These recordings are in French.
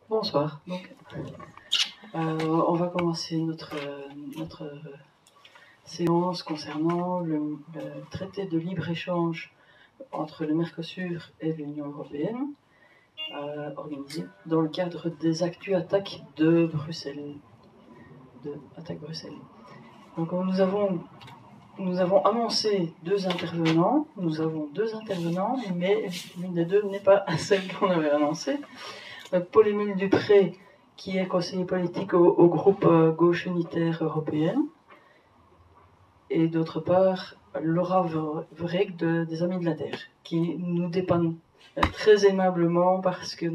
Bonsoir. On va commencer notre séance concernant le traité de libre-échange entre le Mercosur et l'Union européenne, organisé dans le cadre des attaques de Bruxelles. Donc nous avons annoncé deux intervenants. Nous avons deux intervenants, mais l'une des deux n'est pas celle qu'on avait annoncée. Paul-Émile Dupré, qui est conseiller politique au groupe Gauche Unitaire Européenne, et d'autre part Laura Vreg des Amis de la Terre, qui nous dépanne très aimablement parce que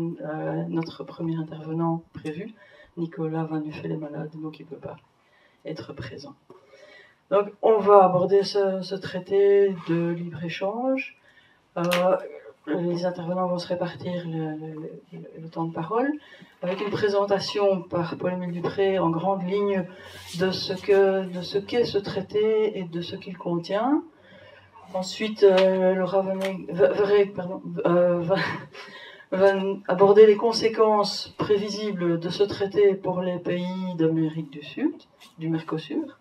notre premier intervenant prévu, Nicolas Van Nuffel, est malade, donc il ne peut pas être présent. Donc on va aborder ce traité de libre-échange. Les intervenants vont se répartir le temps de parole, avec une présentation par Paul-Émile Dupré en grande ligne de ce qu'est ce traité et de ce qu'il contient. Ensuite, Laura Vreg va aborder les conséquences prévisibles de ce traité pour les pays d'Amérique du Sud, du Mercosur,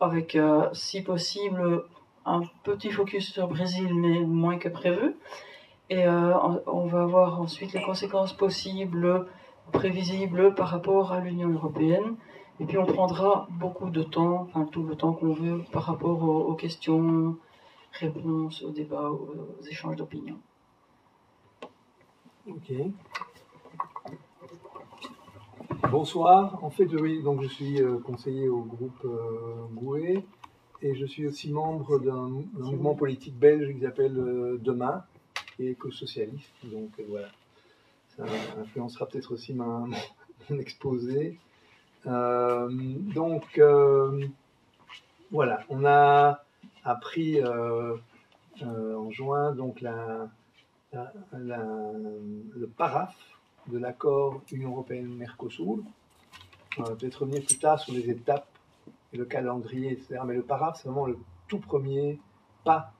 avec, si possible, un petit focus sur le Brésil, mais moins que prévu. Et on va voir ensuite les conséquences possibles, prévisibles par rapport à l'Union européenne. Et puis on prendra beaucoup de temps, enfin tout le temps qu'on veut, par rapport aux questions, réponses, aux débats, aux échanges d'opinions. Ok. Bonsoir. En fait, oui, donc je suis conseiller au groupe GUE. Et je suis aussi membre d'un mouvement politique belge qui s'appelle Demain, qui est éco-socialiste. Donc voilà, ça influencera peut-être aussi mon exposé. Voilà, on a appris en juin donc le paraphe de l'accord Union européenne-Mercosur. On va peut-être revenir plus tard sur les étapes et le calendrier, etc. Mais le paraphe, c'est vraiment le tout premier pas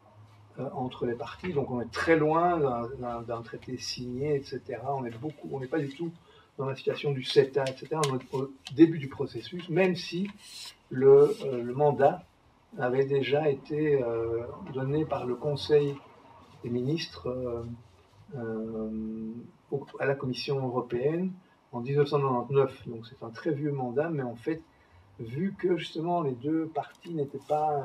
entre les parties. Donc on est très loin d'un traité signé, etc. On n'est pas du tout dans la situation du CETA, etc. On est au début du processus, même si le mandat avait déjà été donné par le Conseil des ministres à la Commission européenne en 1999. Donc c'est un très vieux mandat, mais en fait, vu que justement les deux parties n'étaient pas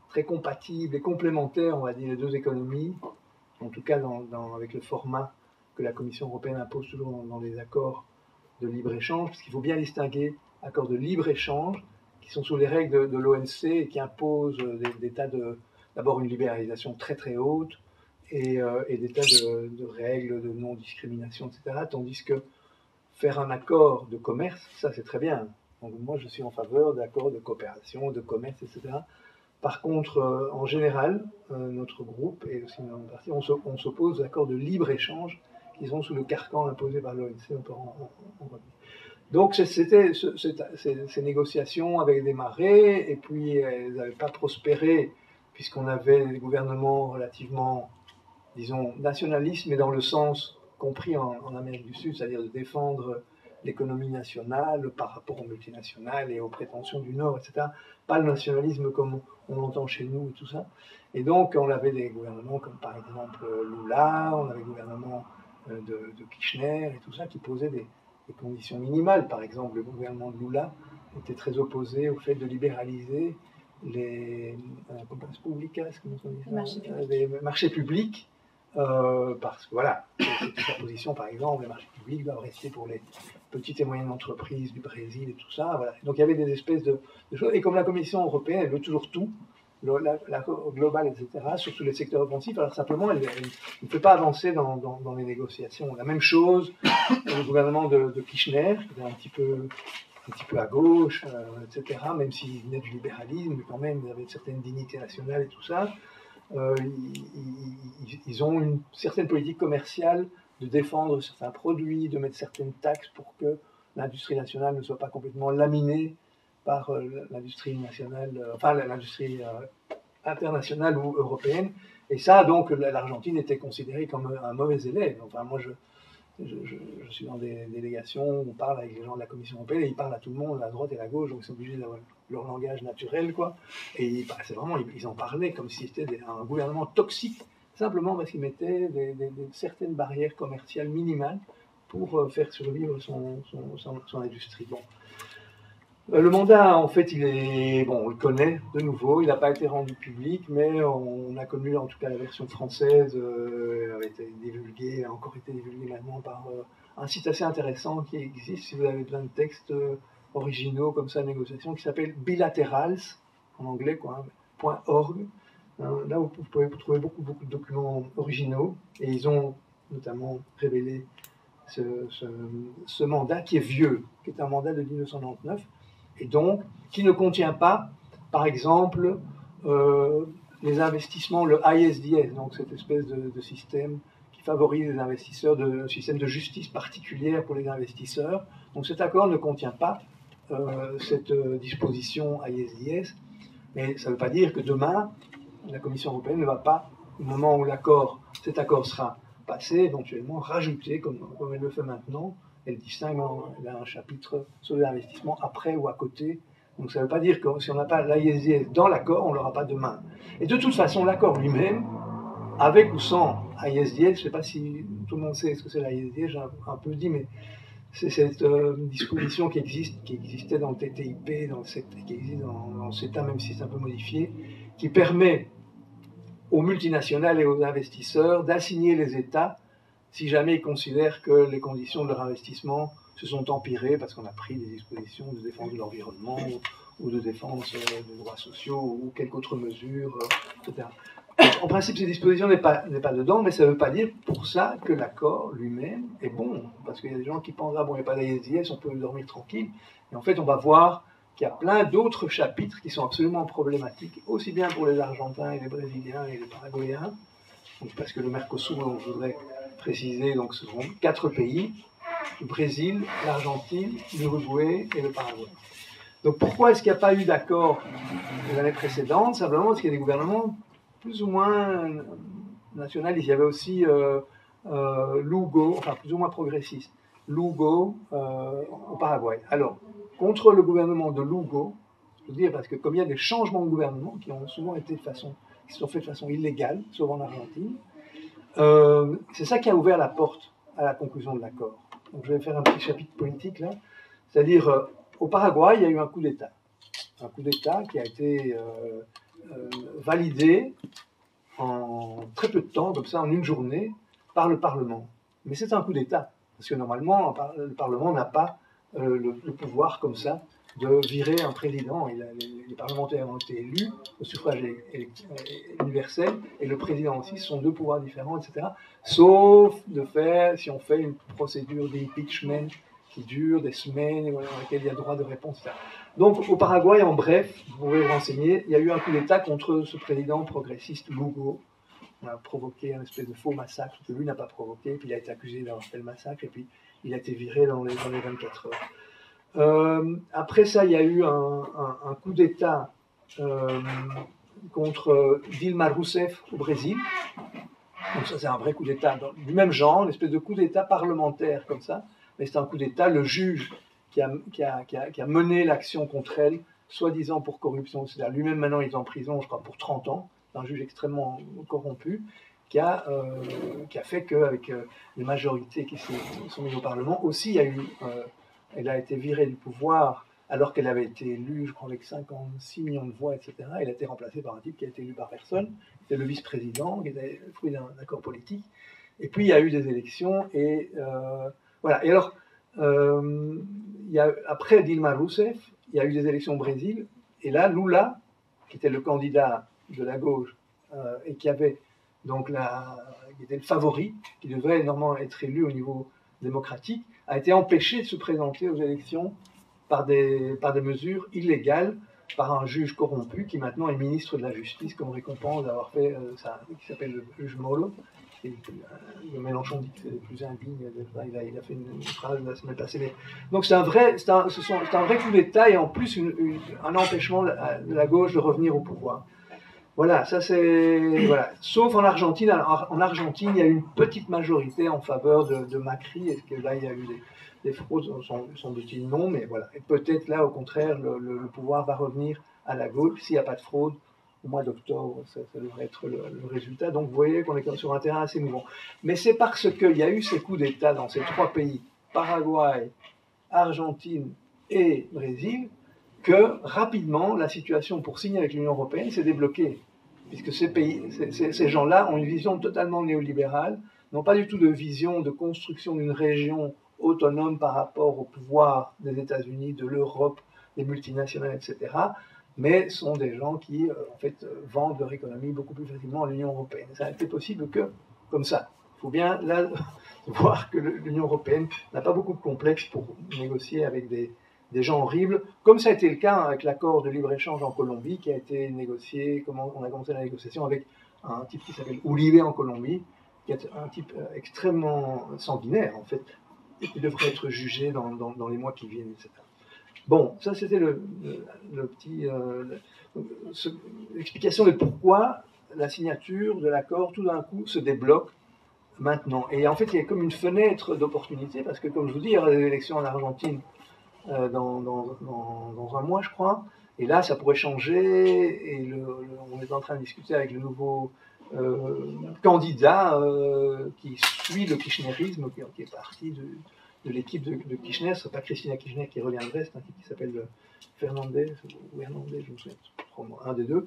très compatibles et complémentaires, on va dire, les deux économies, en tout cas avec le format que la Commission européenne impose toujours dans les accords de libre-échange, parce qu'il faut bien distinguer accords de libre-échange qui sont sous les règles de l'OMC et qui imposent des tas d'abord une libéralisation très très haute et des tas de règles de non-discrimination, etc. Tandis que faire un accord de commerce, ça c'est très bien. Donc moi je suis en faveur d'accords de coopération, de commerce, etc. Par contre, en général, notre groupe et aussi notre parti, on s'oppose aux accords de libre-échange qui sont sous le carcan imposé par l'OMC. Donc ces négociations avaient démarré et puis elles n'avaient pas prospéré puisqu'on avait des gouvernements relativement, disons, nationalistes, mais dans le sens compris en Amérique du Sud, c'est-à-dire de défendre l'économie nationale par rapport aux multinationales et aux prétentions du Nord, etc. Pas le nationalisme comme on l'entend chez nous et tout ça. Et donc, on avait des gouvernements comme par exemple Lula, on avait le gouvernement de Kirchner et tout ça qui posaient des conditions minimales. Par exemple, le gouvernement de Lula était très opposé au fait de libéraliser les marchés publics. Parce que voilà, c'est sa position, par exemple, les marchés publics doivent rester pour les petites et moyennes entreprises du Brésil et tout ça. Voilà. Donc il y avait des espèces de choses. Et comme la Commission européenne, elle veut toujours tout, l'accord global, etc., surtout les secteurs offensifs, alors simplement, elle ne peut pas avancer dans les négociations. La même chose, le gouvernement de Kirchner, qui était un petit peu à gauche, etc., même s'il venait du libéralisme, mais quand même, il avait une certaine dignité nationale et tout ça. Ils ont une certaine politique commerciale de défendre certains produits, de mettre certaines taxes pour que l'industrie nationale ne soit pas complètement laminée par l'industrie nationale, enfin l'industrie internationale ou européenne. Et ça, donc, l'Argentine était considérée comme un mauvais élève. Enfin, moi, je suis dans des délégations où on parle avec les gens de la Commission européenne et ils parlent à tout le monde, à droite et à gauche, donc ils sont obligés d'avoir leur langage naturel, quoi. Et c'est vraiment, ils en parlaient comme si c'était un gouvernement toxique, simplement parce qu'ils mettaient certaines barrières commerciales minimales pour faire survivre son industrie. Bon. Le mandat, en fait, on le connaît de nouveau, il n'a pas été rendu public, mais on a connu en tout cas la version française, avait été divulguée, a encore été divulguée maintenant par un site assez intéressant qui existe, si vous avez besoin de textes originaux comme ça, négociation, qui s'appelle Bilaterals, en anglais, quoi, .org. Là, vous pouvez trouver beaucoup de documents originaux, et ils ont notamment révélé ce mandat qui est vieux, qui est un mandat de 1999, et donc qui ne contient pas, par exemple, les investissements, le ISDS, donc cette espèce de système qui favorise les investisseurs, un système de justice particulière pour les investisseurs. Donc cet accord ne contient pas cette disposition ISDS, mais ça ne veut pas dire que demain, la Commission européenne ne va pas, au moment où cet accord sera passé, éventuellement rajouter, comme elle le fait maintenant. Elle distingue, elle a un chapitre sur l'investissement après ou à côté. Donc ça ne veut pas dire que si on n'a pas l'ISDS dans l'accord, on ne l'aura pas demain. Et de toute façon, l'accord lui-même, avec ou sans ISDS, je ne sais pas si tout le monde sait ce que c'est l'ISDS, j'ai un peu dit, mais c'est cette disposition qui existait dans le TTIP, qui existe dans le CETA, même si c'est un peu modifié, qui permet aux multinationales et aux investisseurs d'assigner les États si jamais ils considèrent que les conditions de leur investissement se sont empirées parce qu'on a pris des dispositions de défense de l'environnement ou de défense des droits sociaux ou quelque autre mesure, etc. En principe, ces dispositions n'est pas dedans, mais ça ne veut pas dire pour ça que l'accord lui-même est bon. Parce qu'il y a des gens qui pensent, ah bon, il n'y a pas d'ISDS, on peut dormir tranquille. Et en fait, on va voir qu'il y a plein d'autres chapitres qui sont absolument problématiques, aussi bien pour les Argentins et les Brésiliens et les Paraguayens, parce que le Mercosur, dont je voudrais préciser, donc ce sont 4 pays, le Brésil, l'Argentine, l'Uruguay et le Paraguay. Donc pourquoi est-ce qu'il n'y a pas eu d'accord les années précédentes? Simplement parce qu'il y a des gouvernements plus ou moins nationalistes. Il y avait aussi Lugo, enfin plus ou moins progressiste, Lugo au Paraguay. Alors, contre le gouvernement de Lugo, je veux dire, parce que comme il y a des changements de gouvernement qui ont souvent été qui se sont faits de façon illégale, sauf en Argentine, c'est ça qui a ouvert la porte à la conclusion de l'accord. Donc je vais faire un petit chapitre politique là, c'est-à-dire au Paraguay, il y a eu un coup d'État. Un coup d'État qui a été validé en très peu de temps, comme ça, en une journée, par le Parlement. Mais c'est un coup d'État, parce que normalement, le Parlement n'a pas le pouvoir comme ça de virer un président. Les parlementaires ont été élus au suffrage universel, et le président aussi, ce sont 2 pouvoirs différents, etc. Sauf si on fait une procédure d'impeachment qui dure des semaines, et dans laquelle il y a droit de réponse, etc. Donc au Paraguay, en bref, vous pouvez vous renseigner, il y a eu un coup d'État contre ce président progressiste Lugo. On a provoqué un espèce de faux massacre que lui n'a pas provoqué, puis il a été accusé d'avoir fait le massacre, et puis il a été viré dans les 24 heures. Après ça, il y a eu un coup d'État contre Dilma Rousseff au Brésil. Donc ça, c'est un vrai coup d'État du même genre, une espèce de coup d'État parlementaire comme ça, mais c'est un coup d'État. Le juge qui a mené l'action contre elle, soi-disant pour corruption, c'est-à-dire lui-même maintenant il est en prison, je crois, pour 30 ans, c'est un juge extrêmement corrompu, qui a fait qu'avec les majorités qui sont mises au Parlement, aussi il y a eu, elle a été virée du pouvoir alors qu'elle avait été élue, je crois, avec 56 millions de voix, etc. Elle a été remplacée par un type qui a été élu par personne, c'était le vice-président, qui était le fruit d'un accord politique. Et puis il y a eu des élections, et voilà. Et alors, après Dilma Rousseff, il y a eu des élections au Brésil, et là, Lula, qui était le candidat de la gauche, et qui avait donc qui était le favori, qui devait normalement être élu au niveau démocratique, a été empêché de se présenter aux élections par des mesures illégales, par un juge corrompu qui maintenant est ministre de la Justice comme récompense d'avoir fait ça, qui s'appelle le juge Molo. Le Mélenchon dit que c'est le plus indigne. Il a fait une phrase la semaine passée. Donc c'est un vrai coup d'État, et en plus un empêchement de la gauche de revenir au pouvoir. Voilà, ça c'est. Voilà. Sauf en Argentine. Alors, en Argentine, il y a une petite majorité en faveur de Macri. Est-ce que là, il y a eu des fraudes? Semble-t-il non, mais voilà. Et peut-être là, au contraire, le pouvoir va revenir à la gauche. S'il n'y a pas de fraude, au mois d'octobre, ça devrait être le résultat. Donc vous voyez qu'on est sur un terrain assez mouvant. Mais c'est parce qu'il y a eu ces coups d'État dans ces trois pays, Paraguay, Argentine et Brésil, que rapidement la situation pour signer avec l'Union européenne s'est débloquée, puisque ces gens-là ont une vision totalement néolibérale, n'ont pas du tout de vision de construction d'une région autonome par rapport au pouvoir des États-Unis, de l'Europe, des multinationales, etc., mais sont des gens qui, en fait, vendent leur économie beaucoup plus facilement à l'Union européenne. Ça n'a été possible que comme ça. Il faut bien là voir que l'Union européenne n'a pas beaucoup de complexes pour négocier avec des gens horribles, comme ça a été le cas avec l'accord de libre-échange en Colombie, qui a été négocié, on a commencé la négociation avec un type qui s'appelle Uribe en Colombie, qui est un type extrêmement sanguinaire, en fait, et qui devrait être jugé dans les mois qui viennent, etc. Bon, ça c'était le petit... l'explication de pourquoi la signature de l'accord, tout d'un coup, se débloque maintenant. Et en fait, il y a comme une fenêtre d'opportunité, parce que, comme je vous dis, il y aura des élections en Argentine dans un mois, je crois. Et là, ça pourrait changer. Et on est en train de discuter avec le nouveau candidat qui suit le kirchnerisme, qui est parti de l'équipe de Kirchner. Ce n'est pas Christina Kirchner qui reviendrait, c'est un type qui s'appelle Fernandez, ou Hernandez, je me souviens, un des deux.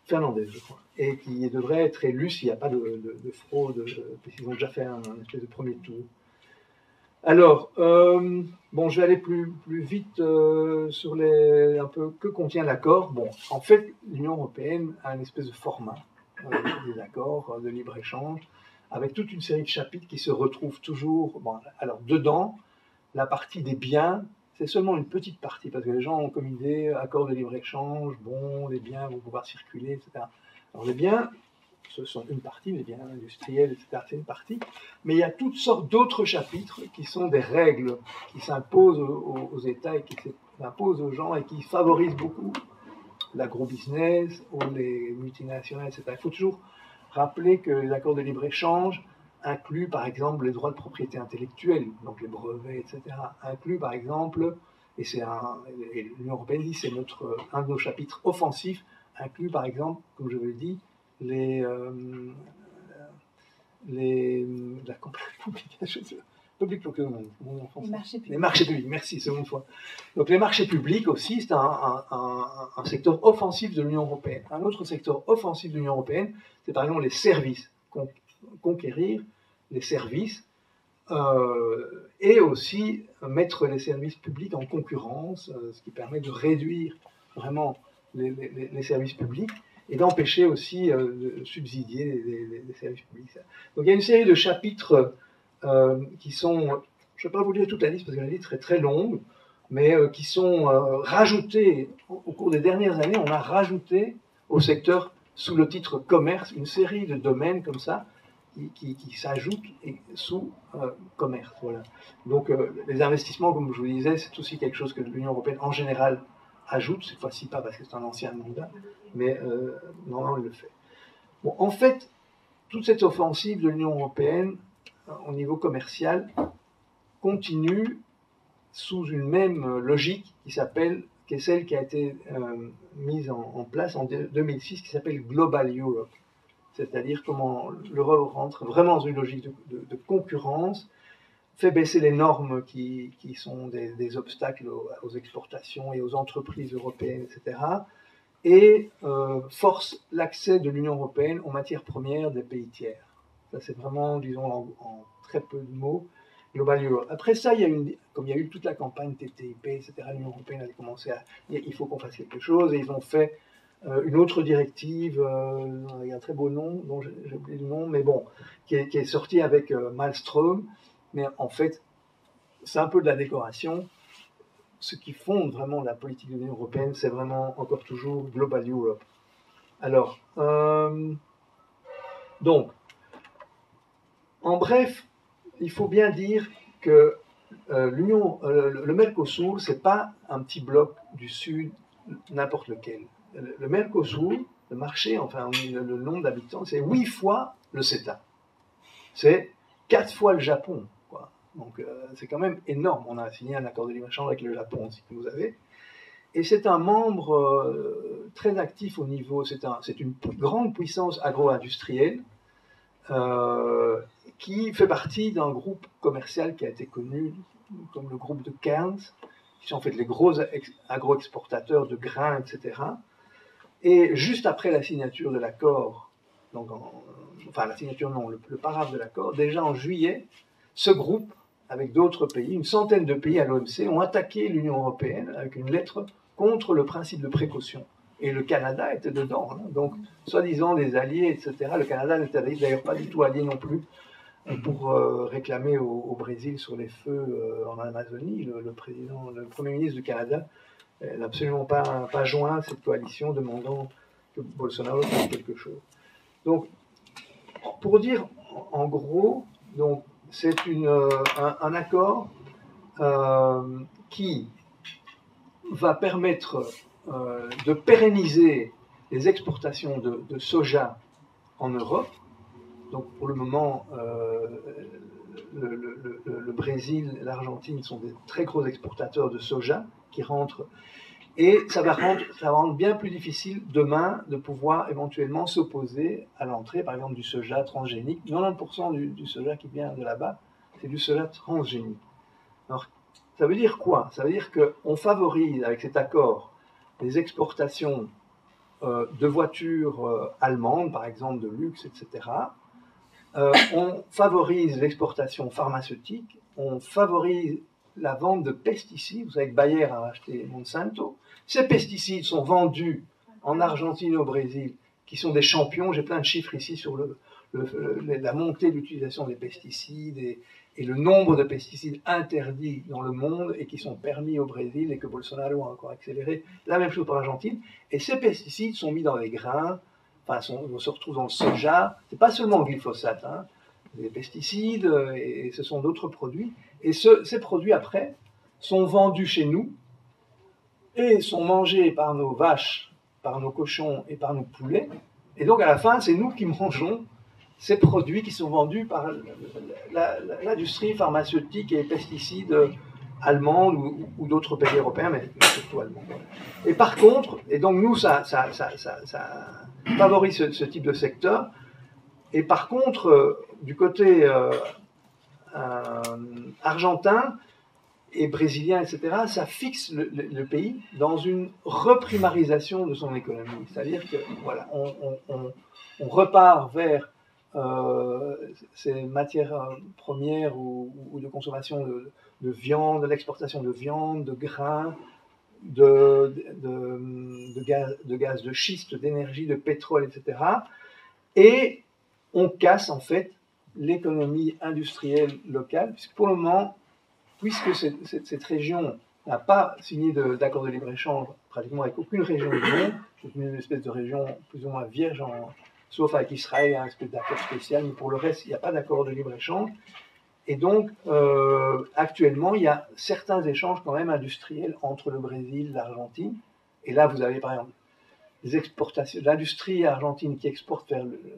Fernandez, je crois, et qui devrait être élu s'il n'y a pas de fraude, puisqu'ils ont déjà fait un espèce de premier tour. Alors, bon, je vais aller plus vite sur un peu que contient l'accord. Bon, en fait, l'Union européenne a une espèce de format des accords de libre-échange, avec toute une série de chapitres qui se retrouvent toujours. Bon, alors, dedans, la partie des biens, c'est seulement une petite partie, parce que les gens ont comme idée, accord de libre-échange, bon, les biens vont pouvoir circuler, etc. Alors, les biens, ce sont une partie, les biens industriels, etc., c'est une partie, mais il y a toutes sortes d'autres chapitres qui sont des règles qui s'imposent aux États et qui s'imposent aux gens et qui favorisent beaucoup l'agro-business ou les multinationales, etc. Il faut toujours rappeler que les accords de libre-échange incluent par exemple les droits de propriété intellectuelle, donc les brevets, etc., incluent par exemple, et l'Union européenne dit c'est un de nos chapitres offensifs, inclut par exemple, comme je vous l'ai dit, les marchés publics, merci, seconde fois. Donc les marchés publics aussi, c'est un secteur offensif de l'Union européenne. Un autre secteur offensif de l'Union européenne, c'est par exemple les services, conquérir les services, et aussi mettre les services publics en concurrence, ce qui permet de réduire vraiment les services publics et d'empêcher aussi de subsidier les services publics. Donc il y a une série de chapitres qui sont, je ne vais pas vous lire toute la liste parce que la liste est très longue, mais qui sont rajoutés au cours des dernières années. On a rajouté au secteur, sous le titre commerce, une série de domaines comme ça qui s'ajoutent sous commerce. Voilà. Donc les investissements, comme je vous disais, c'est aussi quelque chose que l'Union européenne en général ajoute, cette fois-ci pas parce que c'est un ancien mandat, mais normalement elle le fait. Bon, en fait, toute cette offensive de l'Union européenne au niveau commercial continue sous une même logique qui est celle qui a été mise en place en 2006, qui s'appelle Global Europe. C'est-à-dire comment l'Europe rentre vraiment dans une logique de concurrence, fait baisser les normes qui sont des obstacles aux exportations et aux entreprises européennes, etc., et force l'accès de l'Union européenne aux matières premières des pays tiers. Ça, c'est vraiment, disons, en très peu de mots, Global Europe. Après ça, comme il y a eu toute la campagne TTIP, etc., l'Union européenne avait commencé à dire il faut qu'on fasse quelque chose, et ils ont fait une autre directive, il y a un très beau nom, dont j'ai oublié le nom, mais bon, qui est sortie avec Malmström, mais en fait, c'est un peu de la décoration. Ce qui fonde vraiment la politique de l'Union européenne, c'est vraiment encore toujours Global Europe. Alors, donc, en bref, il faut bien dire que le Mercosur, c'est pas un petit bloc du Sud, n'importe lequel. Le Mercosur, le marché, enfin le nombre d'habitants, c'est 8 fois le CETA. C'est 4 fois le Japon, quoi. Donc c'est quand même énorme. On a signé un accord de libre-échange avec le Japon aussi, que vous avez. Et c'est un membre très actif au niveau, c'est une grande puissance agro-industrielle qui fait partie d'un groupe commercial qui a été connu comme le groupe de Cairns, qui sont en fait les gros agro-exportateurs de grains, etc. Et juste après la signature de l'accord, donc enfin la signature non, le paragraphe de l'accord, déjà en juillet, ce groupe, avec d'autres pays, une centaine de pays à l'OMC, ont attaqué l'Union européenne avec une lettre contre le principe de précaution. Et le Canada était dedans. Hein. Donc, soi-disant des alliés, etc. Le Canada n'était d'ailleurs pas du tout allié non plus pour réclamer au Brésil sur les feux en Amazonie. Le Premier ministre du Canada n'a absolument pas joint cette coalition demandant que Bolsonaro fasse quelque chose. Donc, pour dire en gros, donc, c'est un accord qui va permettre de pérenniser les exportations de soja en Europe. Donc pour le moment, le Brésil et l'Argentine sont des très gros exportateurs de soja qui rentrent. Et ça va rendre bien plus difficile demain de pouvoir éventuellement s'opposer à l'entrée, par exemple, du soja transgénique. 90% du soja qui vient de là-bas, c'est du soja transgénique. Alors, ça veut dire quoi? Ça veut dire qu'on favorise, avec cet accord, les exportations de voitures allemandes, par exemple de luxe, etc. On favorise l'exportation pharmaceutique, on favorise la vente de pesticides. Vous savez que Bayer a acheté Monsanto. Ces pesticides sont vendus en Argentine et au Brésil, qui sont des champions. J'ai plein de chiffres ici sur la montée de l'utilisation des pesticides et le nombre de pesticides interdits dans le monde et qui sont permis au Brésil et que Bolsonaro a encore accéléré. La même chose pour l'Argentine. Et ces pesticides sont mis dans les grains, enfin, on se retrouve dans le soja. C'est pas seulement le glyphosate, hein. Des pesticides et ce sont d'autres produits. Et ces produits, après, sont vendus chez nous et sont mangés par nos vaches, par nos cochons et par nos poulets. Et donc, à la fin, c'est nous qui mangeons ces produits qui sont vendus par l'industrie pharmaceutique et pesticides allemande ou d'autres pays européens, mais surtout allemands. Et par contre, et donc nous, ça favorise ce type de secteur. Et par contre, du côté argentin et brésilien, etc., ça fixe le pays dans une reprimarisation de son économie. C'est-à-dire que voilà, on repart vers ces matières premières ou de consommation de viande, de l'exportation de viande, de grains, de gaz de schiste, d'énergie, de pétrole, etc. Et on casse en fait l'économie industrielle locale, puisque pour le moment, puisque cette région n'a pas signé d'accord de libre-échange pratiquement avec aucune région du monde, c'est une espèce de région plus ou moins vierge, sauf avec Israël, il y a un espèce d'accord spécial, mais pour le reste, il n'y a pas d'accord de libre-échange. Et donc, actuellement, il y a certains échanges quand même industriels entre le Brésil et l'Argentine. Et là, vous avez par exemple les exportations, l'industrie argentine qui exporte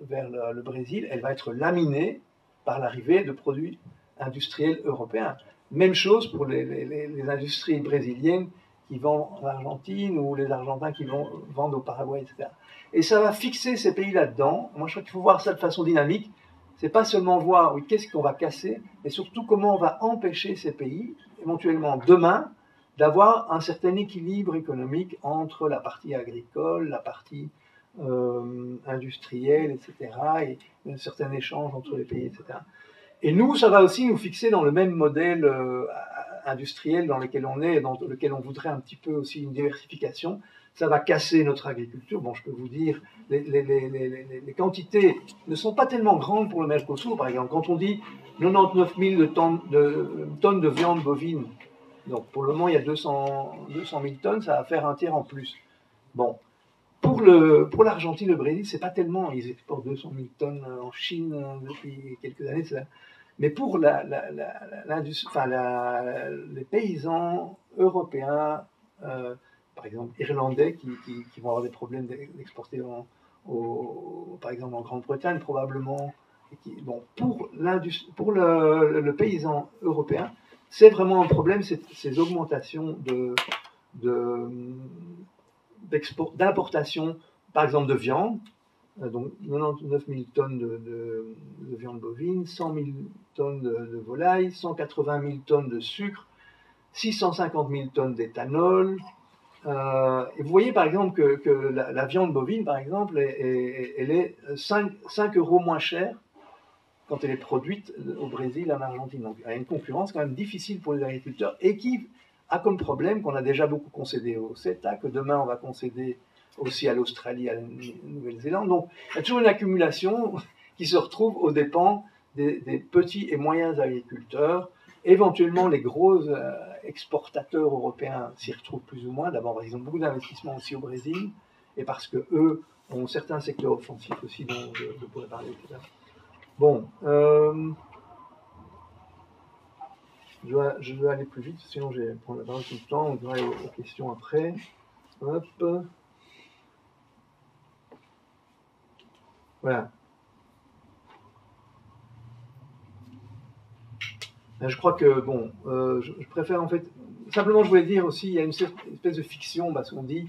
vers le Brésil, elle va être laminée par l'arrivée de produits industriels européens. Même chose pour les industries brésiliennes qui vendent en Argentine ou les Argentins qui vendent au Paraguay, etc. Et ça va fixer ces pays là-dedans. Moi, je crois qu'il faut voir ça de façon dynamique. C'est pas seulement voir, oui, qu'est-ce qu'on va casser, mais surtout comment on va empêcher ces pays, éventuellement demain, d'avoir un certain équilibre économique entre la partie agricole, la partie industrielle, etc., et un certain échange entre les pays, etc. Et nous, ça va aussi nous fixer dans le même modèle industriel dans lequel on est, dans lequel on voudrait un petit peu aussi une diversification. Ça va casser notre agriculture. Bon, je peux vous dire, les quantités ne sont pas tellement grandes pour le Mercosur, par exemple. Quand on dit 99 000 tonnes de viande bovine, donc pour le moment il y a 200 000 tonnes, ça va faire un tiers en plus. Bon, pour l'Argentine, le Brésil, c'est pas tellement. Ils exportent 200 000 tonnes en Chine depuis quelques années. Mais pour les paysans européens, par exemple irlandais, qui vont avoir des problèmes d'exporter par exemple en Grande-Bretagne probablement. Bon, pour le paysan européen, c'est vraiment un problème, ces augmentations d'importation, par exemple de viande, donc 99 000 tonnes de viande bovine, 100 000 tonnes de volaille, 180 000 tonnes de sucre, 650 000 tonnes d'éthanol. Et vous voyez par exemple que la viande bovine, par exemple, elle est 5 € moins chère quand elle est produite au Brésil, en Argentine. Donc il y a une concurrence quand même difficile pour les agriculteurs et qui a comme problème qu'on a déjà beaucoup concédé au CETA, que demain on va concéder aussi à l'Australie, à la Nouvelle-Zélande. Donc il y a toujours une accumulation qui se retrouve aux dépens des petits et moyens agriculteurs. Éventuellement, les gros exportateurs européens s'y retrouvent plus ou moins. D'abord, ils ont beaucoup d'investissements aussi au Brésil, et parce qu'eux ont certains secteurs offensifs aussi dont je pourrais parler tout à l'heure. Bon, je dois aller plus vite, sinon je vais prendre tout le temps, on devrait aller aux questions après. Hop. Voilà. Je crois que, bon, je préfère en fait, simplement je voulais dire aussi, il y a une espèce de fiction, parce qu'on dit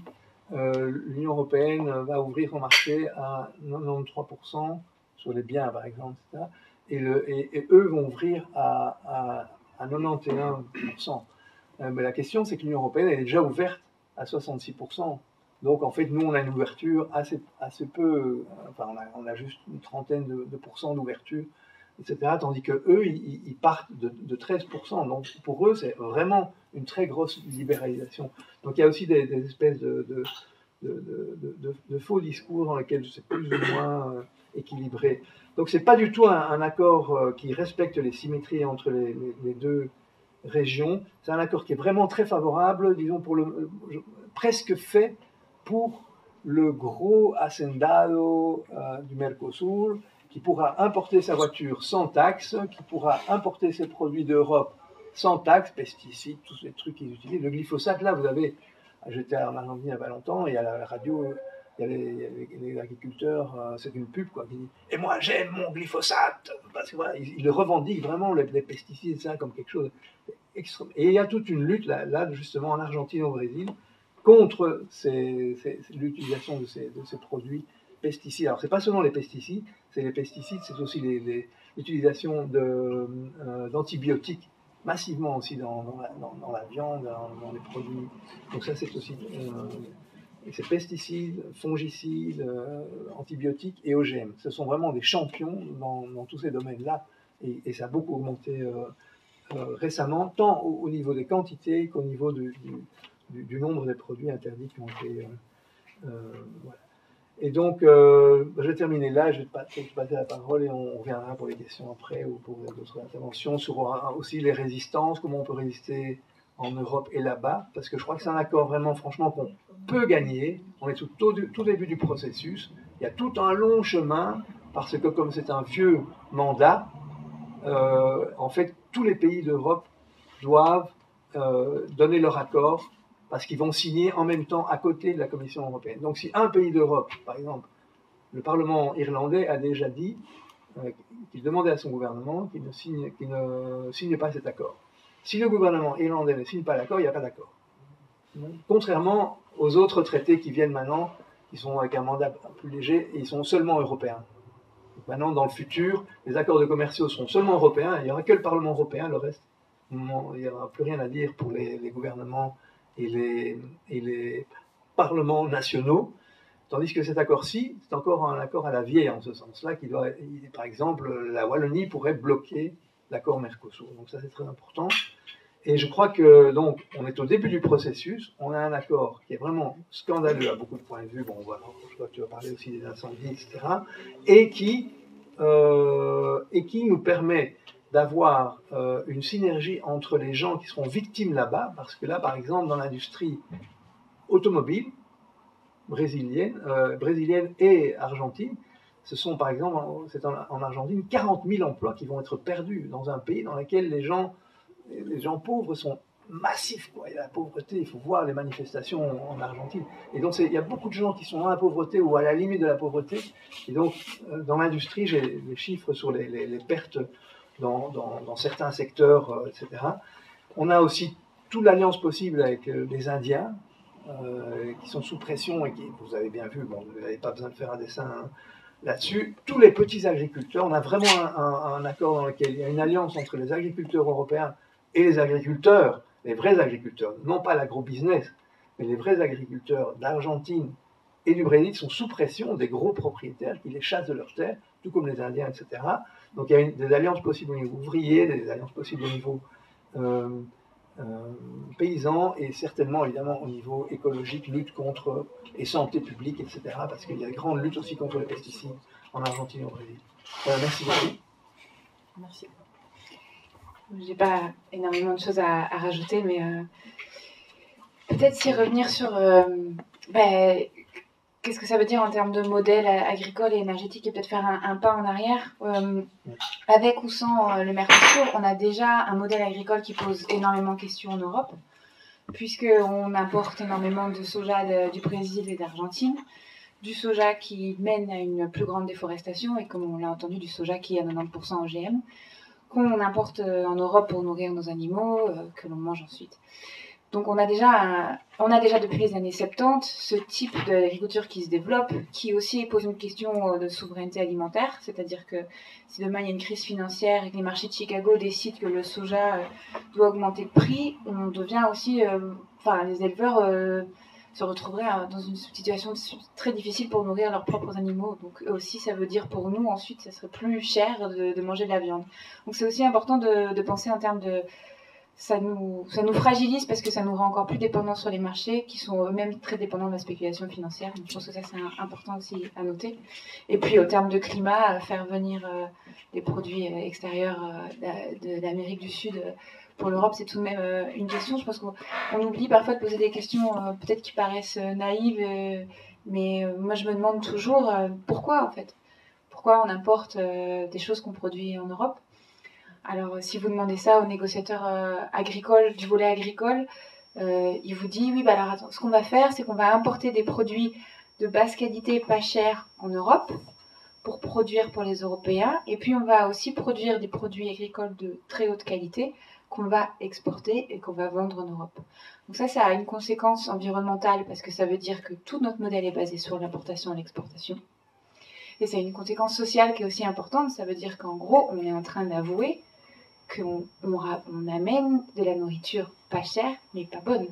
l'Union européenne va ouvrir son marché à 93% sur les biens par exemple, etc. Et eux vont ouvrir à 91%. Mais la question c'est que l'Union européenne elle est déjà ouverte à 66%. Donc en fait nous on a une ouverture assez peu, enfin on a juste une trentaine de pourcents d'ouverture, etc. Tandis que eux, ils partent de 13%. Donc pour eux, c'est vraiment une très grosse libéralisation. Donc il y a aussi des espèces de faux discours dans lesquels c'est plus ou moins équilibré. Donc c'est pas du tout un accord qui respecte les symétries entre les deux régions. C'est un accord qui est vraiment très favorable, disons, presque fait pour le gros hacendado du Mercosur, qui pourra importer sa voiture sans taxe, qui pourra importer ses produits d'Europe sans taxe, pesticides, tous ces trucs qu'ils utilisent. Le glyphosate, là, vous avez, j'étais en Argentine il n'y a pas longtemps, et à la radio, il y a les agriculteurs, c'est une pub, quoi, qui dit « Et moi, j'aime mon glyphosate !» Parce que voilà, ils le revendiquent vraiment, les pesticides, ça, comme quelque chose d'extrême. Et il y a toute une lutte, là justement, en Argentine, au Brésil, contre l'utilisation de ces produits pesticides. Alors, ce n'est pas seulement les pesticides, c'est aussi l'utilisation d'antibiotiques massivement aussi dans la viande, dans les produits. Donc ça, c'est aussi ces pesticides, fongicides, antibiotiques et OGM. Ce sont vraiment des champions dans tous ces domaines-là, et ça a beaucoup augmenté récemment, tant au niveau des quantités qu'au niveau du nombre des produits interdits qui ont été... voilà. Et donc, je vais terminer là, je vais te passer la parole et on reviendra pour les questions après ou pour d'autres interventions sur aussi les résistances, comment on peut résister en Europe et là-bas, parce que je crois que c'est un accord vraiment, franchement, qu'on peut gagner. On est tout début du processus. Il y a tout un long chemin, parce que comme c'est un vieux mandat, en fait, tous les pays d'Europe doivent donner leur accord parce qu'ils vont signer en même temps à côté de la Commission européenne. Donc si un pays d'Europe, par exemple, le Parlement irlandais a déjà dit qu'il demandait à son gouvernement qu'il ne signe pas cet accord. Si le gouvernement irlandais ne signe pas l'accord, il n'y a pas d'accord. Contrairement aux autres traités qui viennent maintenant, qui sont avec un mandat plus léger, et ils sont seulement européens. Donc maintenant, dans le futur, les accords de commerciaux seront seulement européens, il n'y aura que le Parlement européen, le reste, il n'y aura plus rien à dire pour les gouvernements et les parlements nationaux, tandis que cet accord-ci, c'est encore un accord à la vieille en ce sens-là, par exemple, la Wallonie pourrait bloquer l'accord Mercosur. Donc ça, c'est très important. Et je crois que, donc, on est au début du processus, on a un accord qui est vraiment scandaleux à beaucoup de points de vue, bon, voilà, je crois que tu vas parler aussi des incendies, etc., et qui nous permet d'avoir une synergie entre les gens qui seront victimes là-bas, parce que là, par exemple, dans l'industrie automobile brésilienne et argentine, ce sont, par exemple, en Argentine, 40 000 emplois qui vont être perdus dans un pays dans lequel les gens pauvres sont massif, quoi. Il y a la pauvreté, il faut voir les manifestations en Argentine. Et donc, il y a beaucoup de gens qui sont dans la pauvreté ou à la limite de la pauvreté. Et donc, dans l'industrie, j'ai les chiffres sur les pertes dans certains secteurs, etc. On a aussi toute l'alliance possible avec les Indiens, qui sont sous pression et qui, vous avez bien vu, bon, vous n'avez pas besoin de faire un dessin là-dessus. Tous les petits agriculteurs, on a vraiment un accord dans lequel il y a une alliance entre les agriculteurs européens et les agriculteurs, les vrais agriculteurs, non pas l'agro-business, mais les vrais agriculteurs d'Argentine et du Brésil sont sous pression des gros propriétaires qui les chassent de leurs terres, tout comme les Indiens, etc. Donc il y a des alliances possibles au niveau ouvrier, des alliances possibles au niveau paysans et certainement évidemment au niveau écologique, lutte contre et santé publique, etc. Parce qu'il y a une grande lutte aussi contre les pesticides en Argentine et au Brésil. Merci beaucoup. Merci. J'ai pas énormément de choses à rajouter, mais peut-être s'y revenir sur qu'est-ce que ça veut dire en termes de modèle agricole et énergétique et peut-être faire un pas en arrière. Avec ou sans le Mercosur, on a déjà un modèle agricole qui pose énormément de questions en Europe, puisqu'on importe énormément de soja du Brésil et d'Argentine, du soja qui mène à une plus grande déforestation et, comme on l'a entendu, du soja qui est à 90% OGM, qu'on importe en Europe pour nourrir nos animaux, que l'on mange ensuite. Donc on a déjà depuis les années 70 ce type d'agriculture qui se développe, qui aussi pose une question de souveraineté alimentaire, c'est-à-dire que si demain il y a une crise financière et que les marchés de Chicago décident que le soja doit augmenter de prix, on devient aussi, les éleveurs se retrouveraient dans une situation très difficile pour nourrir leurs propres animaux. Donc aussi ça veut dire pour nous ensuite ça serait plus cher de manger de la viande. Donc c'est aussi important de penser en termes de... Ça nous fragilise parce que ça nous rend encore plus dépendants sur les marchés qui sont eux-mêmes très dépendants de la spéculation financière. Donc je pense que ça c'est important aussi à noter. Et puis au terme de climat, faire venir des produits extérieurs de l'Amérique du Sud pour l'Europe, c'est tout de même une question. Je pense qu'on oublie parfois de poser des questions peut-être qui paraissent naïves, mais moi je me demande toujours pourquoi en fait. Pourquoi on importe des choses qu'on produit en Europe? Alors, si vous demandez ça au négociateur agricole, du volet agricole, il vous dit, oui, alors attends, ce qu'on va faire, c'est qu'on va importer des produits de basse qualité, pas chers, en Europe, pour produire pour les Européens, et puis on va aussi produire des produits agricoles de très haute qualité qu'on va exporter et qu'on va vendre en Europe. Donc ça a une conséquence environnementale, parce que ça veut dire que tout notre modèle est basé sur l'importation et l'exportation. Et ça a une conséquence sociale qui est aussi importante, ça veut dire qu'en gros, on est en train d'avouer qu'on amène de la nourriture pas chère, mais pas bonne.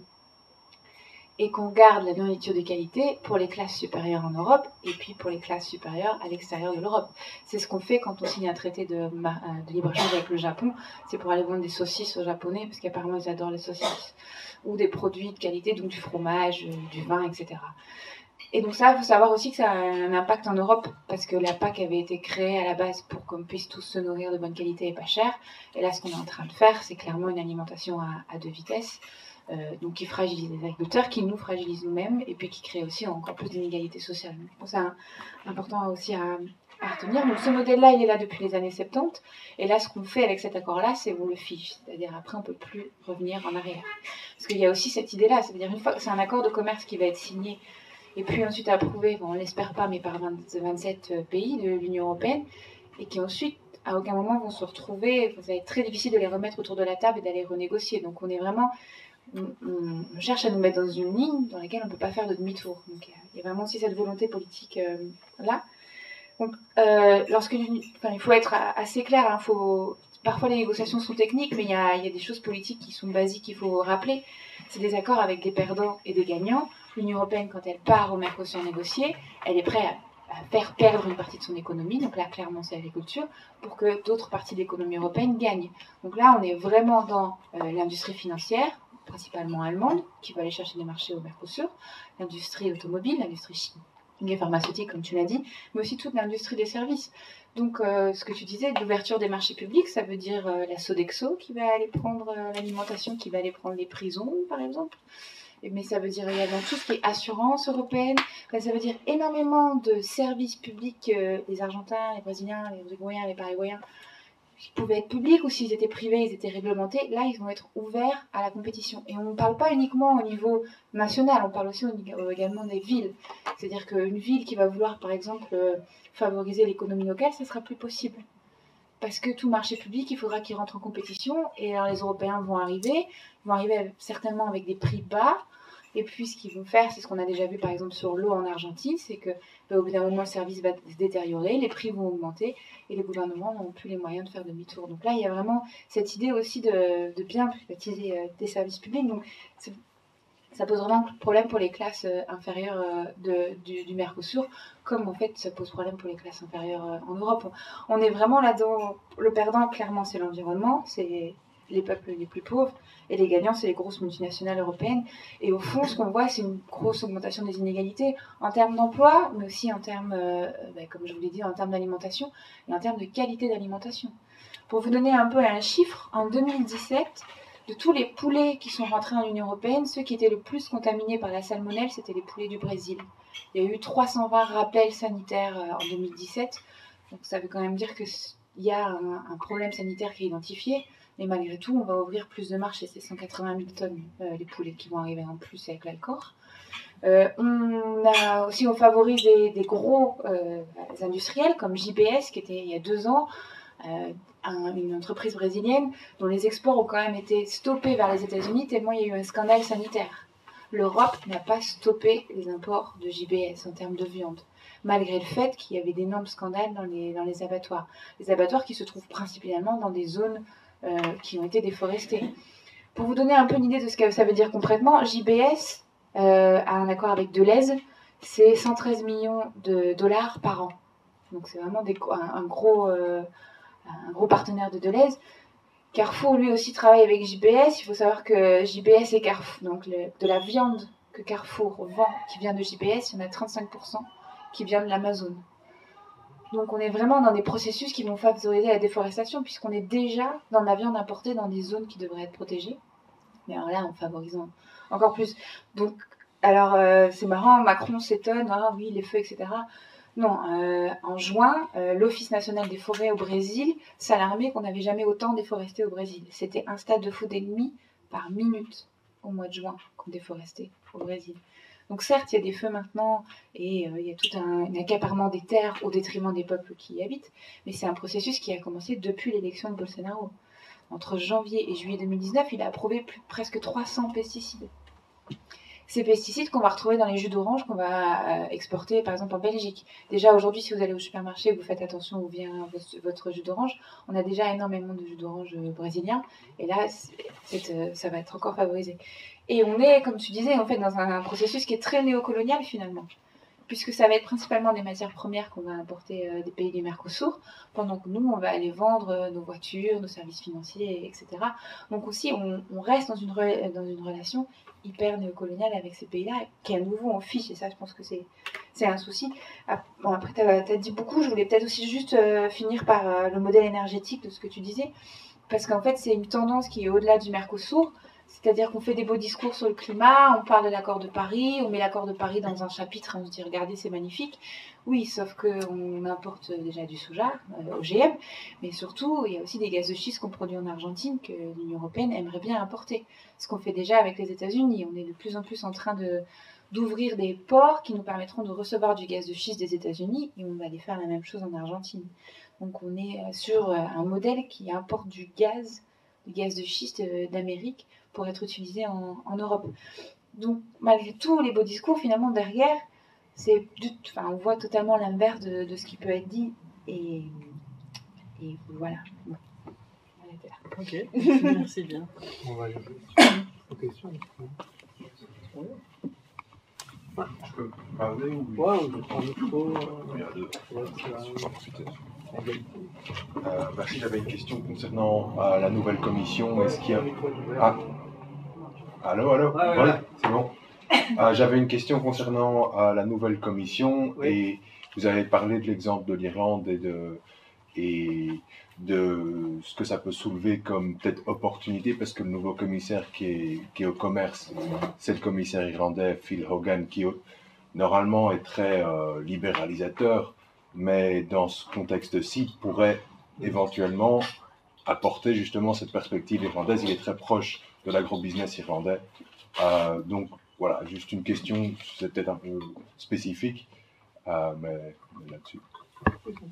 Et qu'on garde la nourriture de qualité pour les classes supérieures en Europe, et puis pour les classes supérieures à l'extérieur de l'Europe. C'est ce qu'on fait quand on signe un traité de libre-échange avec le Japon, c'est pour aller vendre des saucisses aux Japonais, parce qu'apparemment ils adorent les saucisses, ou des produits de qualité, donc du fromage, du vin, etc. Et donc ça, il faut savoir aussi que ça a un impact en Europe, parce que la PAC avait été créée à la base pour qu'on puisse tous se nourrir de bonne qualité et pas cher. Et là, ce qu'on est en train de faire, c'est clairement une alimentation à deux vitesses, donc qui fragilise les agriculteurs, qui nous fragilise nous-mêmes, et puis qui crée aussi encore plus d'inégalités sociales. Donc, je pense que c'est important aussi à retenir. Donc ce modèle-là, il est là depuis les années 70. Et là, ce qu'on fait avec cet accord-là, c'est on le fige. C'est-à-dire après, on ne peut plus revenir en arrière. Parce qu'il y a aussi cette idée-là, c'est-à-dire une fois que c'est un accord de commerce qui va être signé, et puis ensuite approuvé, bon, on ne l'espère pas, mais par 27 pays de l'Union européenne, et qui ensuite, à aucun moment, vont se retrouver, ça va être très difficile de les remettre autour de la table et d'aller renégocier. Donc on est vraiment, on cherche à nous mettre dans une ligne dans laquelle on ne peut pas faire de demi-tour. Donc il y a vraiment aussi cette volonté politique là. Donc il faut être assez clair, hein, parfois les négociations sont techniques, mais il y a des choses politiques qui sont basiques qu'il faut rappeler. C'est des accords avec des perdants et des gagnants. L'Union européenne, quand elle part au Mercosur négocier, elle est prête à faire perdre une partie de son économie, donc là clairement c'est l'agriculture, pour que d'autres parties de l'économie européenne gagnent. Donc là on est vraiment dans l'industrie financière, principalement allemande, qui va aller chercher des marchés au Mercosur, l'industrie automobile, l'industrie chimique et pharmaceutique comme tu l'as dit, mais aussi toute l'industrie des services. Donc ce que tu disais, l'ouverture des marchés publics, ça veut dire la Sodexo qui va aller prendre l'alimentation, qui va aller prendre les prisons par exemple. Mais ça veut dire également tout ce qui est assurance européenne, ça veut dire énormément de services publics, les Argentins, les Brésiliens, les Uruguayens, les Paraguayens, qui pouvaient être publics ou s'ils étaient privés, ils étaient réglementés, là ils vont être ouverts à la compétition. Et on ne parle pas uniquement au niveau national, on parle aussi également des villes. C'est-à-dire qu'une ville qui va vouloir par exemple favoriser l'économie locale, ça ne sera plus possible. Parce que tout marché public, il faudra qu'il rentre en compétition, et alors les Européens vont arriver certainement avec des prix bas. Et puis ce qu'ils vont faire, c'est ce qu'on a déjà vu par exemple sur l'eau en Argentine, c'est que au bout d'un moment le service va se détériorer, les prix vont augmenter et les gouvernements n'ont plus les moyens de faire demi-tour. Donc là il y a vraiment cette idée aussi de bien privatiser des services publics. Donc ça pose vraiment problème pour les classes inférieures du Mercosur, comme en fait ça pose problème pour les classes inférieures en Europe. On est vraiment là-dedans, le perdant clairement c'est l'environnement, c'est les peuples les plus pauvres, et les gagnants, c'est les grosses multinationales européennes. Et au fond, ce qu'on voit, c'est une grosse augmentation des inégalités en termes d'emploi, mais aussi en termes, comme je vous l'ai dit, en termes d'alimentation et en termes de qualité d'alimentation. Pour vous donner un peu un chiffre, en 2017, de tous les poulets qui sont rentrés en Union européenne, ceux qui étaient le plus contaminés par la salmonelle, c'était les poulets du Brésil. Il y a eu 320 rappels sanitaires en 2017, donc ça veut quand même dire qu'il y a un problème sanitaire qui est identifié. Mais malgré tout, on va ouvrir plus de marchés. C'est 180 000 tonnes, les poulets qui vont arriver en plus avec l'Alcor. On favorise des gros industriels comme JBS, qui était il y a 2 ans, une entreprise brésilienne dont les exports ont quand même été stoppés vers les États-Unis tellement il y a eu un scandale sanitaire. L'Europe n'a pas stoppé les imports de JBS en termes de viande, malgré le fait qu'il y avait d'énormes scandales dans les abattoirs. Les abattoirs qui se trouvent principalement dans des zones qui ont été déforestées. Pour vous donner un peu une idée de ce que ça veut dire concrètement, JBS a un accord avec Deleuze, c'est 113 millions de dollars par an. Donc c'est vraiment un gros partenaire de Deleuze. Carrefour lui aussi travaille avec JBS. Il faut savoir que JBS et Carrefour, donc de la viande que Carrefour vend qui vient de JBS, il y en a 35% qui vient de l'Amazon. Donc on est vraiment dans des processus qui vont favoriser la déforestation, puisqu'on est déjà dans de la viande importée dans des zones qui devraient être protégées. Mais alors là, en favorisant encore plus. Donc, alors c'est marrant, Macron s'étonne, ah oui, les feux, etc. Non, en juin, l'Office national des forêts au Brésil s'alarmait qu'on n'avait jamais autant déforesté au Brésil. C'était un stade de feu d'ennemis par minute au mois de juin qu'on déforestait au Brésil. Donc certes, il y a des feux maintenant et il y a tout un accaparement des terres au détriment des peuples qui y habitent, mais c'est un processus qui a commencé depuis l'élection de Bolsonaro. Entre janvier et juillet 2019, il a approuvé presque 300 pesticides. Ces pesticides qu'on va retrouver dans les jus d'orange qu'on va exporter par exemple en Belgique. Déjà aujourd'hui, si vous allez au supermarché, vous faites attention où vient votre jus d'orange. On a déjà énormément de jus d'orange brésilien et là, ça va être encore favorisé. Et on est, comme tu disais, en fait, dans un processus qui est très néocolonial finalement, puisque ça va être principalement des matières premières qu'on va importer des pays du Mercosur, pendant que nous, on va aller vendre nos voitures, nos services financiers, etc. Donc aussi, on reste dans une relation hyper néocoloniale avec ces pays-là, qui à nouveau on fiche, et ça, je pense que c'est un souci. Bon, après, tu as dit beaucoup, je voulais peut-être aussi juste finir par le modèle énergétique de ce que tu disais, parce qu'en fait, c'est une tendance qui est au-delà du Mercosur. C'est-à-dire qu'on fait des beaux discours sur le climat, on parle de l'accord de Paris, on met l'accord de Paris dans un chapitre et on se dit regardez c'est magnifique. Oui, sauf qu'on importe déjà du soja, OGM, mais surtout il y a aussi des gaz de schiste qu'on produit en Argentine que l'Union européenne aimerait bien importer. Ce qu'on fait déjà avec les États-Unis, on est de plus en plus en train d'ouvrir des ports qui nous permettront de recevoir du gaz de schiste des États-Unis et on va aller faire la même chose en Argentine. Donc on est sur un modèle qui importe du gaz de schiste d'Amérique pour être utilisé en Europe. Donc, malgré tous les beaux discours, finalement, derrière, on voit totalement l'inverse de ce qui peut être dit. Et voilà. Bon. Ok, merci bien. On va aller aux questions. Je peux parler ou... Ouais, on peut prendre le micro. Il y a deux. Égalité. Merci, j'avais une question concernant la nouvelle commission. Est-ce qu'il y a... Ah. Allô. Ouais, Oui, c'est bon. J'avais une question concernant la nouvelle commission. Oui. Et vous avez parlé de l'exemple de l'Irlande et de ce que ça peut soulever comme peut-être opportunité, parce que le nouveau commissaire qui est au commerce, c'est le commissaire irlandais Phil Hogan, qui normalement est très libéralisateur, mais dans ce contexte-ci pourrait éventuellement apporter justement cette perspective irlandaise. Il est très proche de l'agro-business irlandais. Donc voilà, juste une question, c'est peut-être un peu spécifique, mais là-dessus.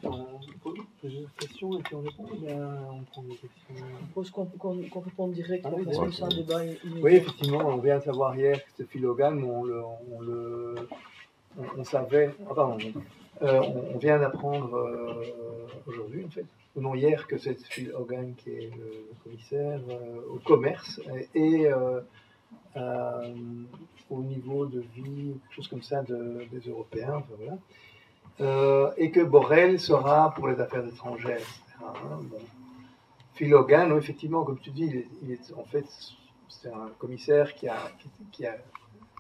On pose plusieurs questions et puis on répond, ou bien on prend des questions. Je propose qu'on réponde directement, Ah oui, parce que ouais. c'est un débat. Oui, effectivement, on vient de savoir hier que c'était Phil Hogan, on savait, enfin, on vient d'apprendre aujourd'hui, en fait, ou non hier, que c'est Phil Hogan qui est le commissaire au commerce et au niveau de vie, quelque chose comme ça des Européens, enfin, voilà. Et que Borrell sera pour les affaires étrangères, etc. Bon. Phil Hogan, effectivement, comme tu dis, en fait, c'est un commissaire qui a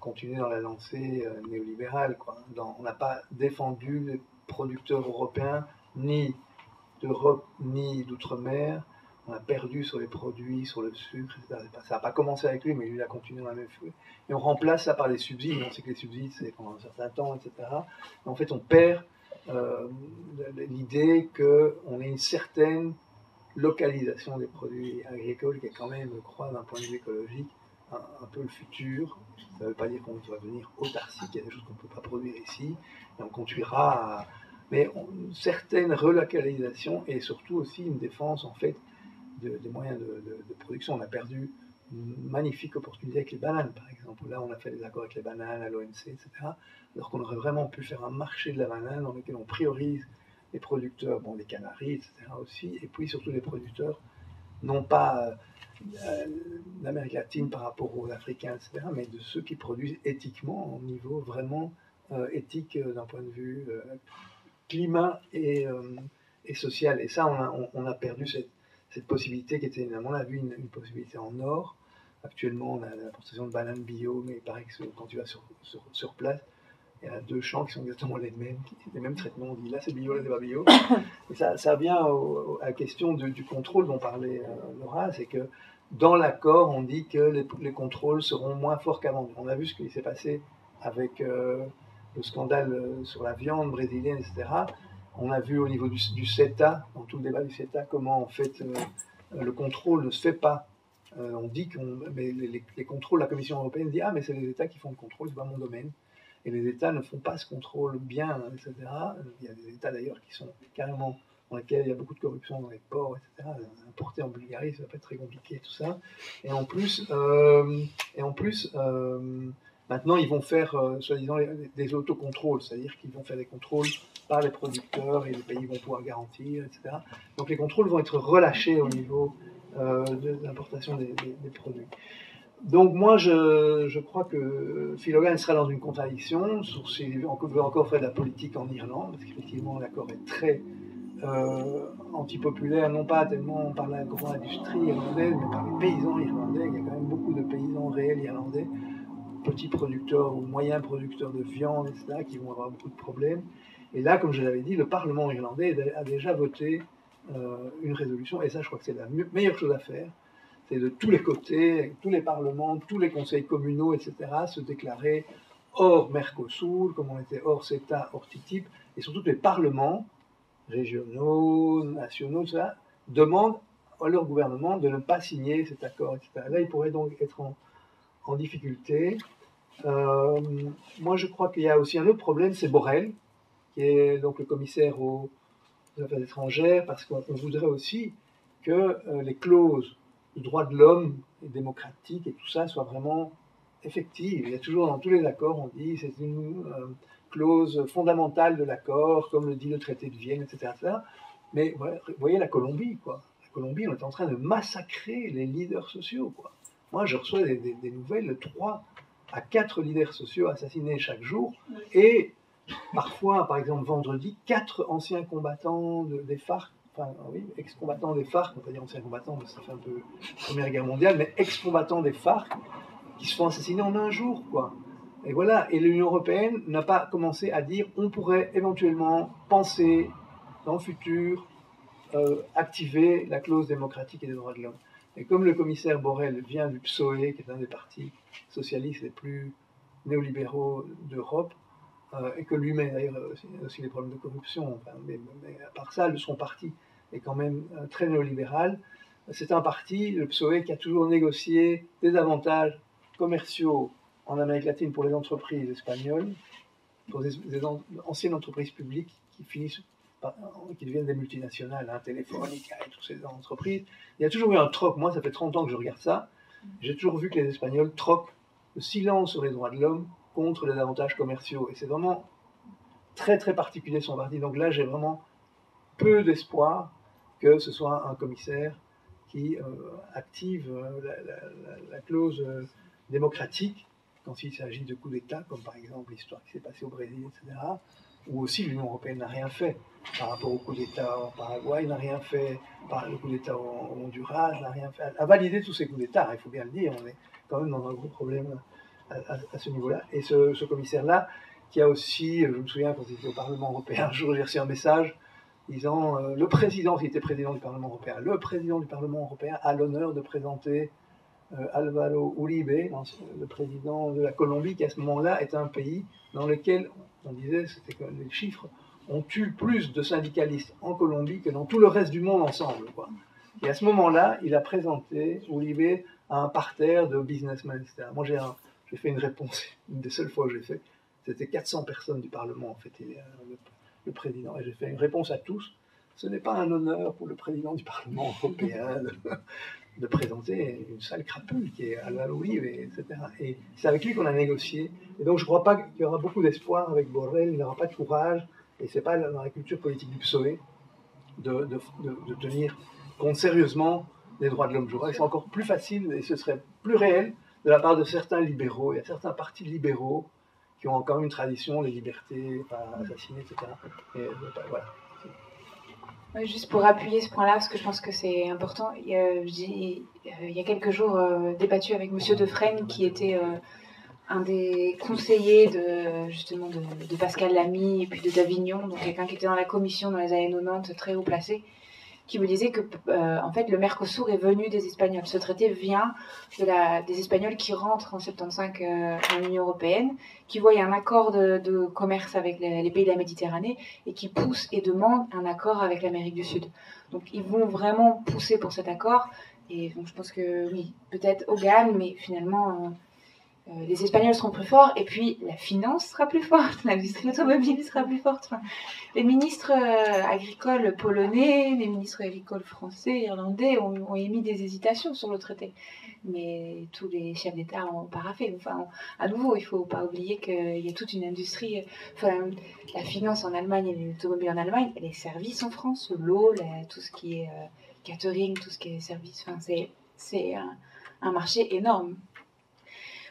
continué dans la lancée néolibérale, quoi. On n'a pas défendu les producteurs européens, ni d'Europe, ni d'outre-mer. On a perdu sur les produits, sur le sucre, etc. Ça n'a pas commencé avec lui, mais lui, il a continué dans la même foulée. Et on remplace ça par les subsides. On sait que les subsides, c'est pendant un certain temps, etc. Et en fait, on perd l'idée qu'on ait une certaine localisation des produits agricoles qui est quand même, je crois, d'un point de vue écologique, un peu le futur. Ça ne veut pas dire qu'on doit devenir autarcique, il y a des choses qu'on ne peut pas produire ici, et on conduira à... Mais une certaine relocalisation et surtout aussi une défense, en fait, des moyens de production. On a perdu une magnifique opportunité avec les bananes, par exemple. Là, on a fait des accords avec les bananes, à l'OMC, etc. Alors qu'on aurait vraiment pu faire un marché de la banane dans lequel on priorise les producteurs, bon, les Canaries, etc. aussi, et puis surtout les producteurs, non pas d'Amérique latine par rapport aux Africains, etc., mais de ceux qui produisent éthiquement, au niveau vraiment éthique d'un point de vue climat et social. Et ça, on a perdu cette possibilité qui était, à mon avis, une possibilité en or. Actuellement, on a l'importation de bananes bio, mais il paraît que quand tu vas sur place, il y a 2 champs qui sont exactement les mêmes traitements. On dit là c'est bio, là c'est pas bio. Et ça vient à la question du contrôle dont parlait Laura, c'est que dans l'accord, on dit que les contrôles seront moins forts qu'avant. On a vu ce qui s'est passé avec le scandale sur la viande brésilienne, etc. On a vu au niveau du CETA, dans tout le débat du CETA, comment en fait le contrôle ne se fait pas. On dit que les contrôles, la Commission européenne dit ah mais c'est les États qui font le contrôle, c'est pas mon domaine. Et les États ne font pas ce contrôle bien, etc. Il y a des États d'ailleurs qui sont carrément dans lesquels il y a beaucoup de corruption dans les ports, etc. Importer en Bulgarie, ça va pas être très compliqué, tout ça. Et en plus, maintenant, ils vont faire, soi-disant, des autocontrôles, c'est-à-dire qu'ils vont faire des contrôles par les producteurs et les pays vont pouvoir garantir, etc. Donc les contrôles vont être relâchés au niveau de l'importation des produits. Donc moi, je crois que Phil Hogan sera dans une contradiction sur s'il veut encore faire de la politique en Irlande, parce qu'effectivement l'accord est très antipopulaire, non pas tellement par la grande industrie irlandaise, mais par les paysans irlandais. Il y a quand même beaucoup de paysans réels irlandais, petits producteurs ou moyens producteurs de viande, etc., qui vont avoir beaucoup de problèmes. Et là, comme je l'avais dit, le Parlement irlandais a déjà voté une résolution, et ça je crois que c'est la meilleure chose à faire. C'est de tous les côtés, tous les parlements, tous les conseils communaux, etc., se déclarer hors Mercosur, comme on était hors CETA, hors TTIP, et surtout les parlements régionaux, nationaux, tout ça, demandent à leur gouvernement de ne pas signer cet accord, etc. Là, ils pourraient donc être en difficulté. Moi, je crois qu'il y a aussi un autre problème, c'est Borrell, qui est donc le commissaire aux affaires étrangères, parce qu'on voudrait aussi que les clauses de droits de l'homme et démocratiques et tout ça soient vraiment effectives. Il y a toujours dans tous les accords, on dit c'est une clause fondamentale de l'accord, comme le dit le traité de Vienne, etc. Mais vous voyez la Colombie, quoi. La Colombie, on est en train de massacrer les leaders sociaux, quoi. Moi, je reçois des nouvelles de 3 à 4 leaders sociaux assassinés chaque jour, et parfois, par exemple, vendredi, 4 anciens combattants des FARC, enfin oui, ex-combattants des FARC, on va pas dire anciens combattants, parce que ça fait un peu Première Guerre mondiale, mais ex-combattants des FARC, qui se font assassiner en un jour, quoi. Et voilà, et l'Union européenne n'a pas commencé à dire on pourrait éventuellement penser dans le futur activer la clause démocratique et des droits de l'homme. Et comme le commissaire Borrell vient du PSOE, qui est un des partis socialistes les plus néolibéraux d'Europe, et que lui-même d'ailleurs aussi des problèmes de corruption, enfin, mais à part ça, son parti est quand même très néolibéral. c'est un parti, le PSOE, qui a toujours négocié des avantages commerciaux en Amérique latine pour les entreprises espagnoles, pour des anciennes entreprises publiques qui deviennent des multinationales, hein, Telefónica et toutes ces entreprises. Il y a toujours eu un troc. Moi, ça fait 30 ans que je regarde ça. J'ai toujours vu que les Espagnols troquent le silence sur les droits de l'homme contre les avantages commerciaux. Et c'est vraiment très, très particulier son parti. Donc là, j'ai vraiment peu d'espoir que ce soit un commissaire qui active la clause démocratique quand il s'agit de coups d'État, comme par exemple l'histoire qui s'est passée au Brésil, etc., où aussi l'Union européenne n'a rien fait par rapport au coup d'État au Paraguay, n'a rien fait par le coup d'État au Honduras, n'a rien fait, a validé tous ces coups d'État, il faut bien le dire, on est quand même dans un gros problème à ce niveau-là. Et ce commissaire-là, qui a aussi, je me souviens quand il était au Parlement européen, un jour j'ai reçu un message disant le président, qui était président du Parlement européen, le président du Parlement européen a l'honneur de présenter Álvaro Uribe, le président de la Colombie, qui à ce moment-là est un pays dans lequel, on disait, c'était que les chiffres, on tue plus de syndicalistes en Colombie que dans tout le reste du monde ensemble, quoi. Et à ce moment-là, il a présenté Uribe à un parterre de businessmen, etc. Moi, j'ai fait une réponse, une des seules fois que j'ai fait, c'était 400 personnes du Parlement, en fait, le président. Et j'ai fait une réponse à tous. Ce n'est pas un honneur pour le président du Parlement européen de présenter une sale crapule qui est Álvaro Uribe, etc. Et c'est avec lui qu'on a négocié. Et donc je ne crois pas qu'il y aura beaucoup d'espoir avec Borrell, il n'aura pas de courage, et ce n'est pas dans la culture politique du PSOE de tenir compte sérieusement des droits de l'homme. Je crois que c'est encore plus facile et ce serait plus réel de la part de certains libéraux. Il y a certains partis libéraux qui ont encore une tradition, les libertés, pas assassiner, etc. Et voilà. Juste pour appuyer ce point-là, parce que je pense que c'est important, il y a quelques jours débattu avec Monsieur Defrene, qui était un des conseillers justement de Pascal Lamy et puis de Davignon, donc quelqu'un qui était dans la commission dans les années 90, très haut placé, qui me disait que en fait le Mercosur est venu des Espagnols. Ce traité vient des Espagnols qui rentrent en 75 dans l'Union européenne, qui voient un accord de commerce avec les pays de la Méditerranée et qui poussent et demandent un accord avec l'Amérique du Sud. Donc ils vont vraiment pousser pour cet accord. Et donc je pense que oui, peut-être Hogan, mais finalement les Espagnols seront plus forts, et puis la finance sera plus forte, l'industrie automobile sera plus forte. Enfin, les ministres agricoles polonais, les ministres agricoles français, irlandais ont émis des hésitations sur le traité. Mais tous les chefs d'État ont paraffé. Enfin, à nouveau, il ne faut pas oublier qu'il y a toute une industrie. Enfin, la finance en Allemagne et l'automobile en Allemagne, les services en France, l'eau, tout ce qui est catering, tout ce qui est service. Enfin, c'est un marché énorme.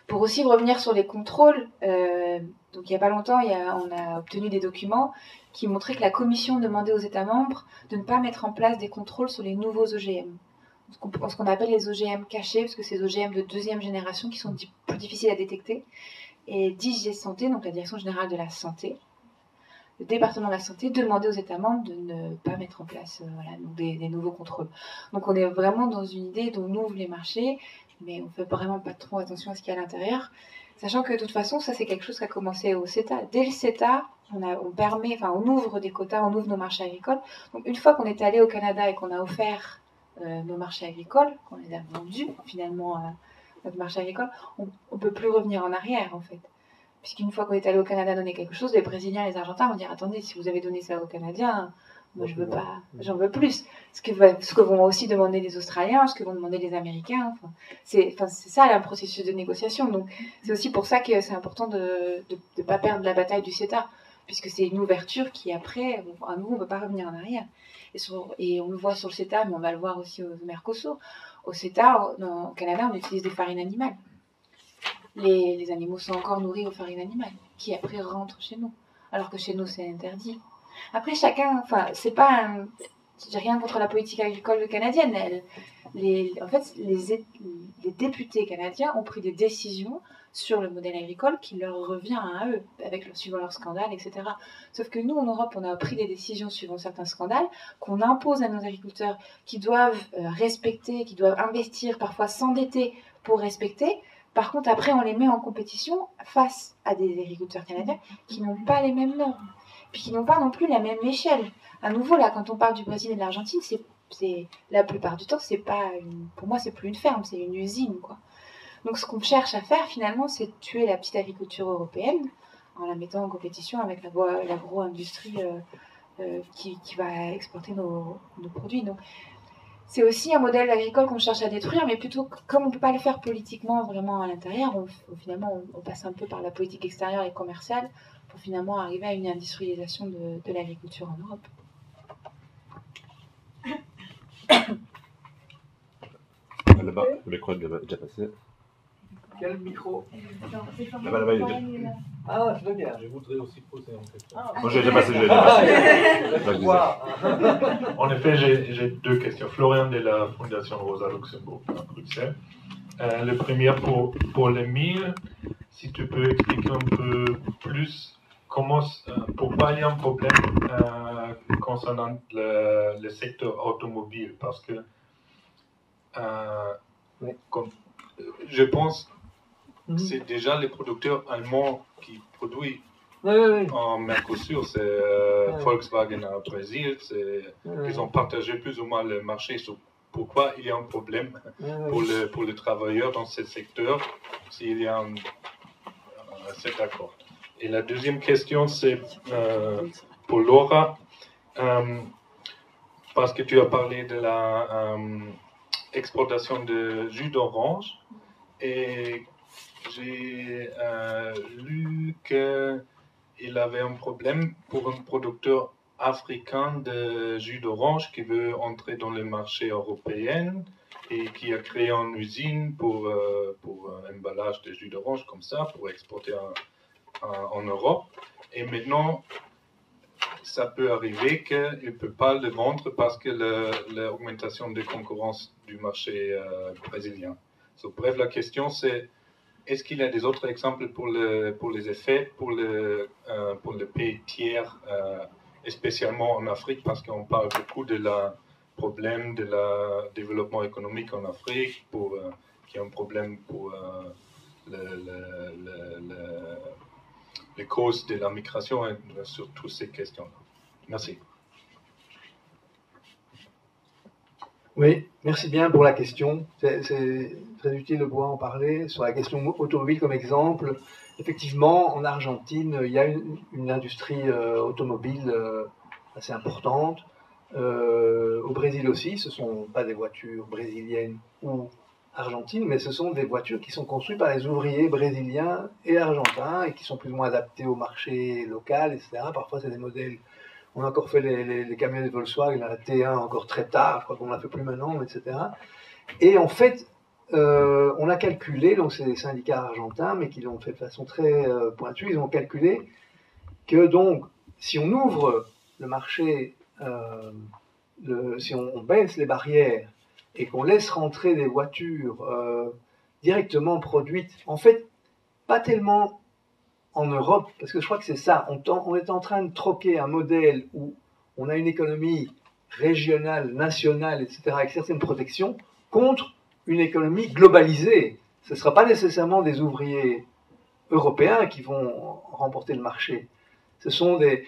Pour aussi revenir sur les contrôles, donc il n'y a pas longtemps, on a obtenu des documents qui montraient que la Commission demandait aux États membres de ne pas mettre en place des contrôles sur les nouveaux OGM. Ce qu'on appelle les OGM cachés, parce que c'est des OGM de deuxième génération qui sont plus difficiles à détecter. Et DG Santé, donc la Direction Générale de la Santé, le département de la Santé, demandait aux États membres de ne pas mettre en place donc des nouveaux contrôles. Donc on est vraiment dans une idée dont on ouvre les marchés, mais on ne fait vraiment pas trop attention à ce qu'il y a à l'intérieur, sachant que de toute façon, ça c'est quelque chose qui a commencé au CETA. Dès le CETA, on ouvre des quotas, on ouvre nos marchés agricoles. Donc une fois qu'on est allé au Canada et qu'on a offert nos marchés agricoles, qu'on les a vendus finalement notre marché agricole, on ne peut plus revenir en arrière en fait. Puisqu'une fois qu'on est allé au Canada donner quelque chose, les Brésiliens et les Argentins vont dire attendez, si vous avez donné ça aux Canadiens, moi je veux pas, j'en veux plus. Ce que vont aussi demander les Australiens, ce que vont demander les Américains. C'est ça le processus de négociation. Donc c'est aussi pour ça que c'est important de ne pas perdre la bataille du CETA, puisque c'est une ouverture qui après, à nouveau, on ne peut pas revenir en arrière. Et on le voit sur le CETA, mais on va le voir aussi au Mercosur. Au CETA, au Canada, on utilise des farines animales. Les animaux sont encore nourris aux farines animales, qui après rentrent chez nous, alors que chez nous c'est interdit. Après chacun, c'est pas, j'ai rien contre la politique agricole canadienne. Les députés canadiens ont pris des décisions sur le modèle agricole qui leur revient à eux, suivant leurs scandales, etc. Sauf que nous, en Europe, on a pris des décisions suivant certains scandales qu'on impose à nos agriculteurs qui doivent respecter, qui doivent investir, parfois s'endetter pour respecter. Par contre, après, on les met en compétition face à des agriculteurs canadiens qui n'ont pas les mêmes normes, puis qui n'ont pas non plus la même échelle. À nouveau, là, quand on parle du Brésil et de l'Argentine, la plupart du temps, c'est pas pour moi, c'est plus une ferme, c'est une usine, quoi. Donc ce qu'on cherche à faire finalement, c'est de tuer la petite agriculture européenne en la mettant en compétition avec l'agro-industrie qui va exporter nos produits. Donc c'est aussi un modèle agricole qu'on cherche à détruire, mais plutôt comme on ne peut pas le faire politiquement vraiment à l'intérieur, finalement on passe un peu par la politique extérieure et commerciale pour finalement arriver à une industrialisation de l'agriculture en Europe. Là-bas, le micro est déjà passé. Quel micro? Là-bas, il est déjà. Ah, je regarde. Je voudrais aussi poser une question. Moi, j'ai déjà passé, j'ai déjà passé. Wow. En effet, j'ai deux questions. Florian de la Fondation Rosa Luxembourg à Bruxelles. Le premier pour les milles, si tu peux expliquer un peu plus pourquoi il y a un problème concernant le secteur automobile, parce que Oui. je pense que c'est déjà les producteurs allemands qui produisent Oui. en Mercosur, c'est Volkswagen au Brésil, ils ont partagé plus ou moins le marché sur pourquoi il y a un problème pour les travailleurs dans ce secteur, s'il y a cet accord. Et la deuxième question, c'est pour Laura, parce que tu as parlé de la exportation de jus d'orange, et j'ai lu qu'il avait un problème pour un producteur africain de jus d'orange qui veut entrer dans le marché européen et qui a créé une usine pour emballage de jus d'orange comme ça, pour exporter en Europe. Et maintenant, ça peut arriver qu'il ne peut pas le vendre parce que l'augmentation de concurrence du marché brésilien. Bref, la question c'est, est-ce qu'il y a des autres exemples pour les effets pour le pays tiers, et spécialement en Afrique, parce qu'on parle beaucoup de la problème de la développement économique en Afrique, qui est un problème pour les causes de la migration et sur toutes ces questions-là. Merci. Oui, merci bien pour la question. C'est très utile de pouvoir en parler. Sur la question automobile comme exemple, effectivement, en Argentine, il y a une industrie automobile assez importante. Au Brésil aussi, ce ne sont pas des voitures brésiliennes ou argentines, mais ce sont des voitures qui sont construites par les ouvriers brésiliens et argentins et qui sont plus ou moins adaptées au marché local, etc. Parfois, c'est des modèles. On a encore fait les camionnettes Volkswagen, la T1 encore très tard, je crois qu'on ne la fait plus maintenant, etc. Et en fait, on a calculé, donc c'est des syndicats argentins, mais qui l'ont fait de façon très pointue, ils ont calculé que donc, si on ouvre le marché, si on baisse les barrières et qu'on laisse rentrer des voitures directement produites, en fait, pas tellement en Europe, parce que je crois que c'est ça, on est en train de troquer un modèle où on a une économie régionale, nationale, etc., avec certaines protections, contre une économie globalisée. Ce ne sera pas nécessairement des ouvriers européens qui vont remporter le marché. Ce sont des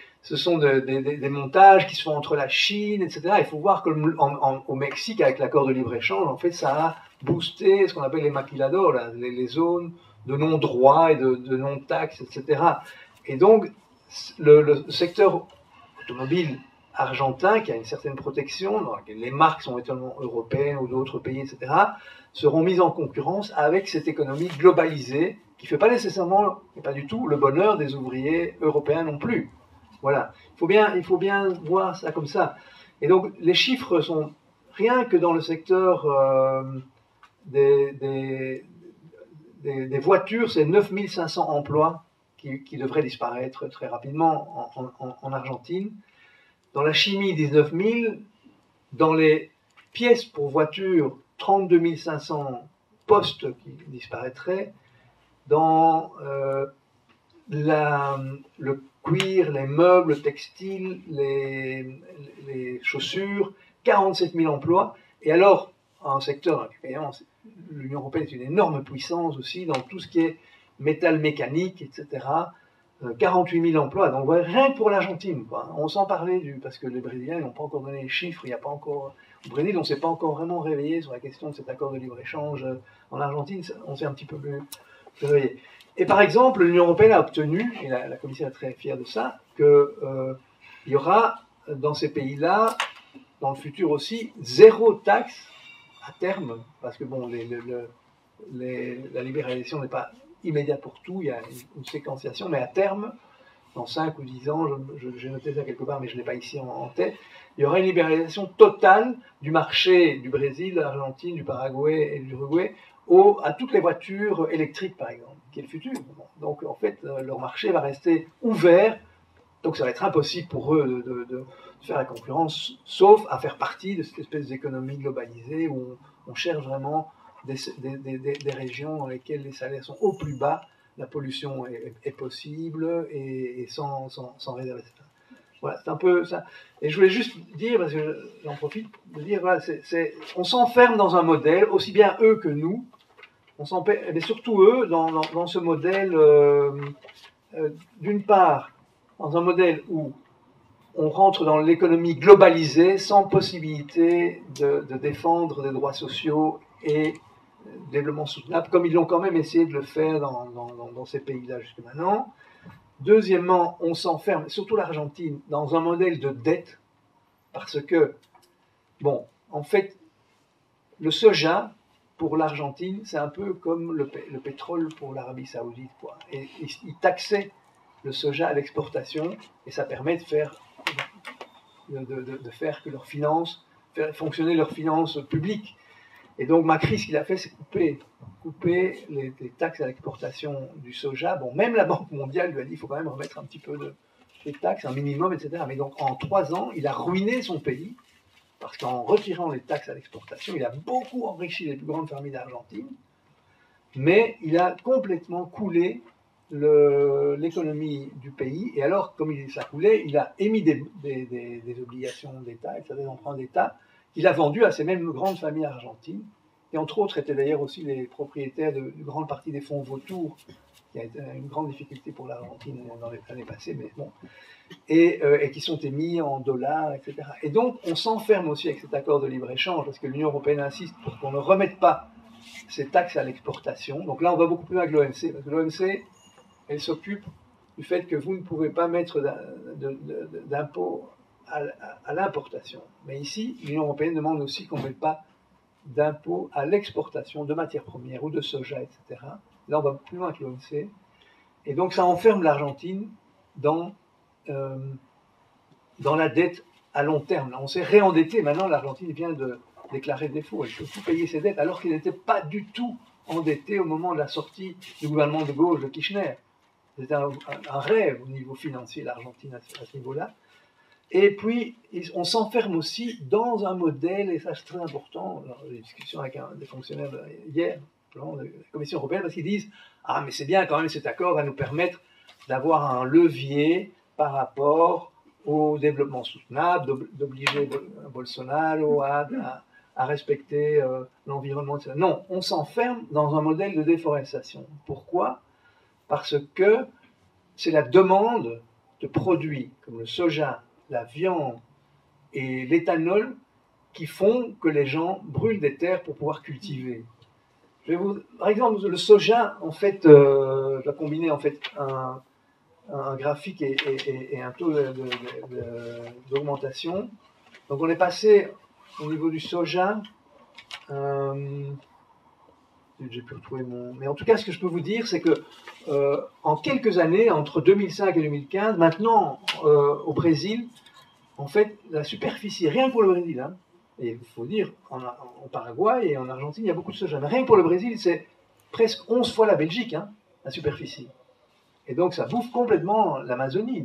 montages qui se font entre la Chine, etc. Il faut voir qu'au Mexique, avec l'accord de libre-échange, en fait, ça a boosté ce qu'on appelle les maquilados, les zones de non-droit et de non-taxes, etc. Et donc, le secteur automobile argentin, qui a une certaine protection, les marques sont étonnamment européennes ou d'autres pays, etc., seront mises en concurrence avec cette économie globalisée qui ne fait pas nécessairement, et pas du tout, le bonheur des ouvriers européens non plus. Voilà, il faut bien voir ça comme ça. Et donc, les chiffres sont rien que dans le secteur des voitures, c'est 9500 emplois qui devraient disparaître très rapidement en Argentine. Dans la chimie, 19 000. Dans les pièces pour voitures, 32 500 postes qui disparaîtraient. Dans le cuir, les meubles, le textile, les chaussures, 47 000 emplois. Et alors, un secteur, l'Union européenne est une énorme puissance aussi dans tout ce qui est métal mécanique, etc. 48 000 emplois, donc rien que pour l'Argentine. On s'en parlait parce que les Brésiliens n'ont pas encore donné les chiffres, il n'y a pas encore. Au Brésil, on ne s'est pas encore vraiment réveillé sur la question de cet accord de libre-échange. En Argentine, on s'est un petit peu plus réveillé. Et par exemple, l'Union européenne a obtenu, et la Commission est très fière de ça, qu'il y aura dans ces pays-là, dans le futur aussi, 0 taxe à terme, parce que bon, la libéralisation n'est pas immédiate pour tout, il y a une séquenciation, mais à terme, dans 5 ou 10 ans, j'ai noté ça quelque part, mais je ne l'ai pas ici en tête, il y aura une libéralisation totale du marché du Brésil, de l'Argentine, du Paraguay et de l'Uruguay à toutes les voitures électriques, par exemple, qui est le futur. Donc, en fait, leur marché va rester ouvert, donc ça va être impossible pour eux de faire la concurrence, sauf à faire partie de cette espèce d'économie globalisée où on cherche vraiment des régions dans lesquelles les salaires sont au plus bas, la pollution est possible et sans réserve. Voilà, c'est un peu ça. Et je voulais juste dire, parce que j'en profite, de dire, voilà, on s'enferme dans un modèle, aussi bien eux que nous, mais surtout eux, dans ce modèle, d'une part, dans un modèle où on rentre dans l'économie globalisée sans possibilité de défendre des droits sociaux et développement soutenable, comme ils l'ont quand même essayé de le faire dans ces pays-là jusque maintenant. Deuxièmement, on s'enferme, surtout l'Argentine, dans un modèle de dette, parce que, bon, en fait, le soja, pour l'Argentine, c'est un peu comme le pétrole pour l'Arabie Saoudite, quoi. Et ils taxaient le soja à l'exportation, et ça permet de faire que leurs finances, faire fonctionner leurs finances publiques. Et donc Macri, ce qu'il a fait, c'est couper les taxes à l'exportation du soja. Bon, même la Banque mondiale lui a dit qu'il faut quand même remettre un petit peu de taxes, un minimum, etc. Mais donc en 3 ans, il a ruiné son pays, parce qu'en retirant les taxes à l'exportation, il a beaucoup enrichi les plus grandes familles d'Argentine, mais il a complètement coulé l'économie du pays. Et alors, comme ça coulait, il a émis des obligations d'État, des emprunts d'État, qu'il a vendus à ces mêmes grandes familles argentines, et entre autres étaient d'ailleurs aussi les propriétaires d'une grande partie des fonds vautours, qui a été une grande difficulté pour l'Argentine dans les années passées, mais bon, et qui sont émis en dollars, etc. Et donc, on s'enferme aussi avec cet accord de libre-échange, parce que l'Union européenne insiste pour qu'on ne remette pas ces taxes à l'exportation. Donc là, on va beaucoup plus loin avec l'OMC, parce que l'OMC, elle s'occupe du fait que vous ne pouvez pas mettre d'impôt à l'importation. Mais ici, l'Union européenne demande aussi qu'on ne mette pas d'impôt à l'exportation de matières premières ou de soja, etc. Là, on va plus loin que l'OMC. Et donc, ça enferme l'Argentine dans la dette à long terme. Là, on s'est réendetté. Maintenant, l'Argentine vient de déclarer défaut. Elle ne peut plus payer ses dettes, alors qu'elle n'était pas du tout endettée au moment de la sortie du gouvernement de gauche de Kirchner. C'était un rêve au niveau financier, l'Argentine, à ce niveau-là. Et puis, on s'enferme aussi dans un modèle, et ça c'est très important, j'ai eu une discussion avec des fonctionnaires hier, de la Commission européenne, parce qu'ils disent « Ah, mais c'est bien quand même, cet accord va nous permettre d'avoir un levier par rapport au développement soutenable, d'obliger Bolsonaro à respecter l'environnement, etc. » Non, on s'enferme dans un modèle de déforestation. Pourquoi ? Parce que c'est la demande de produits comme le soja, la viande et l'éthanol qui font que les gens brûlent des terres pour pouvoir cultiver. Par exemple, le soja, en fait, je vais combiner en fait un graphique et un taux d'augmentation. Donc on est passé au niveau du soja. J'ai pu retrouver mais en tout cas, ce que je peux vous dire, c'est que en quelques années, entre 2005 et 2015, maintenant au Brésil, en fait, la superficie, rien que pour le Brésil, hein, et il faut dire, en Paraguay et en Argentine, il y a beaucoup de soja, mais rien que pour le Brésil, c'est presque 11 fois la Belgique, hein, la superficie. Et donc, ça bouffe complètement l'Amazonie,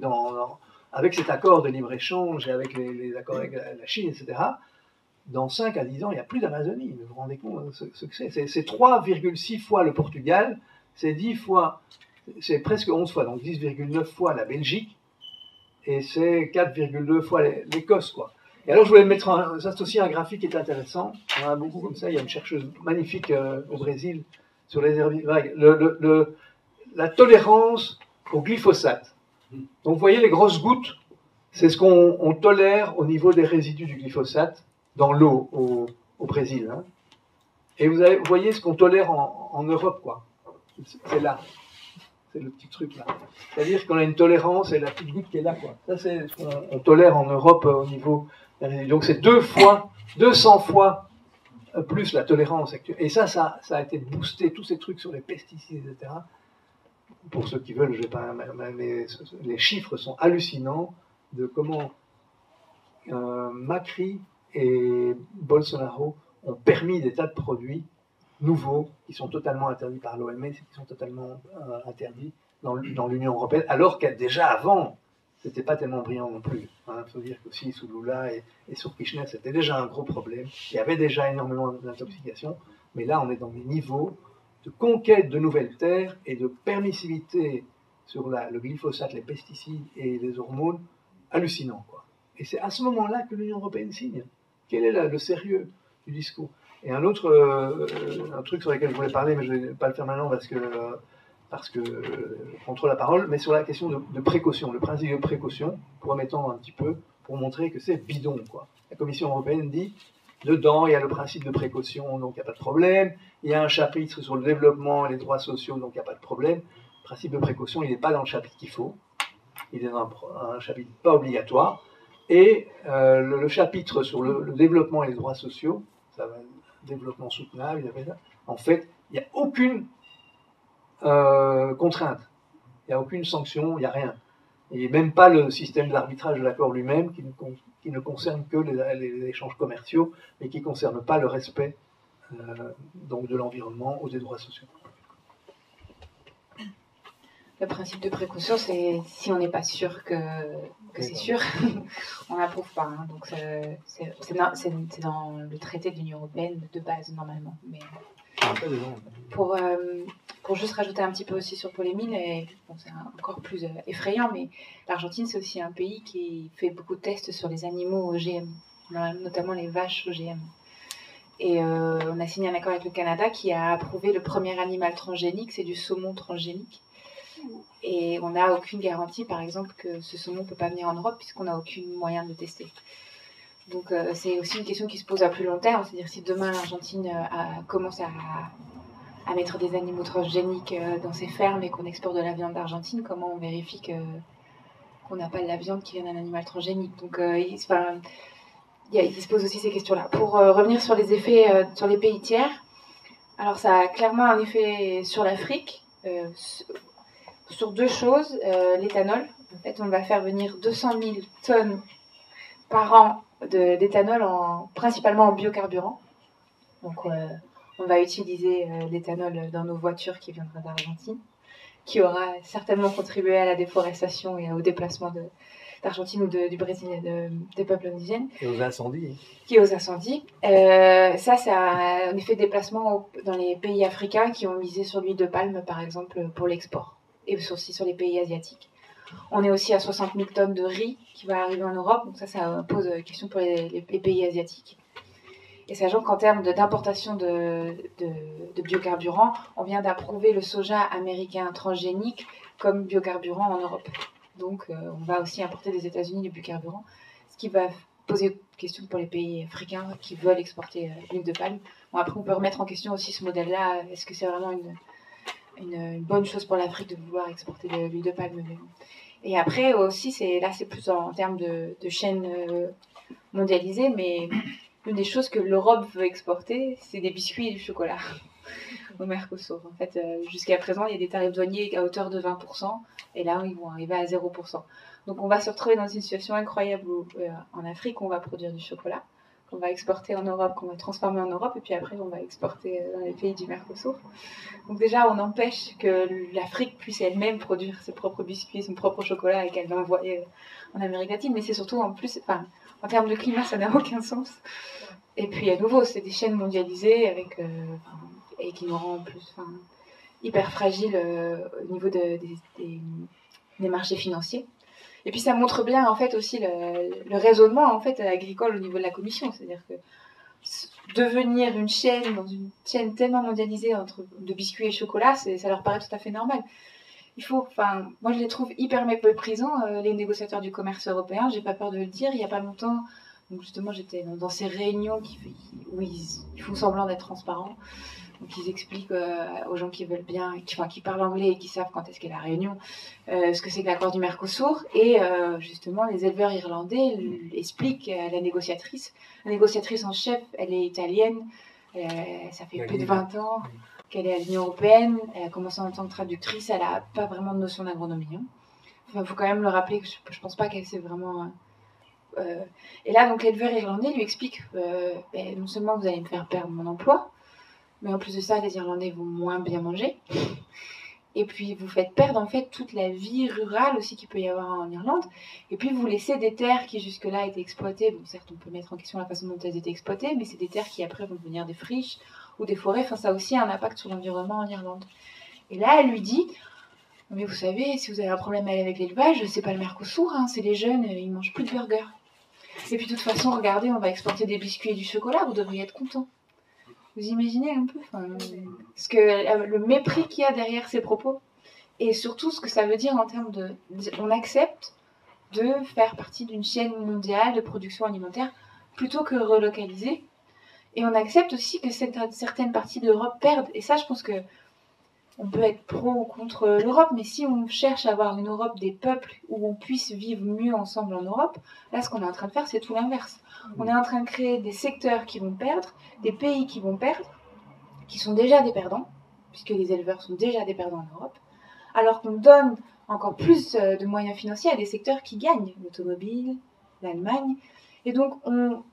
avec cet accord de libre-échange et avec les accords avec la Chine, etc. Dans 5 à 10 ans, il n'y a plus d'Amazonie. Vous vous rendez compte ce que c'est ? C'est 3,6 fois le Portugal, c'est 10 fois, c'est presque 11 fois, donc 10,9 fois la Belgique, et c'est 4,2 fois l'Écosse, quoi. Et alors, je voulais mettre ça, c'est aussi un graphique qui est intéressant. On en a beaucoup comme ça. Il y a une chercheuse magnifique au Brésil sur les herbicides. La tolérance au glyphosate. Donc, vous voyez les grosses gouttes, c'est ce qu'on tolère au niveau des résidus du glyphosate. dans l'eau au Brésil. Hein. Et vous voyez ce qu'on tolère en Europe, quoi. C'est là. C'est le petit truc là. C'est-à-dire qu'on a une tolérance et la petite goutte qui est là, quoi. Ça, c'est ce qu'on tolère en Europe au niveau. Donc c'est 200 fois plus la tolérance actuelle. Et ça a été boosté, tous ces trucs sur les pesticides, etc. Pour ceux qui veulent, je vais pas, mais les chiffres sont hallucinants de comment Macri et Bolsonaro ont permis des tas de produits nouveaux qui sont totalement interdits par l'OMS et qui sont totalement interdits dans l'Union européenne, alors qu'à déjà avant, c'était pas tellement brillant non plus. Il faut dire qu'aussi sous Lula et sur Kirchner, c'était déjà un gros problème. Il y avait déjà énormément d'intoxication, mais là, on est dans des niveaux de conquête de nouvelles terres et de permissivité sur le glyphosate, les pesticides et les hormones hallucinants, quoi. Et c'est à ce moment-là que l'Union européenne signe. Quel est le sérieux du discours? Et un truc sur lequel je voulais parler, mais je ne vais pas le faire maintenant parce que je prends trop la parole, mais sur la question de précaution, le principe de précaution, pour m'étendre un petit peu, pour montrer que c'est bidon, quoi. La Commission européenne dit, dedans, il y a le principe de précaution, donc il n'y a pas de problème. Il y a un chapitre sur le développement et les droits sociaux, donc il n'y a pas de problème. Le principe de précaution, il n'est pas dans le chapitre qu'il faut. Il est dans un chapitre pas obligatoire. Et le chapitre sur le développement et les droits sociaux, ça va, développement soutenable, en fait, il n'y a aucune contrainte, il n'y a aucune sanction, il n'y a rien. Et même pas le système d'arbitrage de l'accord lui-même qui ne concerne que les échanges commerciaux, mais qui ne concerne pas le respect donc de l'environnement ou des droits sociaux. Le principe de précaution, c'est si on n'est pas sûr que c'est sûr, on n'approuve pas. Hein. Donc c'est dans le traité de l'Union européenne de base normalement. Mais pour juste rajouter un petit peu aussi sur Polémine, et bon, c'est encore plus effrayant, mais l'Argentine c'est aussi un pays qui fait beaucoup de tests sur les animaux OGM, notamment les vaches OGM. Et on a signé un accord avec le Canada qui a approuvé le premier animal transgénique, c'est du saumon transgénique. Et on n'a aucune garantie, par exemple, que ce saumon ne peut pas venir en Europe puisqu'on n'a aucun moyen de le tester. Donc c'est aussi une question qui se pose à plus long terme, c'est-à-dire si demain l'Argentine commence à mettre des animaux transgéniques dans ses fermes et qu'on exporte de la viande d'Argentine, comment on vérifie qu'on n'a pas de la viande qui vient d'un animal transgénique? Donc il se pose aussi ces questions-là. Pour revenir sur les effets sur les pays tiers, alors ça a clairement un effet sur l'Afrique, sur deux choses. L'éthanol, en fait on va faire venir 200 000 tonnes par an d'éthanol principalement en biocarburant. Donc on va utiliser l'éthanol dans nos voitures qui viendra d'Argentine, qui aura certainement contribué à la déforestation et au déplacement d'Argentine ou du Brésil et des peuples indigènes. Et aux incendies. Qui aux incendies. Ça a un effet de déplacement dans les pays africains qui ont misé sur l'huile de palme, par exemple, pour l'export, et aussi sur les pays asiatiques. On est aussi à 60 000 tonnes de riz qui va arriver en Europe, donc ça pose question pour les pays asiatiques. Et sachant qu'en termes d'importation de biocarburants, on vient d'approuver le soja américain transgénique comme biocarburant en Europe. Donc on va aussi importer des États-Unis du biocarburant, ce qui va poser question pour les pays africains qui veulent exporter l'huile de palme. Bon, après, on peut remettre en question aussi ce modèle-là. Est-ce que c'est vraiment une bonne chose pour l'Afrique de vouloir exporter de l'huile de palme? Et après aussi, c'est plus en termes de chaîne mondialisée, mais une des choses que l'Europe veut exporter, c'est des biscuits et du chocolat au Mercosur. En fait, jusqu'à présent, il y a des tarifs douaniers à hauteur de 20%, et là, ils vont arriver à 0%. Donc, on va se retrouver dans une situation incroyable où, en Afrique, on va produire du chocolat, qu'on va exporter en Europe, qu'on va transformer en Europe, et puis après, on va exporter dans les pays du Mercosur. Donc déjà, on empêche que l'Afrique puisse elle-même produire ses propres biscuits, son propre chocolat, et qu'elle l'envoie en Amérique latine. Mais c'est surtout, en plus, en termes de climat, ça n'a aucun sens. Et puis, à nouveau, c'est des chaînes mondialisées et qui nous rendent en plus hyper fragiles au niveau des marchés financiers. Et puis, ça montre bien, en fait, aussi le raisonnement, en fait, agricole au niveau de la Commission. C'est-à-dire que devenir une chaîne, dans une chaîne tellement mondialisée de biscuits et chocolat, ça leur paraît tout à fait normal. Moi je les trouve hyper méprisants, les négociateurs du commerce européen, j'ai pas peur de le dire. Il y a pas longtemps, Donc justement, j'étais dans ces réunions où ils font semblant d'être transparents. Donc ils expliquent aux gens qui veulent bien, qui parlent anglais et qui savent quand est-ce qu'est la réunion, ce que c'est que l'accord du Mercosur. Et justement, les éleveurs irlandais expliquent à la négociatrice. La négociatrice en chef, elle est italienne, ça fait plus de 20 ans qu'elle est à l'Union européenne. Elle a commencé en tant que traductrice, elle n'a pas vraiment de notion d'agronomie. Hein. Enfin, faut quand même le rappeler que je pense pas qu'elle sait vraiment... Et là, donc l'éleveur irlandais lui explique non seulement vous allez me faire perdre mon emploi, mais en plus de ça, les Irlandais vont moins bien manger. Et puis, vous faites perdre en fait toute la vie rurale aussi qu'il peut y avoir en Irlande. Et puis, vous laissez des terres qui jusque-là étaient exploitées. Bon, certes, on peut mettre en question la façon dont elles étaient exploitées, mais c'est des terres qui après vont devenir des friches ou des forêts. Enfin, ça a aussi un impact sur l'environnement en Irlande. Et là, elle lui dit, mais vous savez, si vous avez un problème avec l'élevage, c'est pas le Mercosur, hein, c'est les jeunes, ils mangent plus de burgers. Et puis, de toute façon, regardez, on va exporter des biscuits et du chocolat, vous devriez être contents. Vous imaginez un peu ce que, le mépris qu'il y a derrière ces propos et surtout ce que ça veut dire en termes on accepte de faire partie d'une chaîne mondiale de production alimentaire plutôt que relocaliser et on accepte aussi que certaines parties de l'Europe perdent et ça je pense que on peut être pro ou contre l'Europe mais si on cherche à avoir une Europe des peuples où on puisse vivre mieux ensemble en Europe, là ce qu'on est en train de faire c'est tout l'inverse. On est en train de créer des secteurs qui vont perdre, des pays qui vont perdre, qui sont déjà des perdants, puisque les éleveurs sont déjà des perdants en Europe, alors qu'on donne encore plus de moyens financiers à des secteurs qui gagnent, l'automobile, l'Allemagne, et donc on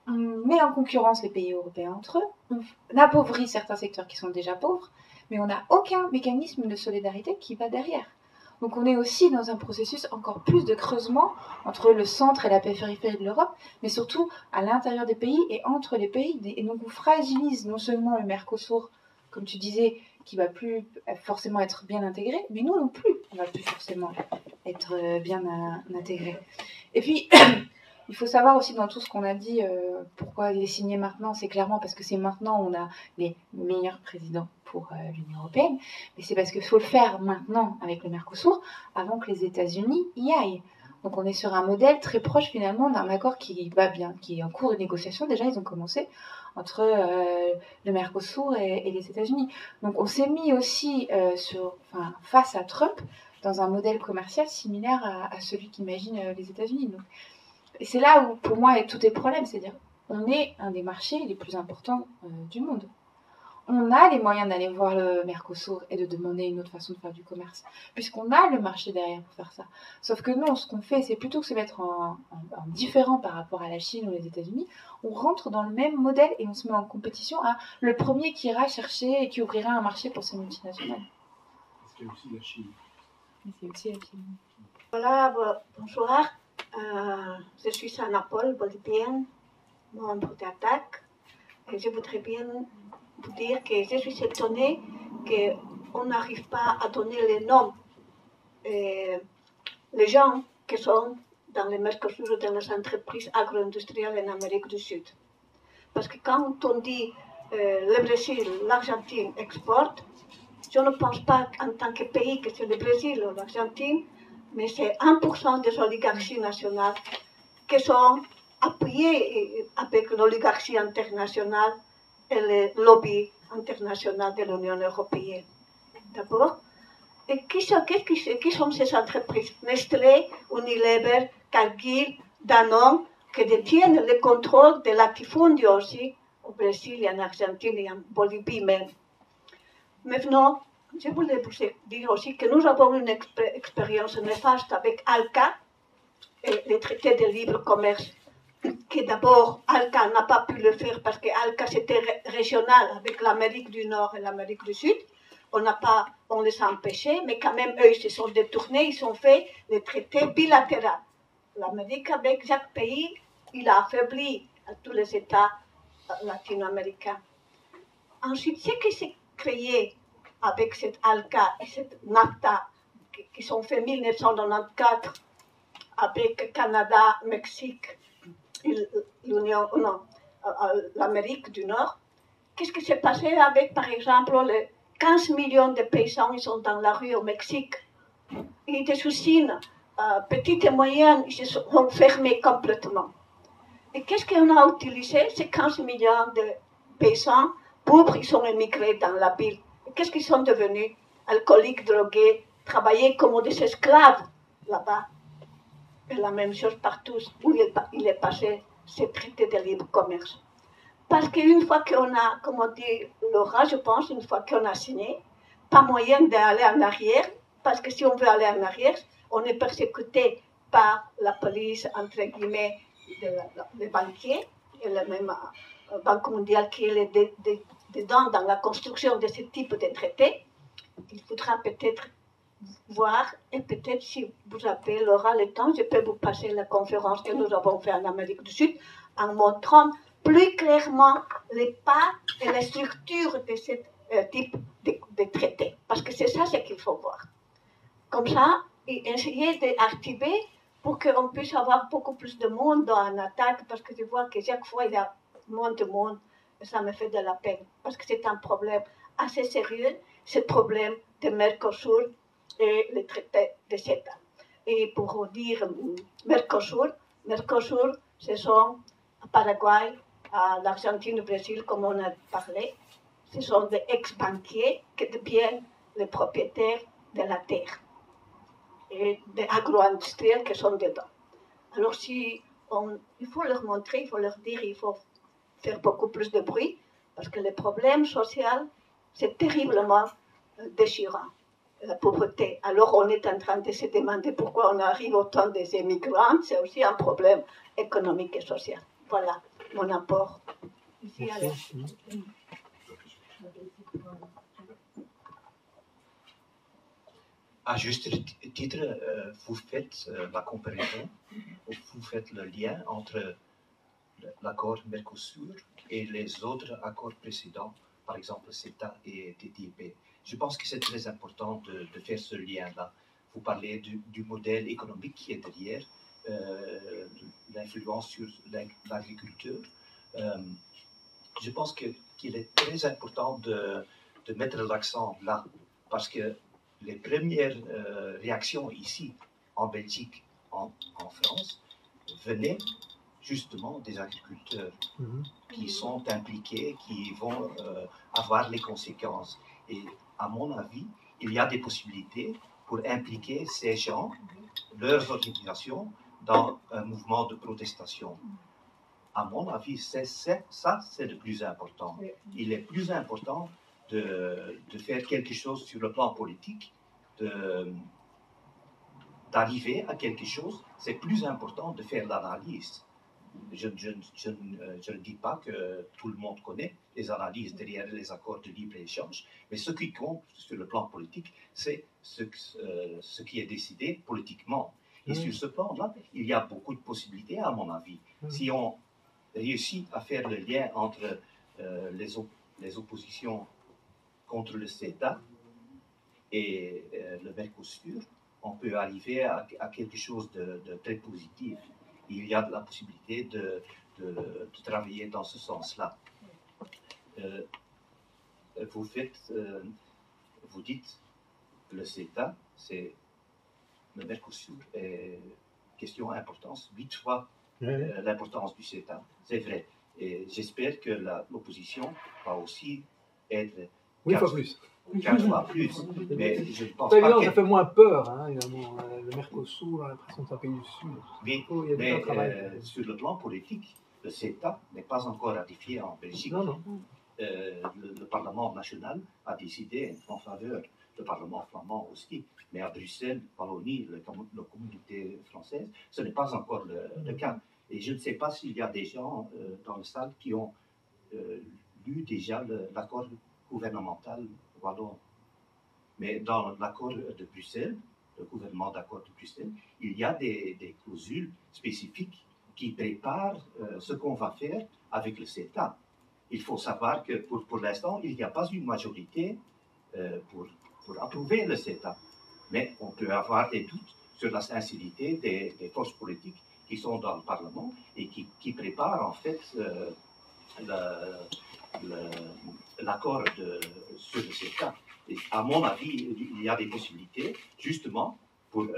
met en concurrence les pays européens entre eux, on appauvrit certains secteurs qui sont déjà pauvres, mais on n'a aucun mécanisme de solidarité qui va derrière. Donc on est aussi dans un processus encore plus de creusement entre le centre et la périphérie de l'Europe, mais surtout à l'intérieur des pays et entre les pays. Et donc on fragilise non seulement le Mercosur, comme tu disais, qui va plus forcément être bien intégré, mais nous non plus, on va plus forcément être bien intégré. Et puis, il faut savoir aussi dans tout ce qu'on a dit, pourquoi il est signé maintenant, c'est clairement parce que c'est maintenant où on a les meilleurs présidents pour l'Union européenne, mais c'est parce qu'il faut le faire maintenant avec le Mercosur avant que les États-Unis y aillent. Donc on est sur un modèle très proche finalement d'un accord qui va bien, qui est en cours de négociation. Déjà, ils ont commencé entre le Mercosur et les États-Unis. Donc on s'est mis aussi face à Trump dans un modèle commercial similaire à celui qu'imaginent les États-Unis. Donc, et c'est là où pour moi tout est le problème, c'est-à-dire on est un des marchés les plus importants du monde. On a les moyens d'aller voir le Mercosur et de demander une autre façon de faire du commerce, puisqu'on a le marché derrière pour faire ça. Sauf que nous, ce qu'on fait, c'est plutôt que se mettre en différent par rapport à la Chine ou les États-Unis, on rentre dans le même modèle et on se met en compétition à le premier qui ira chercher et qui ouvrira un marché pour ces multinationales. C'est aussi la Chine. C'est aussi la Chine. Voilà, bonsoir. Je suis Sana Paul, bolivienne, membre d'ATTAC. Et je voudrais bien vous dire que je suis étonnée qu'on n'arrive pas à donner les noms les gens qui sont dans les Mercosur ou dans les entreprises agro-industrielles en Amérique du Sud. Parce que quand on dit le Brésil, l'Argentine exportent, je ne pense pas en tant que pays que c'est le Brésil ou l'Argentine, mais c'est 1% des oligarchies nationales qui sont appuyées avec l'oligarchie internationale et le lobby international de l'Union européenne. D'abord, et qui sont ces entreprises? Nestlé, Unilever, Cargill, Danone, qui détiennent le contrôle de latifundio aussi, au Brésil, en Argentine et en Bolivie même. Maintenant, je voulais vous dire aussi que nous avons une expérience néfaste avec ALCA, et les traités de libre commerce, que d'abord ALCA n'a pas pu le faire parce que ALCA c'était régional avec l'Amérique du Nord et l'Amérique du Sud. On les a empêchés, mais quand même eux ils se sont détournés, ils ont fait les traités bilatéraux. L'Amérique avec chaque pays, il a affaibli tous les États latino-américains. Ensuite, ce qui s'est créé avec cette ALCA et cette NAFTA qui sont faits en 1994 avec Canada, Mexique, l'Amérique du Nord. Qu'est-ce qui s'est passé avec, par exemple, les 15 millions de paysans qui sont dans la rue au Mexique? Et des usines petites et moyennes, ils se sont fermées complètement. Et qu'est-ce qu'on a utilisé? C'est 15 millions de paysans pauvres, ils sont émigrés dans la ville. Qu'est-ce qu'ils sont devenus? Alcooliques, drogués, travailler comme des esclaves là-bas. Et la même chose partout où il est passé ces traités de libre commerce. Parce qu'une fois qu'on a, comme on dit Laura, je pense, une fois qu'on a signé, pas moyen d'aller en arrière, parce que si on veut aller en arrière, on est persécuté par la police, entre guillemets, des banquiers, et la même Banque mondiale qui est dedans dans la construction de ce type de traités. Il faudra peut-être voir, et peut-être si vous avez, Laura, le temps, je peux vous passer la conférence que nous avons faite en Amérique du Sud en montrant plus clairement les pas et les structures de ce type de traité. Parce que c'est ça ce qu'il faut voir. Comme ça, et essayer d'activer pour qu'on puisse avoir beaucoup plus de monde en attaque, parce que je vois que chaque fois, il y a moins de monde, et ça me fait de la peine, parce que c'est un problème assez sérieux, ce problème de Mercosur et le traité de CETA. Et pour vous dire, Mercosur, ce sont à Paraguay, à l'Argentine, au Brésil, comme on a parlé, ce sont des ex-banquiers qui deviennent les propriétaires de la terre et des agro-industriels qui sont dedans. Alors, il faut leur montrer, il faut leur dire, il faut faire beaucoup plus de bruit, parce que le problème social, c'est terriblement déchirant, la pauvreté. Alors, on est en train de se demander pourquoi on arrive autant des immigrants, c'est aussi un problème économique et social. Voilà mon apport. Ici, à juste titre, vous faites la comparaison, vous faites le lien entre l'accord Mercosur et les autres accords précédents, par exemple CETA et TTIP. Je pense que c'est très important de faire ce lien-là. Vous parlez du modèle économique qui est derrière, l'influence sur l'agriculture. Je pense qu'il est très important de mettre l'accent là, parce que les premières réactions ici, en Belgique, en France, venaient justement des agriculteurs qui sont impliqués, qui vont avoir les conséquences. Et à mon avis, il y a des possibilités pour impliquer ces gens, leurs organisations, dans un mouvement de protestation. À mon avis, ça, c'est le plus important. Il est plus important de faire quelque chose sur le plan politique, d'arriver à quelque chose. C'est plus important de faire l'analyse. Je ne dis pas que tout le monde connaît les analyses derrière les accords de libre-échange, mais ce qui compte sur le plan politique, c'est ce qui est décidé politiquement. Et sur ce plan-là, il y a beaucoup de possibilités, à mon avis. Si on réussit à faire le lien entre les oppositions contre le CETA et le Mercosur, on peut arriver à quelque chose de très positif. Il y a la possibilité de travailler dans ce sens-là. Vous dites le CETA, c'est le Mercosur est question importance, 8 fois l'importance du CETA, c'est vrai. Et j'espère que l'opposition va aussi être 8 fois plus. 4 fois plus. Mais je ne pense Évidemment, pas ça fait moins peur, hein, évidemment. Le Mercosur, on a l'impression que c'est un pays du Sud. Oui, il y a mais un travail. sur le plan politique, le CETA n'est pas encore ratifié en Belgique. Non, non. Le Parlement national a décidé en faveur, le Parlement flamand aussi, mais à Bruxelles, Wallonie, la communauté française, ce n'est pas encore le cas. Et je ne sais pas s'il y a des gens dans la salle qui ont lu déjà l'accord gouvernemental wallon. Mais dans l'accord de Bruxelles, le gouvernement d'accord de Bruxelles, il y a des clausules spécifiques qui préparent ce qu'on va faire avec le CETA. Il faut savoir que pour l'instant, il n'y a pas une majorité pour approuver le CETA. Mais on peut avoir des doutes sur la sincérité des forces politiques qui sont dans le Parlement et qui préparent en fait l'accord sur le CETA. Et à mon avis, il y a des possibilités justement pour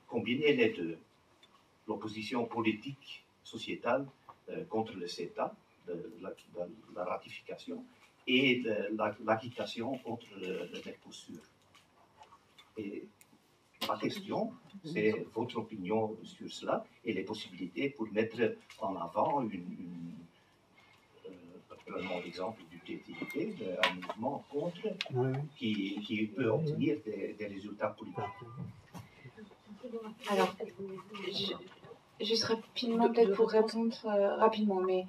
combiner les deux. L'opposition politique sociétale contre le CETA, de la ratification, et de l'agitation contre le Mercosur. Et ma question, c'est votre opinion sur cela et les possibilités pour mettre en avant prenons l'exemple du TTIP, un mouvement contre qui peut obtenir des résultats politiques. Alors, juste rapidement, peut-être pour répondre rapidement, mais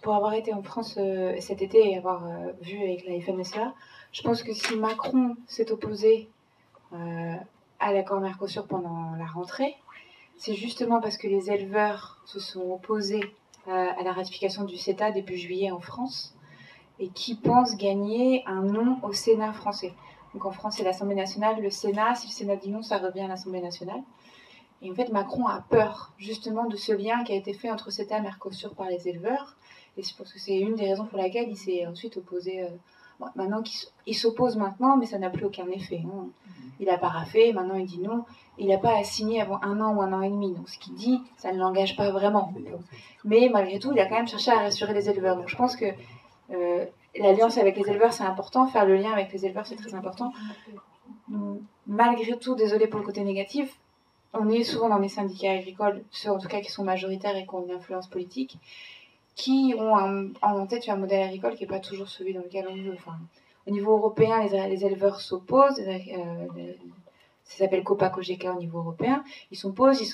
pour avoir été en France cet été et avoir vu avec la FNSEA, je pense que si Macron s'est opposé à l'accord Mercosur pendant la rentrée, c'est justement parce que les éleveurs se sont opposés à la ratification du CETA début juillet en France et qui pensent gagner un non au Sénat français. Donc en France, c'est l'Assemblée nationale, le Sénat. Si le Sénat dit non, ça revient à l'Assemblée nationale. Et en fait, Macron a peur justement de ce lien qui a été fait entre CETA et Mercosur par les éleveurs. Et je pense que c'est une des raisons pour laquelle il s'est ensuite opposé. Maintenant il s'oppose maintenant, mais ça n'a plus aucun effet. Hein. Il n'a pas raffé, maintenant il dit non. Il n'a pas à signer avant 1 an ou 1 an et demi. Donc ce qu'il dit, ça ne l'engage pas vraiment. Mais malgré tout, il a quand même cherché à rassurer les éleveurs. Donc je pense que l'alliance avec les éleveurs, c'est important. Faire le lien avec les éleveurs, c'est très important. Malgré tout, désolé pour le côté négatif, on est souvent dans des syndicats agricoles, ceux en tout cas qui sont majoritaires et qui ont une influence politique, qui ont en tête un modèle agricole qui n'est pas toujours celui dans lequel on veut. Enfin, au niveau européen, les éleveurs s'opposent, ça s'appelle COPA-COGECA au niveau européen, ils s'opposent, ils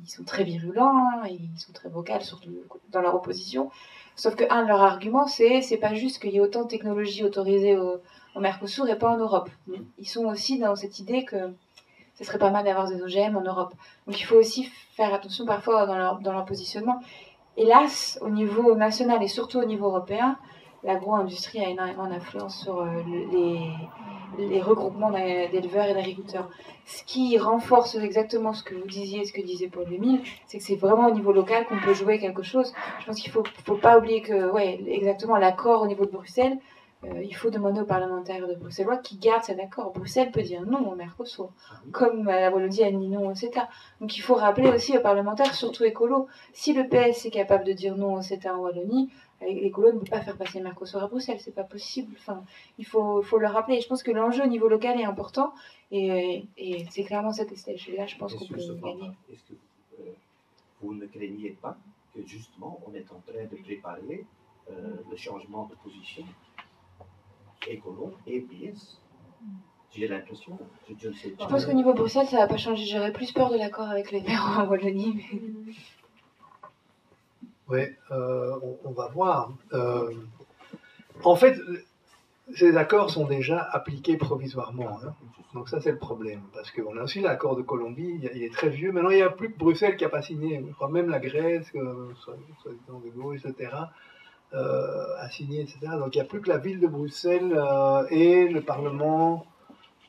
sont très virulents, ils sont très vocaux, surtout dans leur opposition. Sauf qu'un de leurs arguments, c'est pas juste qu'il y ait autant de technologies autorisées au Mercosur et pas en Europe. Ils sont aussi dans cette idée que ce serait pas mal d'avoir des OGM en Europe. Donc il faut aussi faire attention parfois dans leur positionnement. Hélas, au niveau national et surtout au niveau européen, l'agro-industrie a énormément d'influence sur les regroupements d'éleveurs et d'agriculteurs. Ce qui renforce exactement ce que vous disiez, ce que disait Paul Émile, c'est que c'est vraiment au niveau local qu'on peut jouer quelque chose. Je pense qu'il ne faut pas oublier que, exactement, l'accord au niveau de Bruxelles, il faut demander aux parlementaires de bruxellois qui gardent cet accord. Bruxelles peut dire non au Mercosur, comme la Wallonie a dit non au CETA. Donc il faut rappeler aussi aux parlementaires, surtout écolos, si le PS est capable de dire non au CETA en Wallonie, l'écolo ne peut pas faire passer le Mercosur à Bruxelles, c'est pas possible. Enfin, il faut le rappeler. Et je pense que l'enjeu au niveau local est important et c'est clairement cette échelle-là, je pense qu'on peut gagner. Est-ce que vous ne craignez pas que justement on est en train de préparer le changement de position écolo et PS? J'ai l'impression, je ne sais pas. Je pense qu'au niveau Bruxelles, ça ne va pas changer. J'aurais plus peur de l'accord avec les Verts en Wallonie. Mais... Oui, on va voir. En fait, ces accords sont déjà appliqués provisoirement. Hein. Donc ça, c'est le problème. Parce qu'on a aussi l'accord de Colombie, il est très vieux. Maintenant, il n'y a plus que Bruxelles qui n'a pas signé. Je crois même la Grèce, soi-disant de Gaulle, etc., a signé, etc. Donc il n'y a plus que la ville de Bruxelles et le Parlement,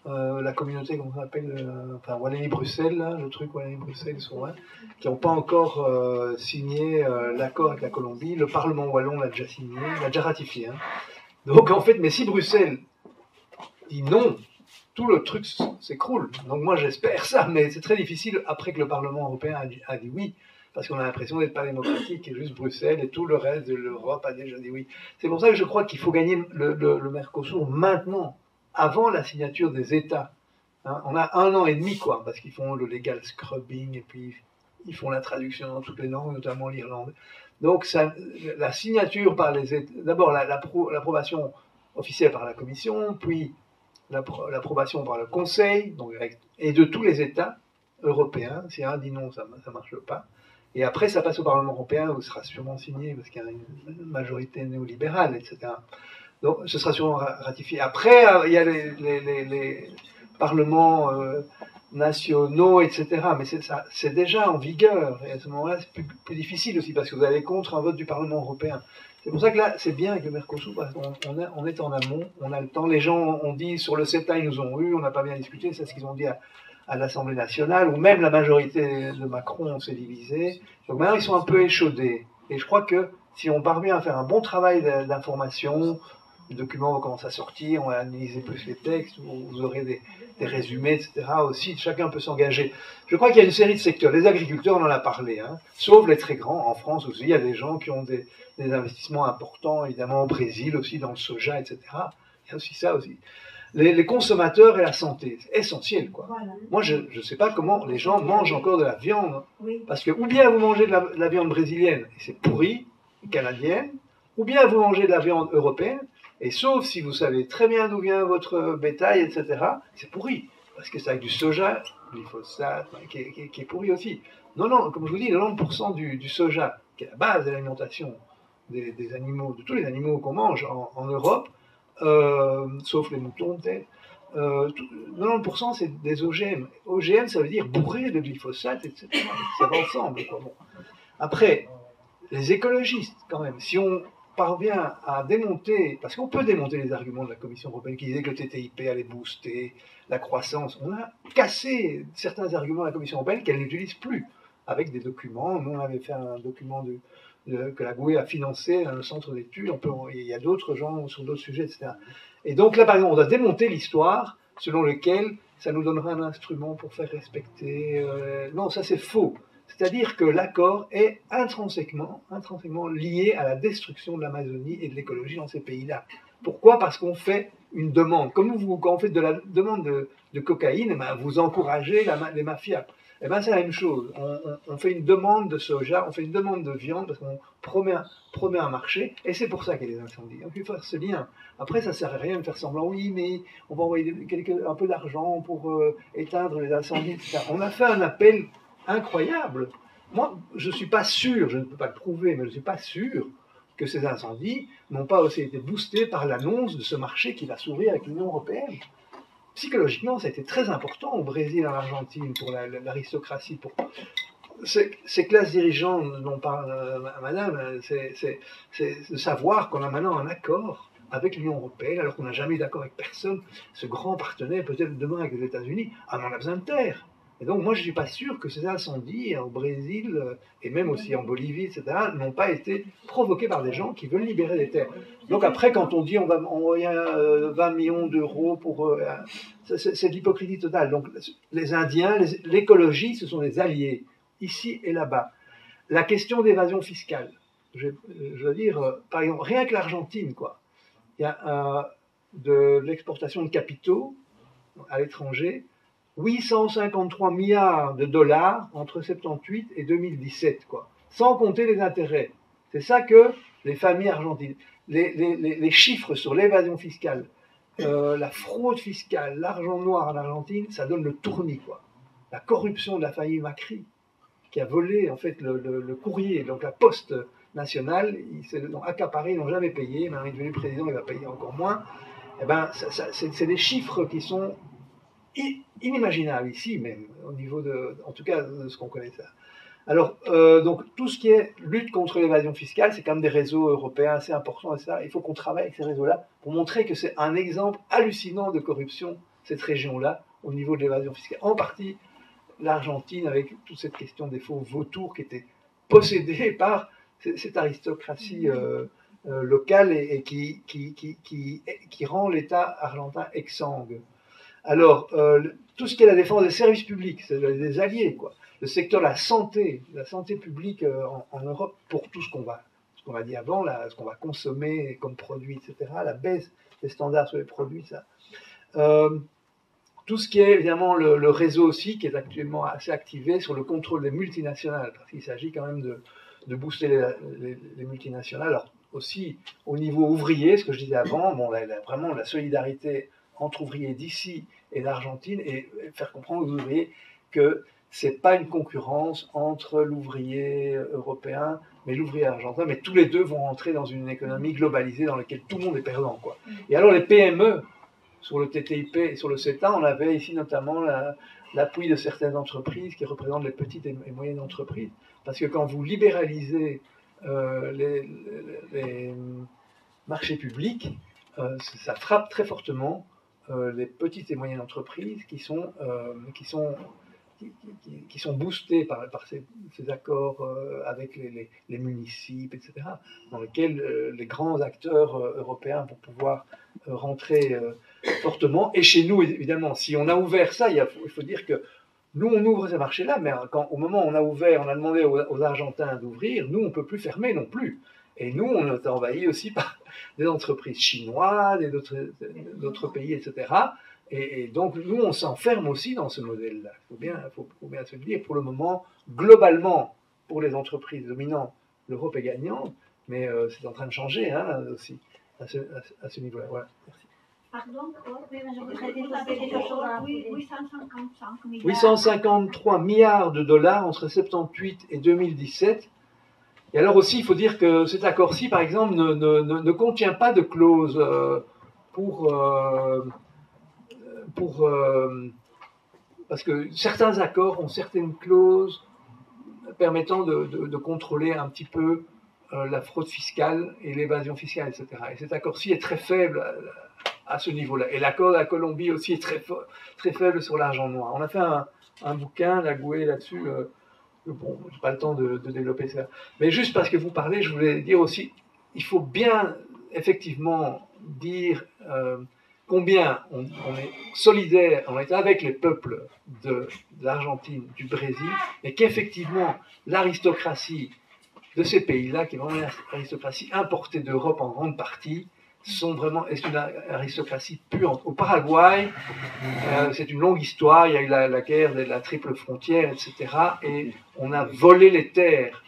la communauté, comment on appelle, enfin Wallonie-Bruxelles, le truc Wallonie-Bruxelles, qui n'ont pas encore signé l'accord avec la Colombie. Le Parlement wallon l'a déjà signé, l'a déjà ratifié. Hein. Donc en fait, mais si Bruxelles dit non, tout le truc s'écroule. Donc moi j'espère ça, mais c'est très difficile après que le Parlement européen a dit oui. Parce qu'on a l'impression d'être pas démocratique, et juste Bruxelles et tout le reste de l'Europe a déjà dit oui. C'est pour ça que je crois qu'il faut gagner le Mercosur maintenant, avant la signature des États. Hein, on a 1 an et demi, quoi, parce qu'ils font le legal scrubbing, et puis ils font la traduction dans toutes les langues, notamment l'Irlande. Donc la signature par les États, d'abord l'approbation officielle par la Commission, puis l'approbation par le Conseil, donc, et de tous les États européens. Si un dit non, ça ne marche pas. Et après, ça passe au Parlement européen, où ce sera sûrement signé, parce qu'il y a une majorité néolibérale, etc. Donc, ce sera sûrement ratifié. Après, il y a les parlements nationaux, etc. Mais c'est déjà en vigueur. Et à ce moment-là, c'est plus difficile aussi, parce que vous allez contre un vote du Parlement européen. C'est pour ça que là, c'est bien avec le Mercosur, parce qu'on est en amont, on a le temps. Les gens ont dit, sur le CETA, ils nous ont eu, on n'a pas bien discuté, c'est ce qu'ils ont dit à l'Assemblée nationale, où même la majorité de Macron s'est divisée. Donc maintenant, ils sont un peu échaudés. Et je crois que si on parvient à faire un bon travail d'information, les documents vont commencer à sortir, on va analyser plus les textes, vous aurez des résumés, etc. aussi, chacun peut s'engager. Je crois qu'il y a une série de secteurs. Les agriculteurs, on en a parlé, hein, sauf les très grands. En France aussi, il y a des gens qui ont des investissements importants, évidemment au Brésil aussi, dans le soja, etc. Il y a aussi ça aussi. Les consommateurs et la santé, c'est essentiel, quoi. Voilà. Moi, je ne sais pas comment les gens mangent encore de la viande, Oui. parce que ou bien vous mangez de la viande brésilienne, et c'est pourri, canadienne, ou bien vous mangez de la viande européenne, et sauf si vous savez très bien d'où vient votre bétail, etc., c'est pourri, parce que c'est avec du soja, glyphosate, qui est pourri aussi. Non, comme je vous dis, 90% du soja, qui est la base de l'alimentation des animaux, de tous les animaux qu'on mange en Europe, sauf les moutons peut-être, 90% c'est des OGM. OGM, ça veut dire bourré de glyphosate, etc. Ça va ensemble, quoi. Bon. Après, les écologistes, quand même, si on parvient à démonter, parce qu'on peut démonter les arguments de la Commission européenne qui disait que le TTIP allait booster la croissance, on a cassé certains arguments de la Commission européenne qu'elle n'utilise plus, avec des documents. Nous, on avait fait un document que la GUE a financé, un centre d'études, il y a d'autres gens sur d'autres sujets, etc. Et donc là, par exemple, on doit démonter l'histoire selon laquelle ça nous donnera un instrument pour faire respecter... non, ça c'est faux. C'est-à-dire que l'accord est intrinsèquement lié à la destruction de l'Amazonie et de l'écologie dans ces pays-là. Pourquoi? Parce qu'on fait une demande. Comme quand on fait de la demande de cocaïne, eh ben, vous encouragez les mafias. Eh ben, c'est la même chose. On fait une demande de soja, on fait une demande de viande parce qu'on promet un marché, et c'est pour ça qu'il y a des incendies. Donc il faut faire ce lien. Après, ça ne sert à rien de faire semblant, oui, mais on va envoyer un peu d'argent pour éteindre les incendies, etc. On a fait un appel incroyable. Moi, je ne suis pas sûr, je ne peux pas le prouver, mais je ne suis pas sûr que ces incendies n'ont pas aussi été boostés par l'annonce de ce marché qui va s'ouvrir avec l'Union européenne. Psychologiquement, ça a été très important au Brésil et en Argentine pour l'aristocratie. Ces classes dirigeantes dont parle madame, c'est de savoir qu'on a maintenant un accord avec l'Union européenne, alors qu'on n'a jamais eu d'accord avec personne. Ce grand partenaire, peut-être demain avec les États-Unis, on a besoin de terre. Et donc, moi, je ne suis pas sûr que ces incendies au Brésil et même aussi en Bolivie, etc., n'ont pas été provoqués par des gens qui veulent libérer des terres. Donc après, quand on dit on va envoyer 20 millions d'euros pour... c'est de l'hypocrisie totale. Donc les Indiens, l'écologie, ce sont des alliés, ici et là-bas. La question d'évasion fiscale, je veux dire, par exemple, rien que l'Argentine, quoi. Il y a de l'exportation de capitaux à l'étranger, 853 milliards de dollars entre 78 et 2017, quoi, sans compter les intérêts. C'est ça que les familles argentines, les chiffres sur l'évasion fiscale, la fraude fiscale, l'argent noir en Argentine, ça donne le tournis, quoi. La corruption de la famille Macri, qui a volé en fait le courrier, donc la poste nationale, ils se l'ont accaparé, ils n'ont jamais payé, maintenant il est devenu président, il va payer encore moins. Eh ben, c'est des chiffres qui sont inimaginable ici même, au niveau en tout cas de ce qu'on connaît ça. Alors, donc tout ce qui est lutte contre l'évasion fiscale, c'est quand même des réseaux européens assez importants, etc. Il faut qu'on travaille avec ces réseaux-là pour montrer que c'est un exemple hallucinant de corruption, cette région-là, au niveau de l'évasion fiscale. En partie, l'Argentine, avec toute cette question des faux vautours qui étaient possédés par cette aristocratie locale et qui rend l'État argentin exsangue. Alors, tout ce qui est la défense des services publics, c'est des alliés, quoi. Le secteur de la santé publique en Europe, pour tout ce qu'on a dit avant, là, ce qu'on va consommer comme produits, etc., la baisse des standards sur les produits, ça. Tout ce qui est évidemment le réseau aussi, qui est actuellement assez activé sur le contrôle des multinationales, parce qu'il s'agit quand même de booster les multinationales. Alors, aussi au niveau ouvrier, ce que je disais avant, bon, vraiment la solidarité entre ouvriers d'ici et d'Argentine, et faire comprendre aux ouvriers que ce n'est pas une concurrence entre l'ouvrier européen mais l'ouvrier argentin, mais tous les deux vont entrer dans une économie globalisée dans laquelle tout le monde est perdant, quoi. Et alors les PME, sur le TTIP et sur le CETA, on avait ici notamment l'appui de certaines entreprises qui représentent les petites et moyennes entreprises, parce que quand vous libéralisez les marchés publics, ça frappe très fortement les petites et moyennes entreprises qui sont qui sont boostés par ces accords avec les municipes, etc., dans lesquels les grands acteurs européens vont pouvoir rentrer fortement. Et chez nous, évidemment, si on a ouvert ça, il faut dire que nous, on ouvre ces marchés-là, mais au moment où on a ouvert, on a demandé aux Argentins d'ouvrir, nous, on ne peut plus fermer non plus. Et nous, on est envahi aussi par des entreprises chinoises, d'autres pays, etc. Et donc, nous, on s'enferme aussi dans ce modèle-là. Faut bien se le dire. Pour le moment, globalement, pour les entreprises dominantes, l'Europe est gagnante, mais c'est en train de changer aussi à ce niveau-là. Voilà. Merci. Pardon, oui, mais je voudrais dire quelque chose. Oui, 855 milliards. 853 milliards de dollars entre 78 et 2017. Et alors aussi, il faut dire que cet accord-ci, par exemple, ne contient pas de clause parce que certains accords ont certaines clauses permettant de contrôler un petit peu la fraude fiscale et l'évasion fiscale, etc. Et cet accord-ci est très faible à ce niveau-là. Et l'accord de la Colombie aussi est très faible sur l'argent noir. On a fait un bouquin, la Goué, là-dessus. Bon, je n'ai pas le temps de développer ça. Mais juste parce que vous parlez, je voulais dire aussi, il faut bien effectivement dire combien on est solidaire, on est avec les peuples de l'Argentine, du Brésil, et qu'effectivement l'aristocratie de ces pays-là, qui est vraiment une aristocratie importée d'Europe en grande partie, est une aristocratie pure. Au Paraguay, c'est une longue histoire, il y a eu la guerre de la triple frontière, etc. Et on a volé les terres.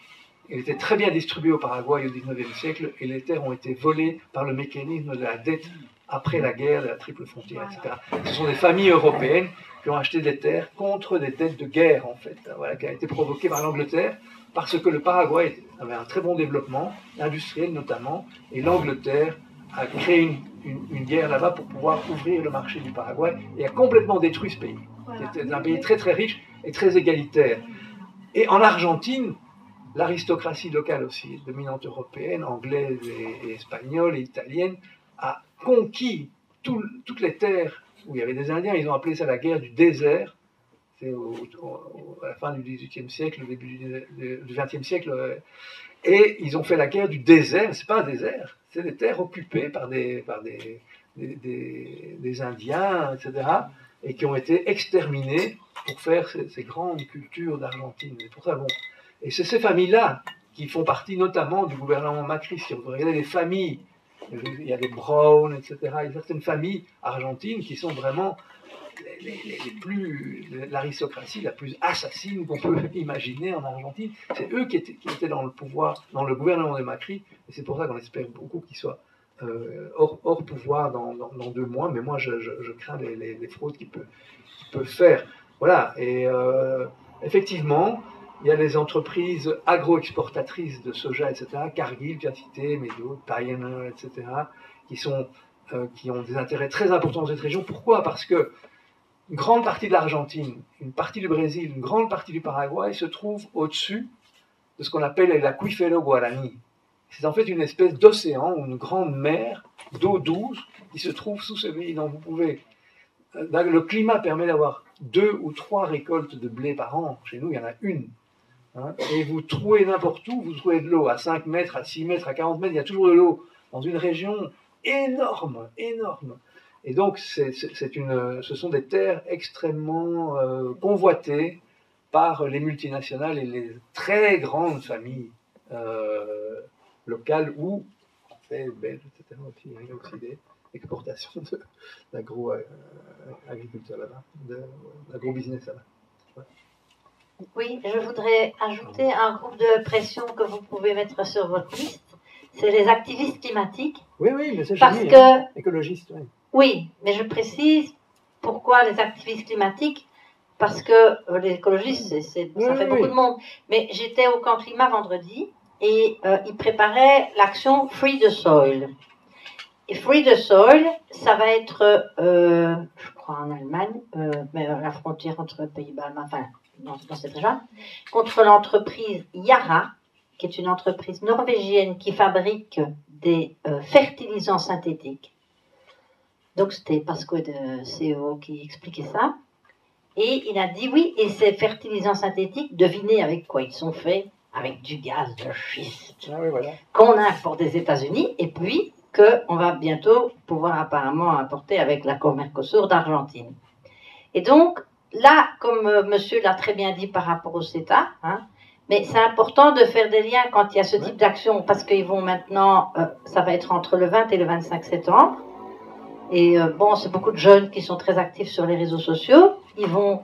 Elles étaient très bien distribuées au Paraguay au XIXe siècle, et les terres ont été volées par le mécanisme de la dette après la guerre de la triple frontière, etc. Ce sont des familles européennes qui ont acheté des terres contre des dettes de guerre, en fait, voilà, qui a été provoquée par l'Angleterre, parce que le Paraguay avait un très bon développement, industriel notamment, et l'Angleterre a créé une guerre là-bas pour pouvoir ouvrir le marché du Paraguay et a complètement détruit ce pays, qui était un pays très très riche et très égalitaire. Et en Argentine, l'aristocratie locale aussi, dominante européenne, anglaise et espagnole et italienne, a conquis toutes les terres où il y avait des Indiens. Ils ont appelé ça la guerre du désert. C'est à la fin du XVIIIe siècle, au début du XXe siècle. Et ils ont fait la guerre du désert. C'est pas un désert, c'est des terres occupées par des Indiens, etc., et qui ont été exterminés pour faire ces grandes cultures d'Argentine. Et pour ça, bon. Et c'est ces familles-là qui font partie notamment du gouvernement Macri. Si vous regardez les familles, il y a des Brown, etc., il y a certaines familles argentines qui sont vraiment l'aristocratie la plus assassine qu'on peut imaginer en Argentine. C'est eux qui étaient dans le pouvoir, dans le gouvernement de Macri, et c'est pour ça qu'on espère beaucoup qu'ils soient hors pouvoir dans 2 mois, mais moi je crains les fraudes qu'ils peuvent faire. Voilà, et effectivement, il y a les entreprises agro-exportatrices de soja, etc., Cargill, bien cité, mais d'autres, Pioneer, etc., qui ont des intérêts très importants dans cette région. Pourquoi ? Parce que une grande partie de l'Argentine, une partie du Brésil, une grande partie du Paraguay se trouve au-dessus de ce qu'on appelle l'aquífero Guarani. C'est en fait une espèce d'océan ou une grande mer d'eau douce qui se trouve sous ce pays. Donc vous pouvez... Le climat permet d'avoir 2 ou 3 récoltes de blé par an. Chez nous, il y en a une. Et vous trouvez n'importe où, vous trouvez de l'eau à 5 mètres, à 6 mètres, à 40 mètres, il y a toujours de l'eau dans une région énorme, énorme. Et donc, ce sont des terres extrêmement convoitées par les multinationales et les très grandes familles locales où, en fait, belges, etc., aussi, il y a aussi des exportations d'agro-agriculture là-bas, d'agro-business là-bas. Oui, je voudrais ajouter un groupe de pression que vous pouvez mettre sur votre liste. C'est les activistes climatiques. Oui, mais c'est parce joli, que écologistes, oui. Oui, mais je précise pourquoi les activistes climatiques, parce que les écologistes, ça fait beaucoup de monde. Mais j'étais au camp climat vendredi et ils préparaient l'action Free the Soil. Et Free the Soil, ça va être, je crois en Allemagne, mais la frontière entre les Pays-Bas, enfin dans cette région, contre l'entreprise Yara, qui est une entreprise norvégienne qui fabrique des fertilisants synthétiques. Donc c'était Pasco de CEO qui expliquait ça. Et il a dit oui, et ces fertilisants synthétiques, devinez avec quoi ils sont faits? Avec du gaz de schiste Ah oui, voilà. qu'on importe des États-Unis, et puis qu'on va bientôt pouvoir apparemment importer avec l'accord Mercosur d'Argentine. Et donc, là, comme monsieur l'a très bien dit par rapport au CETA, hein, mais c'est important de faire des liens quand il y a ce type d'action, parce qu'ils vont maintenant, ça va être entre le 20 et le 25 septembre, et bon, c'est beaucoup de jeunes qui sont très actifs sur les réseaux sociaux, ils vont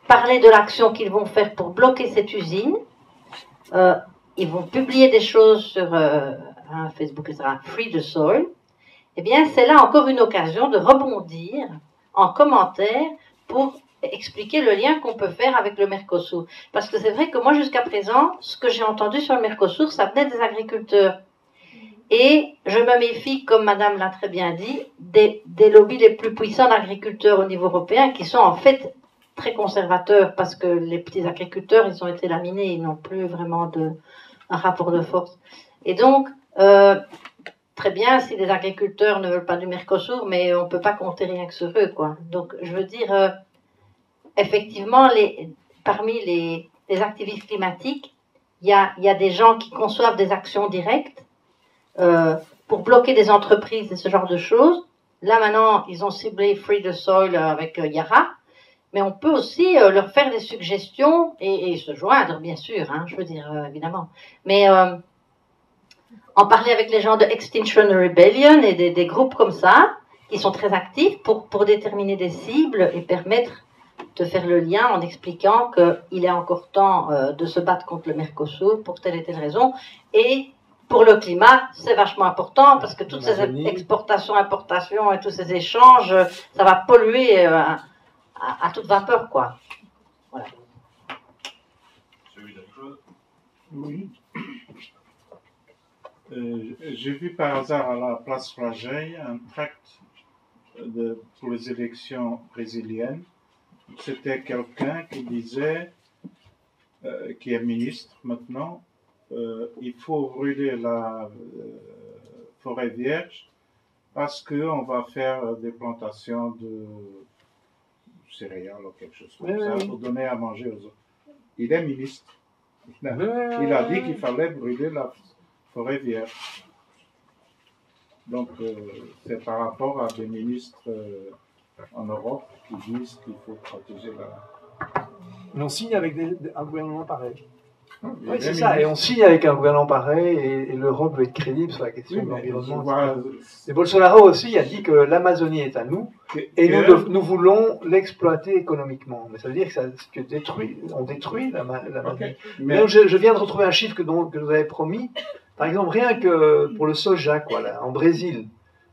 parler de l'action qu'ils vont faire pour bloquer cette usine, ils vont publier des choses sur Facebook, etc., Free the Soil. Eh bien, c'est là encore une occasion de rebondir en commentaire pour expliquer le lien qu'on peut faire avec le Mercosur. Parce que c'est vrai que moi, jusqu'à présent, ce que j'ai entendu sur le Mercosur, ça venait des agriculteurs. Et je me méfie, comme madame l'a très bien dit, des lobbies les plus puissants d'agriculteurs au niveau européen qui sont en fait très conservateurs parce que les petits agriculteurs, ils ont été laminés, ils n'ont plus vraiment un rapport de force. Et donc, très bien si les agriculteurs ne veulent pas du Mercosur, mais on ne peut pas compter rien que sur eux, quoi. Donc, je veux dire, effectivement, parmi les activistes climatiques, il y a des gens qui conçoivent des actions directes pour bloquer des entreprises et ce genre de choses. Là, maintenant, ils ont ciblé Free the Soil avec Yara, mais on peut aussi leur faire des suggestions et se joindre, bien sûr, hein, je veux dire, évidemment. Mais en parler avec les gens de Extinction Rebellion et des groupes comme ça, qui sont très actifs pour déterminer des cibles et permettre de faire le lien en expliquant qu'il est encore temps de se battre contre le Mercosur pour telle et telle raison. Et pour le climat, c'est vachement important parce que toutes ces exportations, importations et tous ces échanges, ça va polluer à toute vapeur, quoi. Voilà. Oui. J'ai vu par hasard à la place Flagey un tract pour les élections brésiliennes. C'était quelqu'un qui disait, qui est ministre maintenant, il faut brûler la forêt vierge parce qu'on va faire des plantations de céréales ou quelque chose comme ça pour donner à manger aux autres. Il est ministre. Il a dit qu'il fallait brûler la forêt vierge. Donc, c'est par rapport à des ministres en Europe qui disent qu'il faut protéger la... Mais on signe avec un gouvernement pareil. Oui, c'est ça, et on signe avec un gouvernement pareil, et l'Europe veut être crédible sur la question de l'environnement. Et Bolsonaro aussi a dit que l'Amazonie est à nous, et nous voulons l'exploiter économiquement. Mais ça veut dire on détruit l'Amazonie. Okay. Mais je viens de retrouver un chiffre que vous avez promis. Par exemple, rien que pour le soja, quoi, là, en Brésil,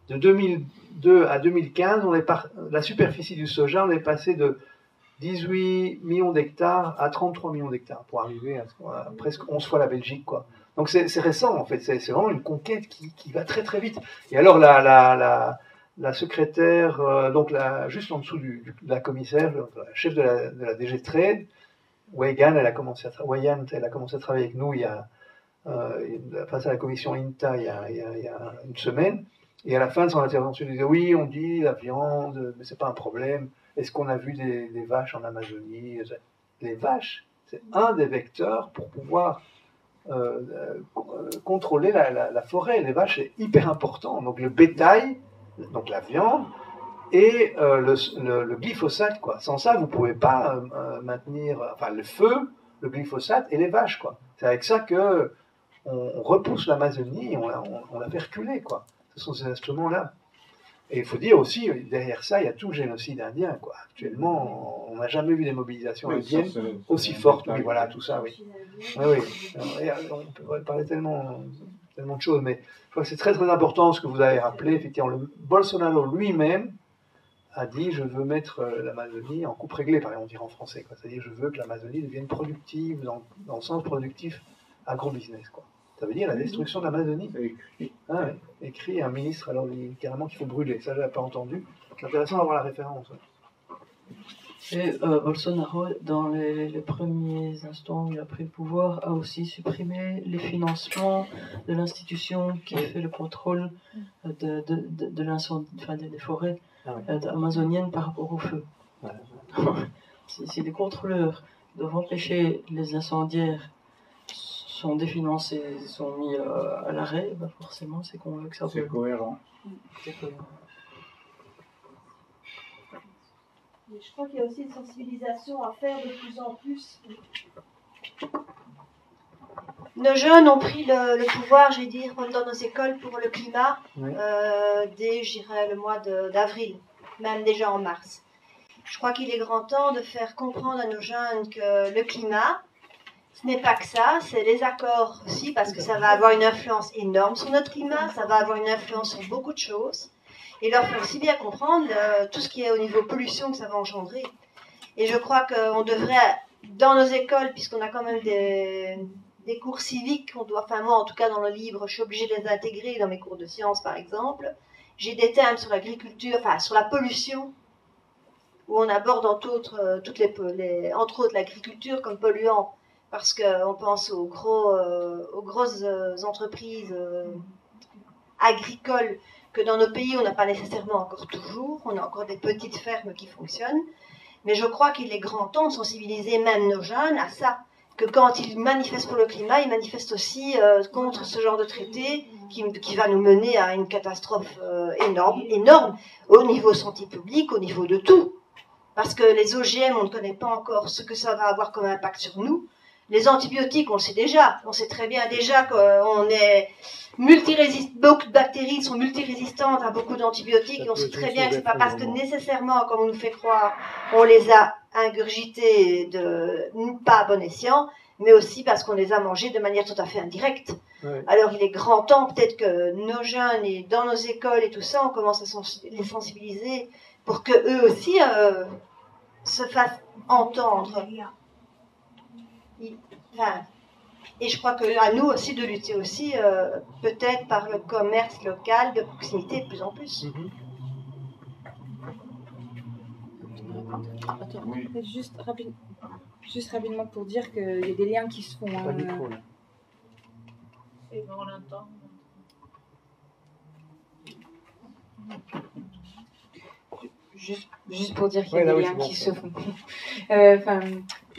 de 2002 à 2015, la superficie du soja, on est passé de 18 millions d'hectares à 33 millions d'hectares pour arriver à presque 11 fois la Belgique, quoi. Donc c'est récent, en fait. C'est vraiment une conquête qui va très très vite. Et alors la secrétaire, donc juste en dessous de la commissaire, la chef de la DG Trade, Weyan, elle a commencé à travailler avec nous face à la commission INTA il y a une semaine. Et à la fin de son intervention, il disait oui, on dit la viande, mais c'est pas un problème. Est-ce qu'on a vu des vaches en Amazonie? Les vaches, c'est un des vecteurs pour pouvoir contrôler la forêt. Les vaches, c'est hyper important. Donc le bétail, donc la viande, et le glyphosate, quoi. Sans ça, vous ne pouvez pas maintenir le feu, le glyphosate et les vaches, quoi. C'est avec ça que on repousse l'Amazonie et on la fait reculer, quoi. Ce sont ces instruments-là. Et il faut dire aussi, derrière ça, il y a tout le génocide indien, quoi. Actuellement, on n'a jamais vu des mobilisations indiennes aussi fortes. Oui, voilà, tout ça, oui. Oui. On peut parler tellement de choses, mais je crois que c'est très très important ce que vous avez rappelé. Effectivement, Bolsonaro lui-même a dit, je veux mettre l'Amazonie en coupe réglée, par exemple, on dirait en français, quoi. C'est-à-dire, je veux que l'Amazonie devienne productive, dans le sens productif agro-business, quoi. Ça veut dire la destruction de l'Amazonie. Écrit un ministre, alors il dit carrément qu'il faut brûler. Ça, je n'avais pas entendu. C'est intéressant d'avoir la référence. Et Bolsonaro, dans les premiers instants où il a pris le pouvoir, a aussi supprimé les financements de l'institution qui fait le contrôle de l'incendie, des forêts amazoniennes par rapport au feu. si les contrôleurs doivent empêcher les incendiaires sont définancés, sont mis à l'arrêt, bah forcément c'est que ça C'est cohérent. C'est cohérent. Et je crois qu'il y a aussi une sensibilisation à faire de plus en plus. Nos jeunes ont pris le pouvoir, je vais dire, dans nos écoles pour le climat, Oui. dès, je dirais, le mois d'avril, même déjà en mars. Je crois qu'il est grand temps de faire comprendre à nos jeunes que le climat, ce n'est pas que ça, c'est les accords aussi, parce que ça va avoir une influence énorme sur notre climat, ça va avoir une influence sur beaucoup de choses, et leur faire aussi bien comprendre tout ce qui est au niveau pollution que ça va engendrer. Et je crois qu'on devrait, dans nos écoles, puisqu'on a quand même des cours civiques, on doit, enfin moi en tout cas dans le livre, je suis obligée de les intégrer dans mes cours de sciences par exemple. J'ai des thèmes sur l'agriculture, enfin sur la pollution, où on aborde entre autres, entre autres l'agriculture comme polluant, parce qu'on pense aux grosses entreprises agricoles que dans nos pays on n'a pas nécessairement encore toujours, on a encore des petites fermes qui fonctionnent, mais je crois qu'il est grand temps de sensibiliser même nos jeunes à ça, que quand ils manifestent pour le climat, ils manifestent aussi contre ce genre de traité qui va nous mener à une catastrophe énorme, au niveau santé publique, au niveau de tout. Parce que les OGM, on ne connaît pas encore ce que ça va avoir comme impact sur nous. Les antibiotiques, on le sait déjà. On sait très bien déjà qu'on est beaucoup de bactéries sont multirésistantes à beaucoup d'antibiotiques. Et on sait très bien que ce n'est pas parce que nécessairement, comme on nous fait croire, on les a ingurgités pas à bon escient, mais aussi parce qu'on les a mangés de manière tout à fait indirecte. Ouais. Alors il est grand temps peut-être que nos jeunes et dans nos écoles et tout ça, on commence à les sensibiliser pour qu'eux aussi se fassent entendre. Enfin, et je crois qu'à nous aussi de lutter aussi, peut-être par le commerce local de proximité de plus en plus. Oui. Juste rapidement pour dire qu'il y a des liens qui se font. Et on l'entend. Juste pour dire qu'il y a des liens qui se font.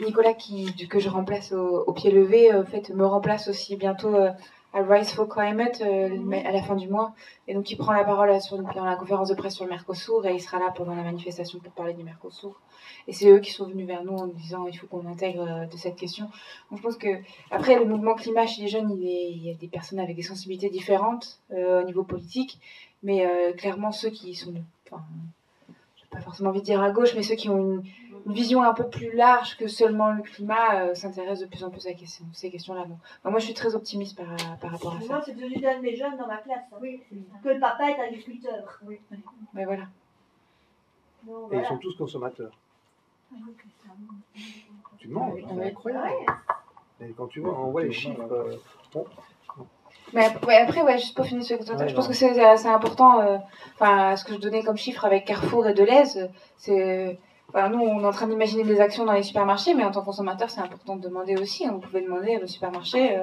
Nicolas, que je remplace au pied levé, en fait, me remplace aussi bientôt à Rise for Climate à la fin du mois. Et donc, il prend la parole dans la conférence de presse sur le Mercosur et il sera là pendant la manifestation pour parler du Mercosur. Et c'est eux qui sont venus vers nous en disant il faut qu'on intègre de cette question. Donc, je pense que après le mouvement climat chez les jeunes, il y a des personnes avec des sensibilités différentes au niveau politique, mais clairement ceux qui sont, pas forcément envie de dire à gauche, mais ceux qui ont une vision un peu plus large que seulement le climat s'intéressent de plus en plus à ces questions-là. Donc, moi, je suis très optimiste par rapport à ça. Moi, c'est devenu d'un de mes jeunes dans ma classe. Hein. Oui. Que le papa est agriculteur. Oui. Mais voilà. Donc, et ils sont tous consommateurs. Tu manges, c'est incroyable. Ouais. Et quand tu vois, on voit les chiffres. Bon. Mais après, juste pour finir sur le je pense que c'est important. Ce que je donnais comme chiffre avec Carrefour et Deleuze, c'est. Nous, on est en train d'imaginer des actions dans les supermarchés, mais en tant que consommateur, c'est important de demander aussi. Vous pouvez demander au supermarché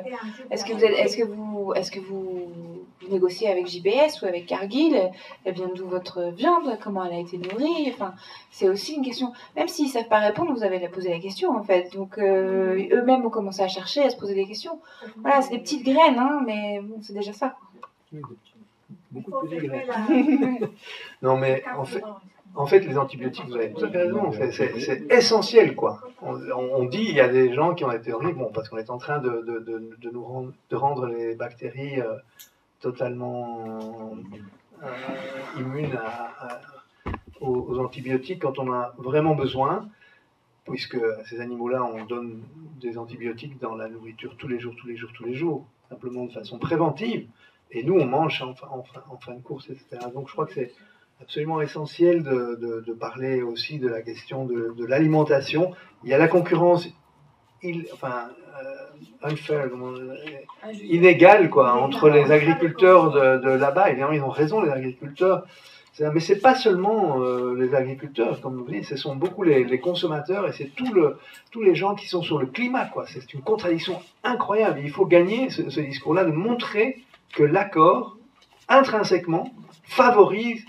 est-ce que vous négociez avec JBS ou avec Cargill? Elle vient d'où votre viande? Comment elle a été nourrie? C'est aussi une question. Même s'ils ne savent pas répondre, vous avez posé la question, en fait. Donc, eux-mêmes ont commencé à chercher, à se poser des questions. Voilà, c'est des petites graines, hein, mais bon, c'est déjà ça. Oui, beaucoup de petites graines. Non, mais en fait, les antibiotiques, vous avez tout à fait raison, c'est essentiel, quoi. On dit, il y a des gens qui ont la théorie, parce qu'on est en train de rendre les bactéries totalement immunes aux antibiotiques quand on a vraiment besoin, puisque à ces animaux-là, on donne des antibiotiques dans la nourriture tous les jours, simplement de façon préventive, et nous, on mange en fin de course, etc. Donc, je crois que c'est absolument essentiel de parler aussi de la question de l'alimentation. Il y a la concurrence unfair, inégale, quoi, entre les agriculteurs de là-bas. Évidemment, ils ont raison, les agriculteurs. Mais c'est pas seulement les agriculteurs, comme vous dites, ce sont beaucoup les consommateurs et c'est tous les gens qui sont sur le climat, quoi. C'est une contradiction incroyable. Il faut gagner ce discours-là, de montrer que l'accord, intrinsèquement, favorise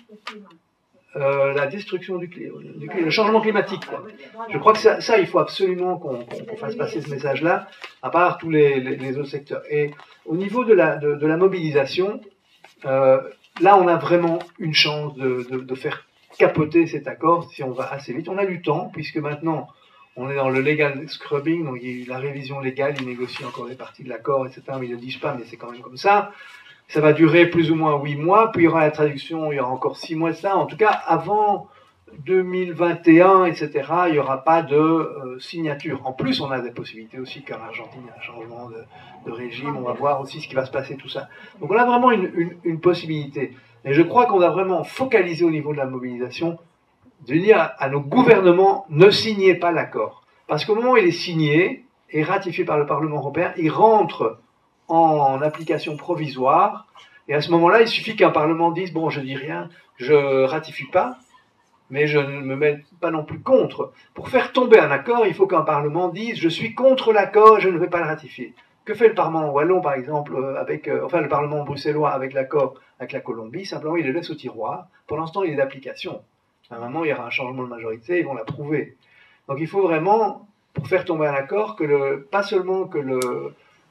la destruction du climat, le changement climatique, quoi. Je crois que ça il faut absolument qu'on fasse passer ce message-là, à part tous les autres secteurs. Et au niveau de la mobilisation, là, on a vraiment une chance de faire capoter cet accord si on va assez vite. On a du temps, puisque maintenant, on est dans le legal scrubbing, donc il y a eu la révision légale, ils négocient encore les parties de l'accord, etc. Mais ils ne le disent pas, mais c'est quand même comme ça. Ça va durer plus ou moins 8 mois, puis il y aura la traduction, il y aura encore 6 mois de ça. En tout cas, avant 2021, etc., il n'y aura pas de signature. En plus, on a des possibilités aussi qu'en Argentine, il y a un changement de régime. On va voir aussi ce qui va se passer, tout ça. Donc on a vraiment une possibilité. Et je crois qu'on a vraiment focalisé au niveau de la mobilisation, de dire à nos gouvernements, ne signez pas l'accord. Parce qu'au moment où il est signé et ratifié par le Parlement européen, il rentre en application provisoire. Et à ce moment-là, il suffit qu'un Parlement dise, bon, je dis rien, je ratifie pas, mais je ne me mets pas non plus contre. Pour faire tomber un accord, il faut qu'un Parlement dise, je suis contre l'accord, je ne vais pas le ratifier. Que fait le Parlement wallon, par exemple, le Parlement bruxellois avec l'accord avec la Colombie? Simplement, il le laisse au tiroir. Pour l'instant, il est d'application. À un moment, il y aura un changement de majorité, ils vont l'approuver. Donc il faut vraiment, pour faire tomber un accord, pas seulement que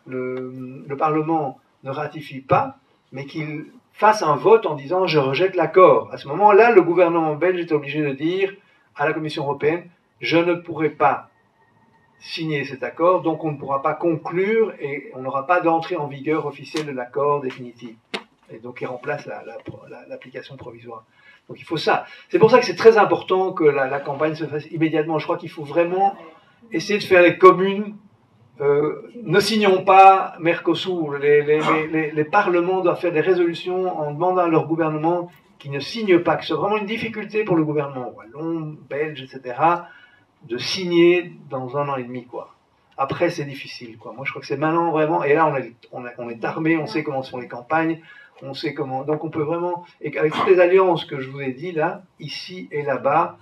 le Parlement ne ratifie pas, mais qu'il fasse un vote en disant « je rejette l'accord ». À ce moment-là, le gouvernement belge est obligé de dire à la Commission européenne « je ne pourrai pas signer cet accord, donc on ne pourra pas conclure et on n'aura pas d'entrée en vigueur officielle de l'accord définitif ». Et donc il remplace l'application provisoire. Donc il faut ça. C'est pour ça que c'est très important que la campagne se fasse immédiatement. Je crois qu'il faut vraiment essayer de faire les communes. Ne signons pas Mercosur. Les parlements doivent faire des résolutions en demandant à leur gouvernement qu'ils ne signent pas, que c'est vraiment une difficulté pour le gouvernement wallon, belge, etc., de signer dans 1 an et demi, quoi. Après, c'est difficile, quoi. Moi, je crois que c'est maintenant vraiment, et là, on est armé, on sait comment se font les campagnes, on sait comment, donc on peut vraiment, et avec toutes les alliances que je vous ai dit là, ici et là-bas,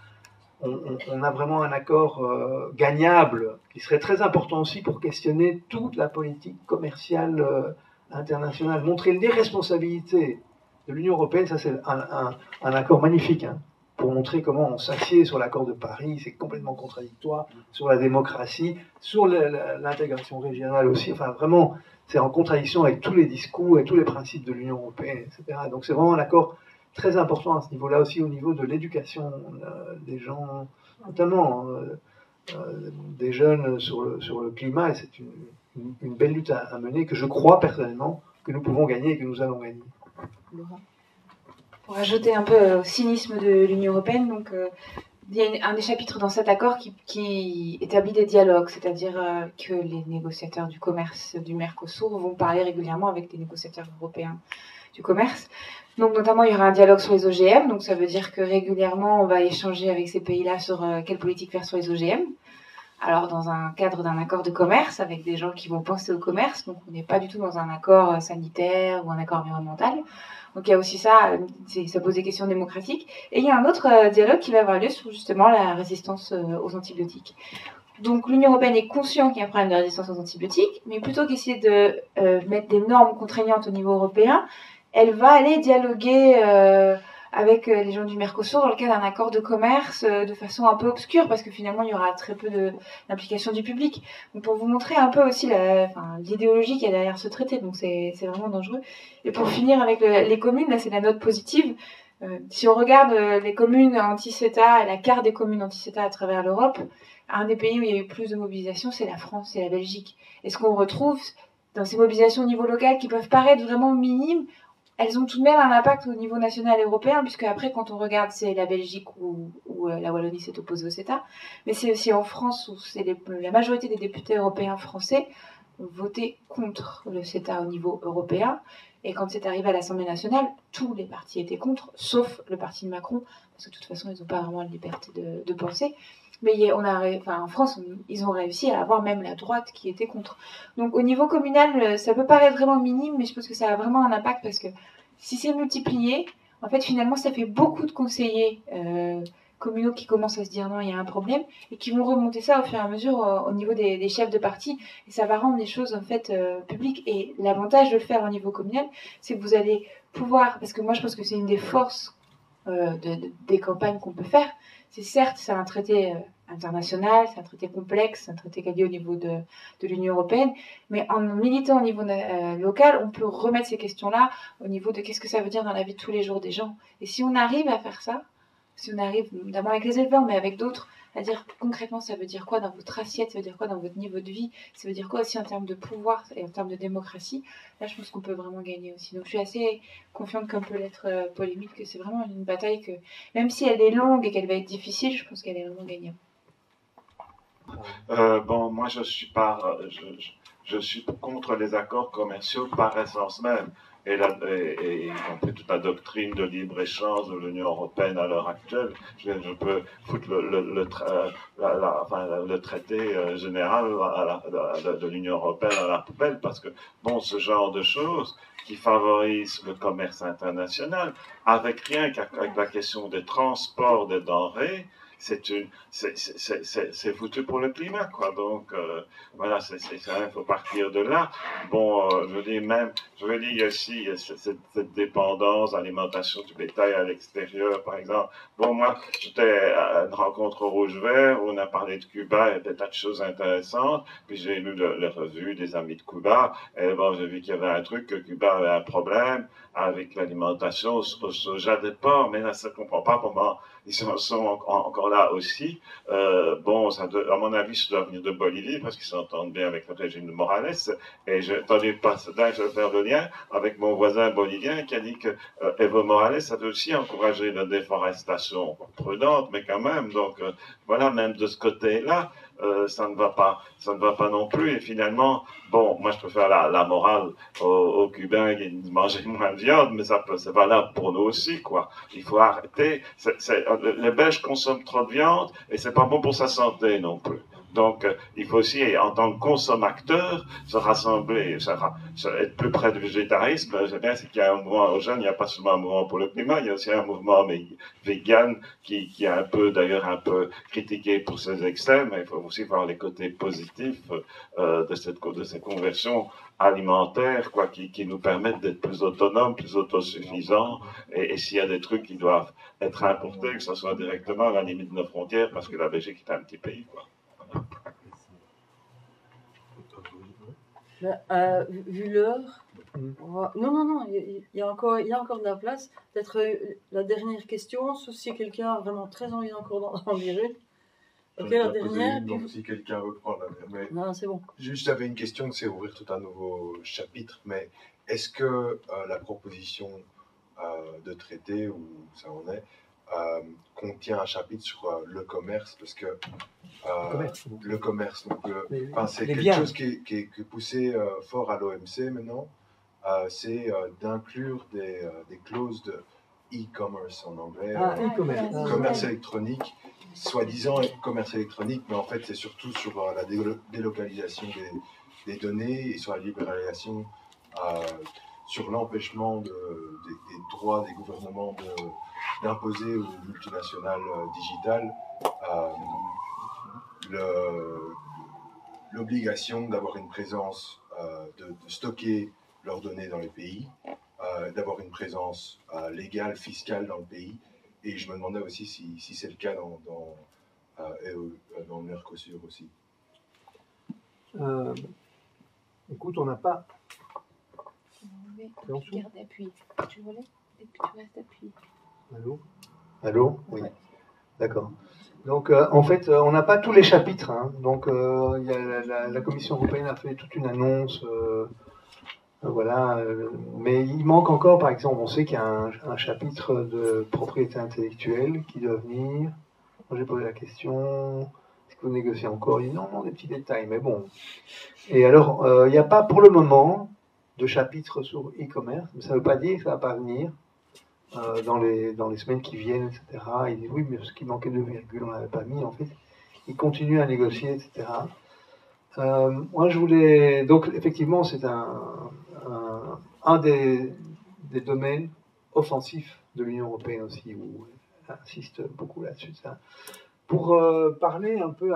on a vraiment un accord gagnable, qui serait très important aussi pour questionner toute la politique commerciale internationale, montrer l'irresponsabilité de l'Union européenne. Ça c'est un accord magnifique, hein, pour montrer comment on s'assied sur l'accord de Paris, c'est complètement contradictoire, sur la démocratie, sur l'intégration régionale aussi, enfin vraiment, c'est en contradiction avec tous les discours et tous les principes de l'Union européenne, etc. Donc c'est vraiment un accord très important à ce niveau-là aussi, au niveau de l'éducation des gens, notamment des jeunes sur le climat, et c'est une belle lutte à mener que je crois personnellement que nous pouvons gagner et que nous allons gagner. Pour ajouter un peu au cynisme de l'Union européenne, donc il y a un des chapitres dans cet accord qui établit des dialogues, c'est-à-dire que les négociateurs du commerce du Mercosur vont parler régulièrement avec les négociateurs européens du commerce. Donc notamment il y aura un dialogue sur les OGM, donc ça veut dire que régulièrement on va échanger avec ces pays-là sur quelle politique faire sur les OGM. Alors dans un cadre d'un accord de commerce avec des gens qui vont penser au commerce, donc on n'est pas du tout dans un accord sanitaire ou un accord environnemental. Donc il y a aussi ça, ça pose des questions démocratiques. Et il y a un autre dialogue qui va avoir lieu sur justement la résistance aux antibiotiques. Donc l'Union européenne est consciente qu'il y a un problème de résistance aux antibiotiques, mais plutôt qu'essayer de mettre des normes contraignantes au niveau européen, elle va aller dialoguer avec les gens du Mercosur dans le cadre d'un accord de commerce de façon un peu obscure, parce que finalement il y aura très peu d'implication du public. Donc pour vous montrer un peu aussi l'idéologie qu'il y a derrière ce traité, donc c'est vraiment dangereux. Et pour finir avec les communes, là c'est la note positive. Si on regarde les communes anti-CETA, la carte des communes anti-CETA à travers l'Europe, un des pays où il y a eu plus de mobilisation, c'est la France et la Belgique. Et ce qu'on retrouve dans ces mobilisations au niveau local qui peuvent paraître vraiment minimes, elles ont tout de même un impact au niveau national et européen, puisque après, quand on regarde, c'est la Belgique où la Wallonie s'est opposée au CETA, mais c'est aussi en France où c'est la majorité des députés européens français ont voté contre le CETA au niveau européen. Et quand c'est arrivé à l'Assemblée nationale, tous les partis étaient contre, sauf le parti de Macron, parce que de toute façon, ils n'ont pas vraiment la liberté de penser. Mais en France, ils ont réussi à avoir même la droite qui était contre. Donc au niveau communal, ça peut paraître vraiment minime, mais je pense que ça a vraiment un impact, parce que si c'est multiplié, en fait finalement ça fait beaucoup de conseillers communaux qui commencent à se dire non, il y a un problème, et qui vont remonter ça au fur et à mesure au niveau des chefs de parti, et ça va rendre les choses en fait publiques. Et l'avantage de le faire au niveau communal, c'est que vous allez pouvoir, parce que moi je pense que c'est une des forces des campagnes qu'on peut faire. C'est un traité international, c'est un traité complexe, c'est un traité qui est lié au niveau de l'Union européenne, mais en militant au niveau local, on peut remettre ces questions-là au niveau de qu'est-ce que ça veut dire dans la vie de tous les jours des gens. Et si on arrive à faire ça, si on arrive, notamment avec les éleveurs, mais avec d'autres, à dire concrètement ça veut dire quoi dans votre assiette, ça veut dire quoi dans votre niveau de vie, ça veut dire quoi aussi en termes de pouvoir et en termes de démocratie, là je pense qu'on peut vraiment gagner aussi. Donc je suis assez confiante, comme peut l'être Polémique, que c'est vraiment une bataille que, même si elle est longue et qu'elle va être difficile, je pense qu'elle est vraiment gagnable. Bon, moi je suis contre les accords commerciaux par essence même. Et y compris toute la doctrine de libre-échange de l'Union européenne à l'heure actuelle. Je peux foutre le traité général de l'Union européenne à la poubelle parce que, bon, ce genre de choses qui favorisent le commerce international, avec rien qu'avec la question des transports des denrées, c'est foutu pour le climat, quoi. Donc, voilà, il faut partir de là. Bon, je dis il y a aussi cette dépendance, alimentation du bétail à l'extérieur, par exemple. Bon, moi, j'étais à une rencontre au Rouge-Vert où on a parlé de Cuba et des tas de choses intéressantes. Puis j'ai lu les revues des amis de Cuba. Et bon, j'ai vu qu'il y avait un truc, que Cuba avait un problème avec l'alimentation au soja des porcs. Mais là, ça ne comprend pas comment ils sont encore là aussi. Bon, à mon avis, ça doit venir de Bolivie parce qu'ils s'entendent bien avec le régime de Morales. Et j'ai entendu passer là, je vais faire le lien avec mon voisin bolivien qui a dit que Evo Morales avait aussi encouragé la déforestation prudente, mais quand même. Donc voilà, même de ce côté-là, ça ne va pas non plus. Et finalement, bon, moi je préfère la morale aux Cubains qui mangent moins de viande, mais c'est valable pour nous aussi, quoi. Il faut arrêter. Les Belges consomment trop de viande et c'est pas bon pour sa santé non plus. Donc, il faut aussi, en tant que consommateur, se rassembler, être plus près du végétarisme. C'est bien, c'est qu'il y a un mouvement aux jeunes, il n'y a pas seulement un mouvement pour le climat, il y a aussi un mouvement vegan qui est d'ailleurs un peu critiqué pour ses excès, mais il faut aussi voir les côtés positifs de cette conversion alimentaire, quoi, qui nous permettent d'être plus autonomes, plus autosuffisants. Et s'il y a des trucs qui doivent être importés, que ce soit directement à la limite de nos frontières, parce que la Belgique est un petit pays, quoi. Vu l'heure, non, il y a encore de la place. Peut-être la dernière question, sauf si quelqu'un a vraiment très envie encore d'en dire une. Ok, la dernière. Donc, si quelqu'un veut prendre la dernière. Non, c'est bon. Juste, j'avais une question, c'est ouvrir tout un nouveau chapitre, mais est-ce que la proposition de traité, où ça en est, contient un chapitre sur le commerce, parce que le commerce, donc c'est quelque chose qui est poussé fort à l'OMC maintenant, c'est d'inclure des clauses de e-commerce en anglais, commerce électronique, soi-disant commerce électronique, mais en fait c'est surtout sur la délocalisation des données et sur la libéralisation, sur l'empêchement des droits des gouvernements d'imposer aux multinationales digitales l'obligation d'avoir une présence, de stocker leurs données dans les pays, d'avoir une présence légale, fiscale dans le pays. Et je me demandais aussi si c'est le cas dans le Mercosur aussi. Écoute, on n'a pas... Garde appui. Tu relèves et puis tu restes appuyé. Allô? Oui. D'accord. Donc, en fait, on n'a pas tous les chapitres. Hein. Donc, la Commission européenne a fait toute une annonce. Voilà. Mais il manque encore, par exemple, on sait qu'il y a un chapitre de propriété intellectuelle qui doit venir. Moi, j'ai posé la question. Est-ce que vous négociez encore? Il dit non, des petits détails. Mais bon. Et alors, il n'y a pas pour le moment de chapitre sur e-commerce. Mais ça ne veut pas dire que ça ne va pas venir. Dans les semaines qui viennent, etc. Ils disent oui, mais ce qui manquait de virgule, on n'avait pas mis, en fait. Ils continuent à négocier, etc. Moi, je voulais... Donc, effectivement, c'est un des domaines offensifs de l'Union européenne aussi, où elle insiste beaucoup là-dessus. Pour parler un peu,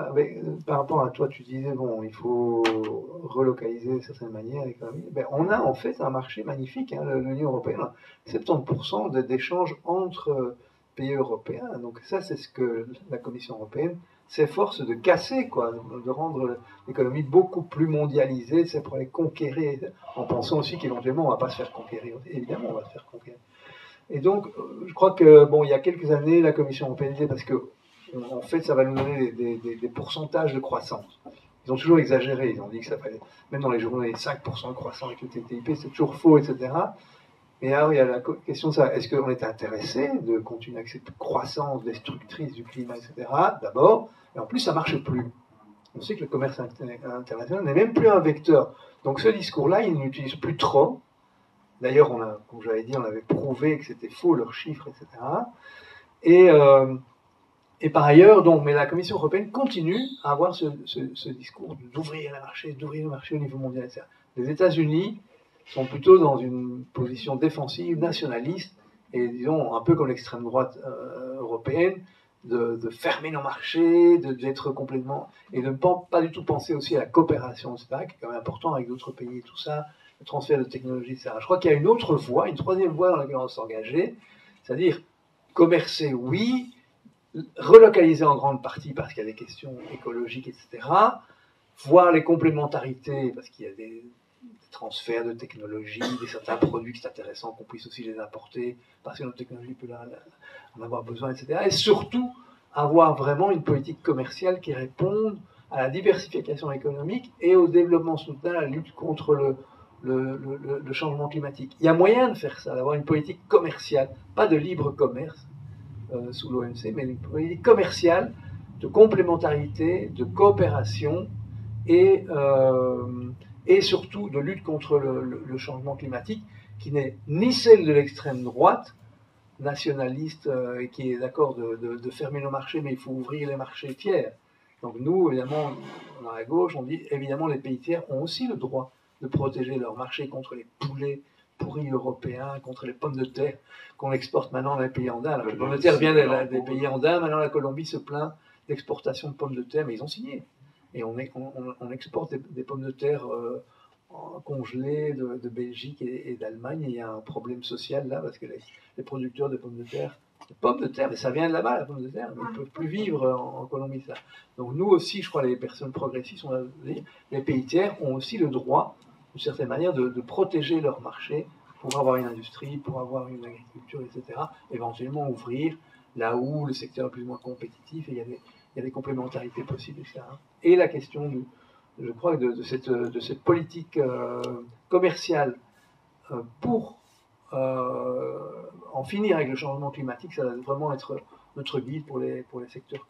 par rapport à toi, tu disais, bon, il faut relocaliser de certaines manières l'économie. On a en fait un marché magnifique, hein, l'Union européenne, 70% d'échanges entre pays européens. Donc ça, c'est ce que la Commission européenne s'efforce de casser, quoi, de rendre l'économie beaucoup plus mondialisée, c'est pour les conquérir, en pensant aussi qu'éventuellement on ne va pas se faire conquérir. Évidemment, on va se faire conquérir. Et donc, je crois que, bon, il y a quelques années, la Commission européenne disait, parce que, en fait, ça va nous donner des pourcentages de croissance. Ils ont toujours exagéré, ils ont dit que ça fallait, même dans les journées, 5% de croissance avec le TTIP, c'est toujours faux, etc. Mais alors, il y a la question de ça, est-ce qu'on est intéressé de continuer avec cette croissance destructrice du climat, etc. D'abord, et en plus, ça ne marche plus. On sait que le commerce international n'est même plus un vecteur. Donc ce discours-là, ils n'utilisent plus trop. D'ailleurs, comme j'avais dit, on avait prouvé que c'était faux, leurs chiffres, etc. Et par ailleurs, donc, mais la Commission européenne continue à avoir ce discours d'ouvrir le marché au niveau mondial, etc. Les États-Unis sont plutôt dans une position défensive, nationaliste, et disons, un peu comme l'extrême droite européenne, de fermer nos marchés, d'être complètement... et de ne pas du tout penser aussi à la coopération, etc., qui est quand même important avec d'autres pays et tout ça, le transfert de technologie, etc. Je crois qu'il y a une autre voie, une troisième voie dans laquelle on va s'engager, c'est-à-dire commercer, oui, relocaliser en grande partie parce qu'il y a des questions écologiques, etc., voir les complémentarités, parce qu'il y a des transferts de technologie, des certains produits qui sont intéressants, qu'on puisse aussi les importer, parce que notre technologie peut en avoir besoin, etc. Et surtout, avoir vraiment une politique commerciale qui réponde à la diversification économique et au développement soutenu, à la lutte contre le changement climatique. Il y a moyen de faire ça, d'avoir une politique commerciale, pas de libre commerce sous l'OMC, mais une politique commerciale de complémentarité, de coopération et surtout de lutte contre le changement climatique, qui n'est ni celle de l'extrême droite, nationaliste, et qui est d'accord de fermer nos marchés, mais il faut ouvrir les marchés tiers. Donc nous, évidemment, dans la gauche, on dit, évidemment, les pays tiers ont aussi le droit de protéger leurs marchés contre les poulets pourris européens, contre les pommes de terre qu'on exporte maintenant dans les pays andins. Alors, les pommes de terre viennent des pays andins, maintenant la Colombie se plaint d'exportation de pommes de terre, mais ils ont signé. Et on exporte des pommes de terre congelées de Belgique et d'Allemagne. Et il y a un problème social là, parce que les producteurs de pommes de terre, mais ça vient de là-bas, la pomme de terre, ils ne peuvent plus vivre en Colombie. Ça. Donc nous aussi, je crois, les personnes progressistes, les pays tiers ont aussi le droit, d'une certaine manière, de protéger leur marché pour avoir une industrie, pour avoir une agriculture, etc. Éventuellement ouvrir là où le secteur est plus ou moins compétitif et il y a des complémentarités possibles, etc. Et la question, je crois, de cette politique commerciale pour en finir avec le changement climatique, ça va vraiment être notre guide pour les secteurs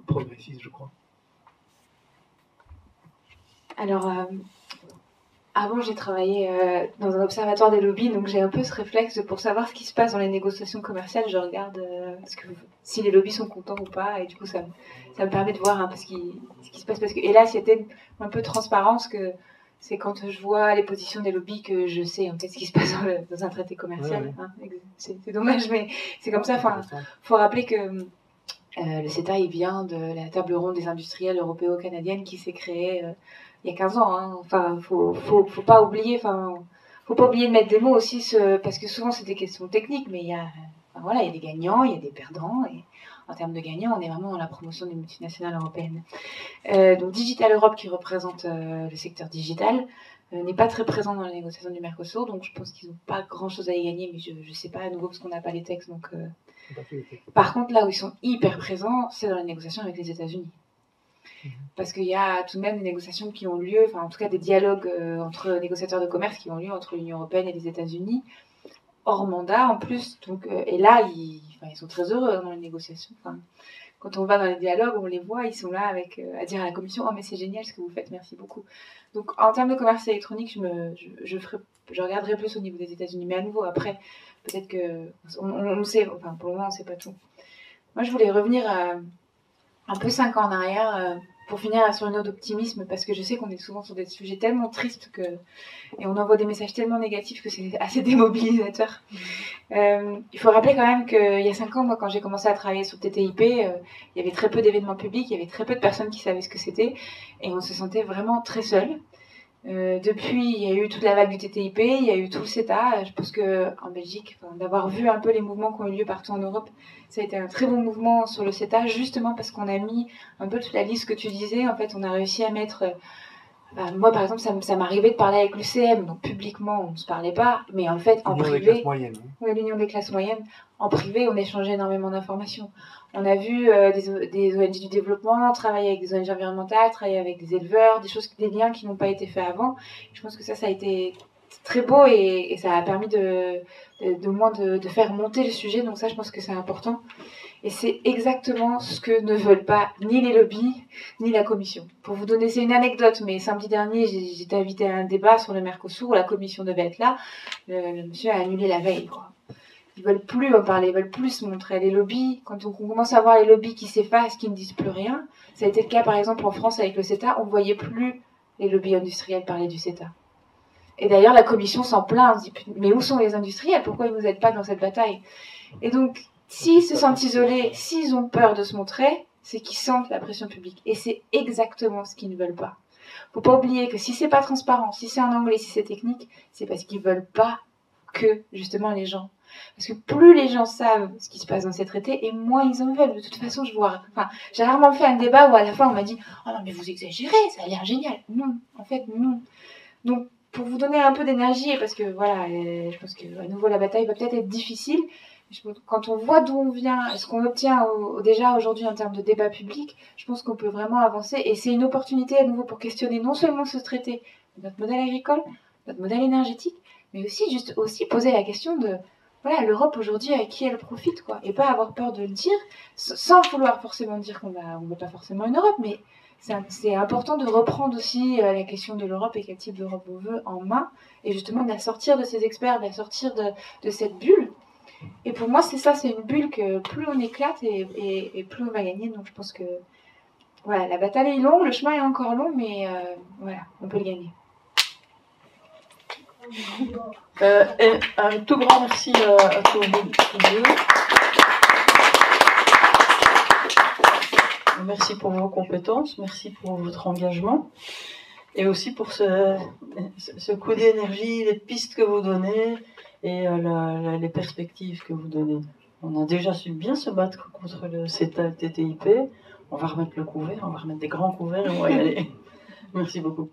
progressistes, je crois. Alors, avant, j'ai travaillé dans un observatoire des lobbies, donc j'ai un peu ce réflexe pour savoir ce qui se passe dans les négociations commerciales. Je regarde si les lobbies sont contents ou pas, et du coup, ça me permet de voir un peu ce qui se passe. Et là, c'était un peu transparence que c'est quand je vois les positions des lobbies que je sais en fait ce qui se passe dans un traité commercial. Ouais. Hein. C'est dommage, mais c'est comme ça. Enfin, faut rappeler que le CETA, il vient de la table ronde des industriels européo-canadiennes qui s'est créée il y a 15 ans. Hein. Enfin, faut pas oublier. Enfin, faut pas oublier de mettre des mots aussi, parce que souvent c'est des questions techniques, mais il y a des gagnants, il y a des perdants. Et en termes de gagnants, on est vraiment dans la promotion des multinationales européennes. Donc Digital Europe, qui représente le secteur digital, n'est pas très présent dans la négociation du Mercosur, donc je pense qu'ils n'ont pas grand-chose à y gagner, mais je ne sais pas à nouveau parce qu'on n'a pas les textes. Donc, Par contre, là où ils sont hyper présents, c'est dans les négociations avec les États-Unis. Parce qu'il y a tout de même des négociations qui ont lieu, enfin en tout cas des dialogues entre négociateurs de commerce qui ont lieu entre l'Union européenne et les États-Unis, hors mandat en plus. Donc, et là, ils sont très heureux dans les négociations. Enfin, quand on va dans les dialogues, on les voit, ils sont là à dire à la Commission « Oh mais c'est génial ce que vous faites, merci beaucoup ». Donc en termes de commerce électronique, je regarderai plus au niveau des États-Unis. Mais à nouveau, après, peut-être qu'on sait, enfin pour le moment on ne sait pas tout. Moi je voulais revenir un peu 5 ans en arrière pour finir sur une note d'optimisme, parce que je sais qu'on est souvent sur des sujets tellement tristes et on envoie des messages tellement négatifs que c'est assez démobilisateur. Il faut rappeler quand même qu'il y a 5 ans, moi, quand j'ai commencé à travailler sur TTIP, il y avait très peu d'événements publics, il y avait très peu de personnes qui savaient ce que c'était, et on se sentait vraiment très seul. Depuis, il y a eu toute la vague du TTIP, il y a eu tout le CETA. Je pense qu'en Belgique, d'avoir vu un peu les mouvements qui ont eu lieu partout en Europe, ça a été un très bon mouvement sur le CETA, justement parce qu'on a mis un peu toute la liste que tu disais. En fait, on a réussi à mettre... moi, par exemple, ça m'arrivait de parler avec l'UCM, donc publiquement, on ne se parlait pas, mais en fait, en privé... L'Union des classes moyennes. Oui, l'Union des classes moyennes. En privé, on échangeait énormément d'informations. On a vu des ONG du développement, travailler avec des ONG environnementales, travailler avec des éleveurs, des liens qui n'ont pas été faits avant. Je pense que ça a été très beau et ça a permis de faire monter le sujet. Donc ça, je pense que c'est important. Et c'est exactement ce que ne veulent pas ni les lobbies, ni la Commission. Pour vous donner, c'est une anecdote, mais samedi dernier, j'étais invitée à un débat sur le Mercosur où la Commission devait être là. Le monsieur a annulé la veille, quoi. Ils veulent plus en parler, ils veulent plus se montrer. Les lobbies, quand on commence à voir les lobbies qui s'effacent, qui ne disent plus rien, ça a été le cas par exemple en France avec le CETA, on ne voyait plus les lobbies industriels parler du CETA. Et d'ailleurs la Commission s'en plaint, on se dit mais où sont les industriels? Pourquoi ils ne nous aident pas dans cette bataille? Et donc s'ils se sentent isolés, s'ils ont peur de se montrer, c'est qu'ils sentent la pression publique. Et c'est exactement ce qu'ils ne veulent pas. Faut pas oublier que si c'est pas transparent, si c'est en anglais, si c'est technique, c'est parce qu'ils veulent pas que justement les gens. Parce que plus les gens savent ce qui se passe dans ces traités, et moins ils en veulent. De toute façon, j'ai rarement fait un débat où à la fin on m'a dit « Oh non, mais vous exagérez, ça a l'air génial !» Non, en fait, non. Donc, pour vous donner un peu d'énergie, parce que voilà, je pense que à nouveau la bataille va peut-être être difficile, quand on voit d'où on vient, ce qu'on obtient déjà aujourd'hui en termes de débat public, je pense qu'on peut vraiment avancer. Et c'est une opportunité à nouveau pour questionner non seulement ce traité, notre modèle agricole, notre modèle énergétique, mais aussi poser la question de voilà, l'Europe aujourd'hui, à qui elle profite, quoi. Et pas avoir peur de le dire, sans vouloir forcément dire qu'on ne veut pas forcément une Europe, mais c'est important de reprendre aussi la question de l'Europe et quel type d'Europe on veut en main, et justement de la sortir de ces experts, de la sortir de cette bulle. Et pour moi, c'est ça, c'est une bulle que plus on éclate et plus on va gagner. Donc je pense que voilà, la bataille est longue, le chemin est encore long, mais voilà, on peut le gagner. Et un tout grand merci à tous deux. Merci pour vos compétences, merci pour votre engagement et aussi pour ce coup d'énergie, les pistes que vous donnez et les perspectives que vous donnez. On a déjà su bien se battre contre le CETA et le TTIP. On va remettre le couvert, on va remettre des grands couverts et on va y aller. Merci beaucoup.